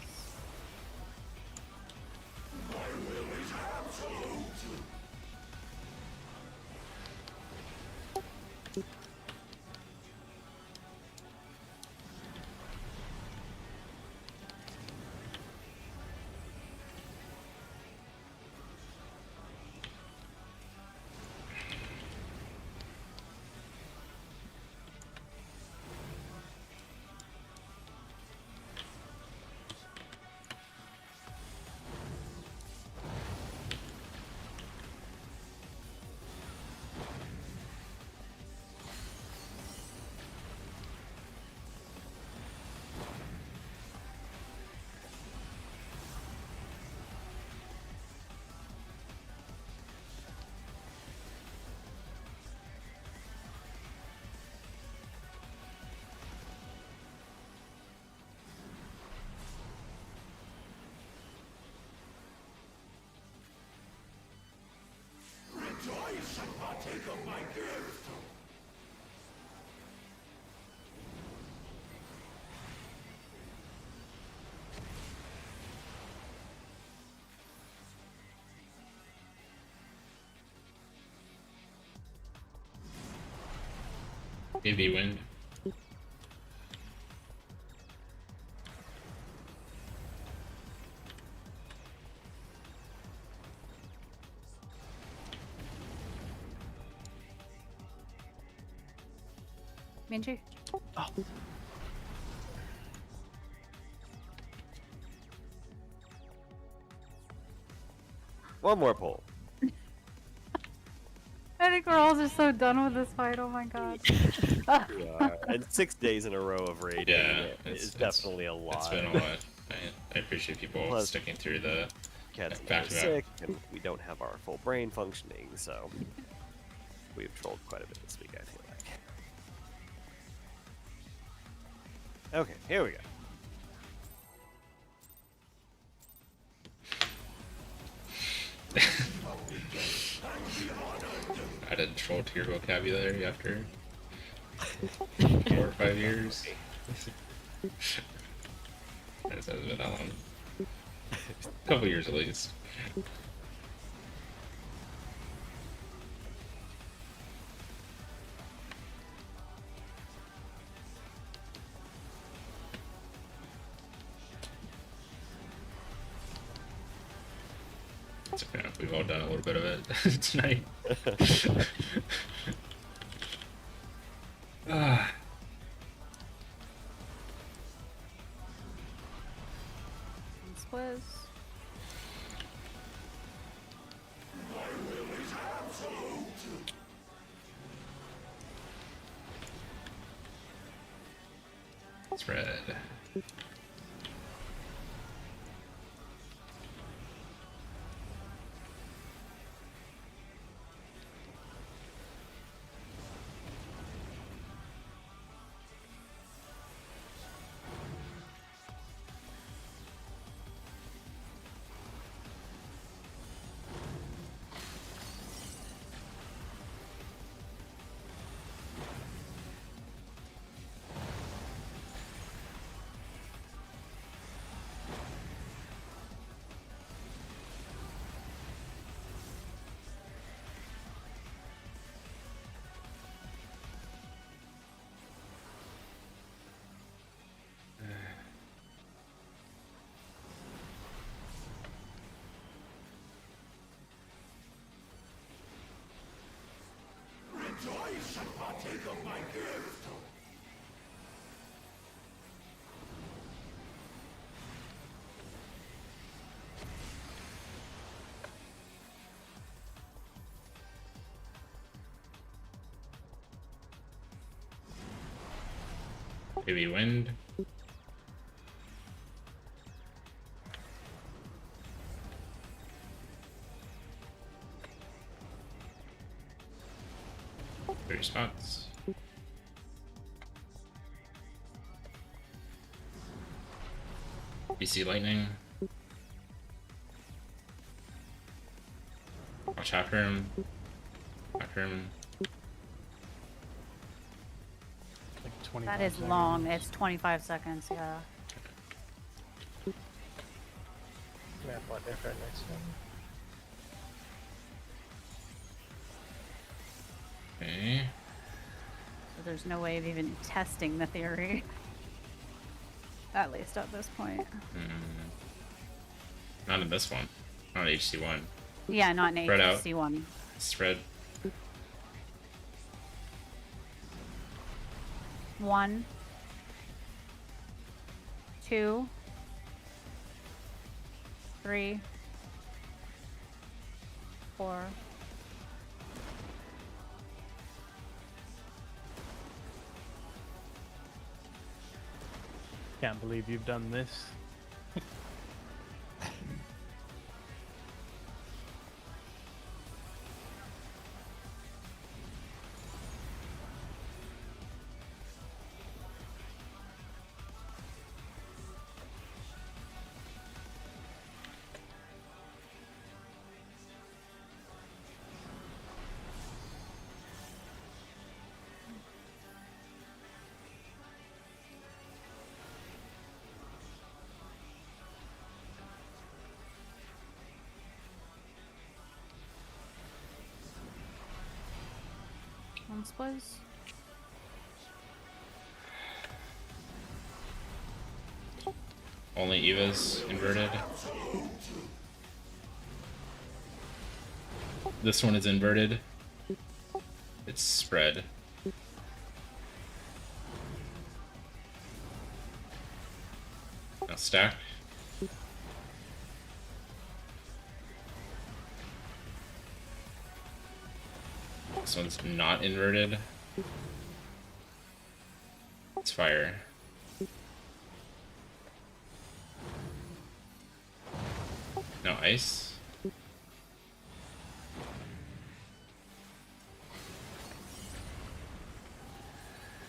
E: Maybe wind.
D: Minji?
I: One more pull.
D: I think we're all just so done with this fight. Oh my god.
I: We are. And 6 days in a row of raiding
E: Yeah,
I: is definitely a lot.
E: It's been a lot. I appreciate people
I: Plus-
E: sticking through the
I: Cat's
E: back to back.
I: sick, and we don't have our full brain functioning, so we've trolled quite a bit this week, I feel like. Okay, here we go.
E: I didn't troll to your vocabulary after 4 or 5 years. It hasn't been that long. A couple years at least. It's okay. We've all done a little bit of it tonight. Ah.
D: This was...
E: Spread. Maybe wind. Three spots. BC lightning. Watch after him. After him.
A: Like 20.
D: That is long. It's 25 seconds. Yeah.
G: Map what if right next to him.
E: Okay.
D: So there's no way of even testing the theory. At least at this point.
E: Not in this one. Not HC1.
D: Yeah, not in
E: Spread out.
D: HC1.
E: Spread.
D: 1, 2, 3, 4.
A: Can't believe you've done this.
D: Once was.
E: Only Eva's inverted. This one is inverted. It's spread. Now stack. This one's not inverted. It's fire. No ice.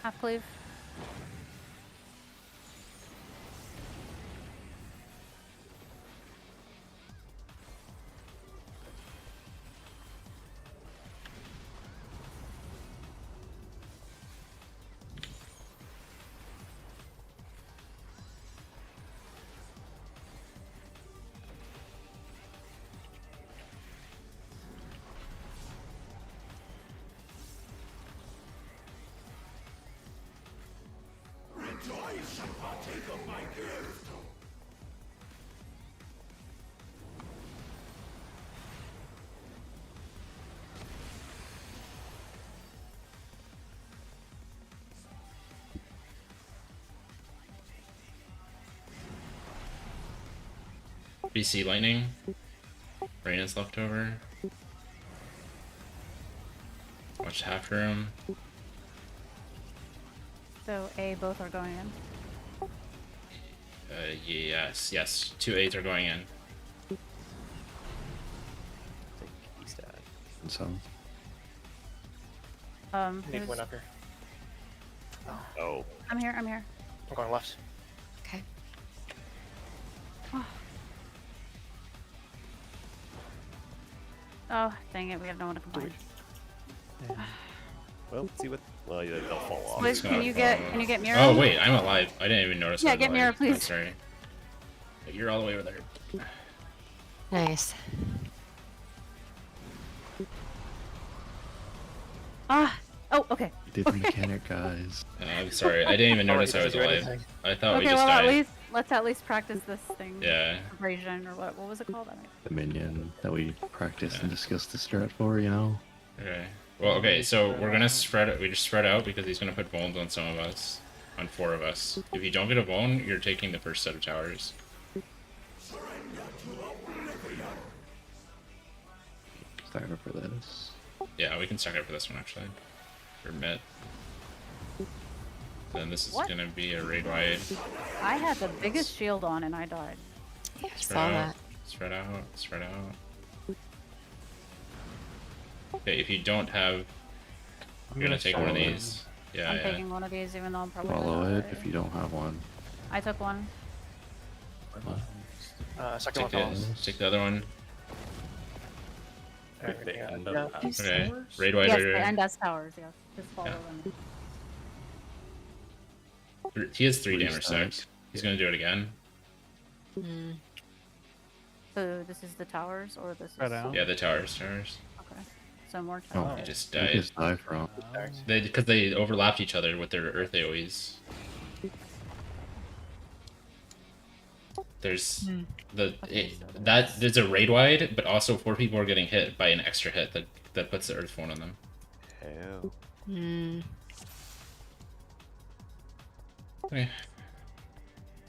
D: Half cleave.
E: BC lightning. Rain is left over. Watch after him.
D: So A, both are going in.
E: Yes. 2 8s are going in.
I: Take east eye.
F: And so,
G: Need
D: who's-
G: one up here.
I: Oh,
D: I'm here. I'm
G: going left.
H: Okay.
D: Oh, dang it. We have no one to combine.
I: well, let's see what. Well, yeah, they'll fall off.
D: Liz, can you get Mira?
E: Oh wait, I'm alive. I didn't even notice.
D: Yeah,
E: I was
D: get Mira,
E: alive.
D: please.
E: Oh, sorry. You're all the way over there.
H: Nice.
D: Ah. Oh, okay.
F: you did the mechanic, guys.
E: I'm sorry. I didn't even notice I was
G: Alright, doesn't do
E: alive.
G: anything.
E: I thought we
D: Okay,
E: just
D: well,
E: died.
D: let's at least practice this thing.
E: Yeah.
D: Abrasion, or what was it called? I mean,
F: The minion that we practiced
E: Yeah.
F: and discussed the strat for, you know?
E: Okay. Well, okay, so
A: Spread
E: we're gonna
A: out.
E: spread. We just spread out because he's gonna put bones on some of us, on 4 of us. If you don't get a bone, you're taking the first set of towers.
F: Start up for this.
E: Yeah, we can stack up for this one actually. For mid. Then this is
D: What?
E: gonna be a raid wide.
D: I had the biggest shield on and I died.
H: Yeah,
E: Spread
H: saw
E: out.
H: that.
E: Spread out. Spread out. Okay, if you don't have,
A: I'm
E: you're gonna take one of
F: follow
E: these. Yeah,
D: I'm
E: yeah.
D: taking one of these even though I'm probably
F: Follow
D: gonna
F: it
D: die.
F: if you don't have one.
D: I took one.
G: Second
E: Take
G: one
E: the,
G: follows.
E: take the other one.
B: Think they end
G: Yeah.
B: up having
E: Okay.
B: towers?
E: Raid wide,
D: Yes,
E: raid
D: they
E: wide.
D: end as towers, yes. Just follow
E: Yeah.
D: them.
E: He has 3
F: Three
E: damage
F: stacks.
E: stacks. He's gonna do it again.
H: Mm.
D: So this is the towers or this
A: Spread
D: is
A: out.
E: Yeah, the towers.
D: okay. So more
F: Oh,
D: towers.
E: He just
F: You
E: died.
F: just die from.
E: Because they overlapped each other with their earth AoEs. There's there's a raid wide, but also 4 people are getting hit by an extra hit that puts the earth one on them.
I: Hell.
H: Mm.
E: Okay.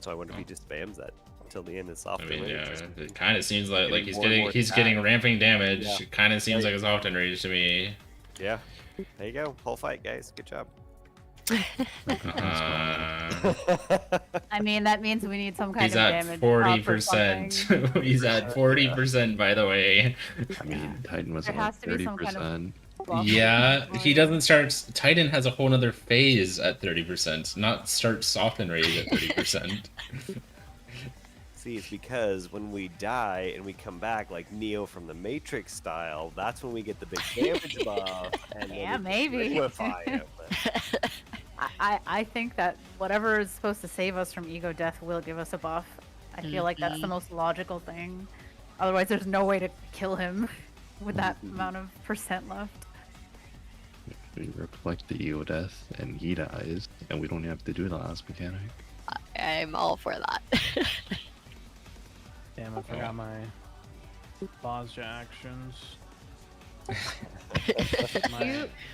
I: So I wonder if he just spams that until the end of soft
E: I mean,
I: rage.
E: yeah,
I: Just
E: it kind of seems like
I: getting
E: he's
I: more and
E: getting
I: more
E: he's
I: attack.
E: getting ramping damage.
I: Yeah.
E: It kind of seems like a soft rage to me.
I: Yeah. There you go. Whole fight, guys. Good job.
D: I mean that means we need some kind
E: He's
D: of
E: at
D: damage.
E: 40%. He's at 40%, by the way.
F: I mean, Titan was
D: There
F: at like
D: has to be some kind of
F: 30%.
E: Yeah, he doesn't start. Titan has a whole nother phase at 30%, not start soft and rage at 30%.
I: See, it's because when we die and we come back like Neo from the Matrix style, that's when we get the big damage buff. And then
D: Yeah,
I: we
D: maybe.
I: liquefy it, but-
D: I think that whatever is supposed to save us from ego death will give us a buff. I feel like that's the most logical thing. Otherwise, there's no way to kill him with that amount of percent left.
F: We reflect the ego death, and he dies, and we don't have to do the last mechanic.
H: I'm all for that.
A: Damn, I forgot my Bozja actions.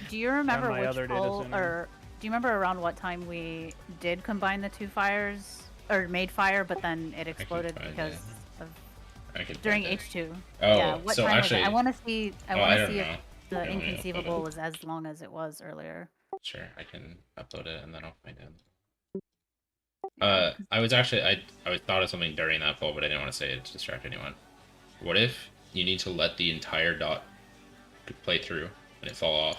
D: Do you remember
A: my
D: which
A: other data
D: full,
A: center.
D: or do you remember around what time we did combine the 2 fires or made fire, but then it exploded
E: find
D: because
E: it.
D: of
E: I could
D: during
E: find it.
D: H2?
E: Oh,
D: Yeah, what
E: so
D: time
E: actually,
D: was it? I want to see. I
E: oh,
D: want
E: I
D: to
E: don't
D: see
E: know.
D: if the
E: Let me upload
D: inconceivable
E: it.
D: was as long as it was earlier.
E: Sure, I can upload it and then I'll find it. I was actually I thought of something during that poll, but I didn't want to say it to distract anyone. What if you need to let the entire dot play through and it fall off?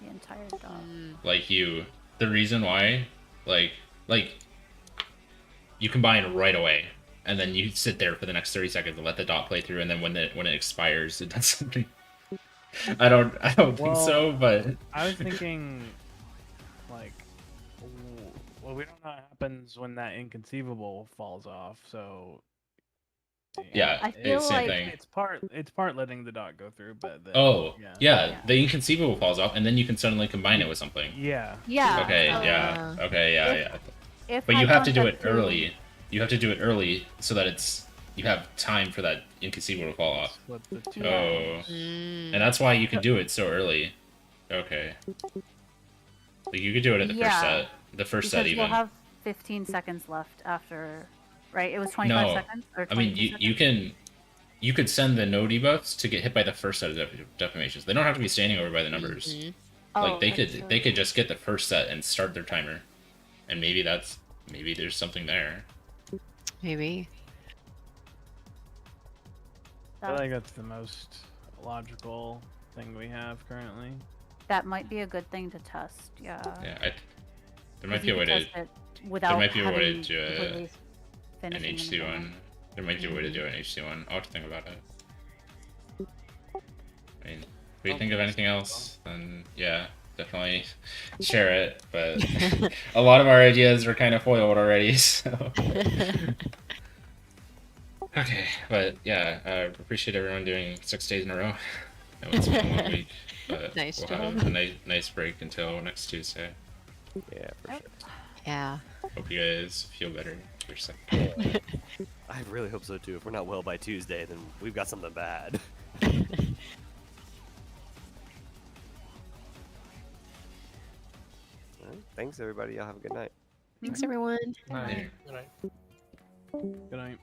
D: The entire dot.
E: Like the reason why, like you combine right away, and then you sit there for the next 30 seconds and let the dot play through, and then when it expires, it does something. I don't think so, but
A: I was thinking, like, well, we don't know what happens when that inconceivable falls off, so.
E: yeah,
D: I feel
E: it's same
D: like
E: thing.
A: It's part letting the dot go through, but then,
E: Oh,
A: yeah.
E: yeah, the inconceivable falls off, and then you can suddenly combine it with something.
A: Yeah.
D: Yeah.
E: Okay, yeah, okay, yeah,
D: If-
E: yeah.
D: If
E: But you have to do it
D: Hypon said
E: early. You have to do it early so that you have time for that inconceivable to fall off.
A: Flip the two.
E: Oh, and that's why you can do it so early. Okay. Like you could do it at the first
D: Yeah,
E: set. The first set
D: because
E: even.
D: we'll have 15 seconds left after, right? It was 25
E: No,
D: seconds? Or
E: I mean
D: 22
E: you
D: seconds?
E: you could send the no debuffs to get hit by the first set of defamations. They don't have to be standing over by the numbers. Like they
D: that's
E: could
D: true.
E: just get the first set and start their timer, and maybe there's something there.
H: Maybe.
A: I think that's the most logical thing we have currently.
D: That might be a good thing to test, yeah.
E: Yeah, there might
D: 'Cause
E: be a
D: you
E: way
D: can
E: to
D: test it without
E: might be a way to
D: having
E: do it
D: completely
E: an
D: finishing in the
E: HC
D: game.
E: one. There might be a way to do an HC one. I'll have to think about it. I mean, if you think of anything else, then yeah, definitely share it. But a lot of our ideas are kind of foiled already, so. Okay, but yeah, I appreciate everyone doing 6 days in a row. I know it's been a long week, but
H: Nice
E: we'll
H: job.
E: have a nice break until next Tuesday.
I: Yeah, for sure.
H: Yeah.
E: Hope you guys feel better. You're sick.
I: I really hope so too. If we're not well by Tuesday, then we've got something bad.
J: Thanks, everybody. Y'all have a good night.
H: Thanks, everyone.
B: Night.
E: There.
A: Good night.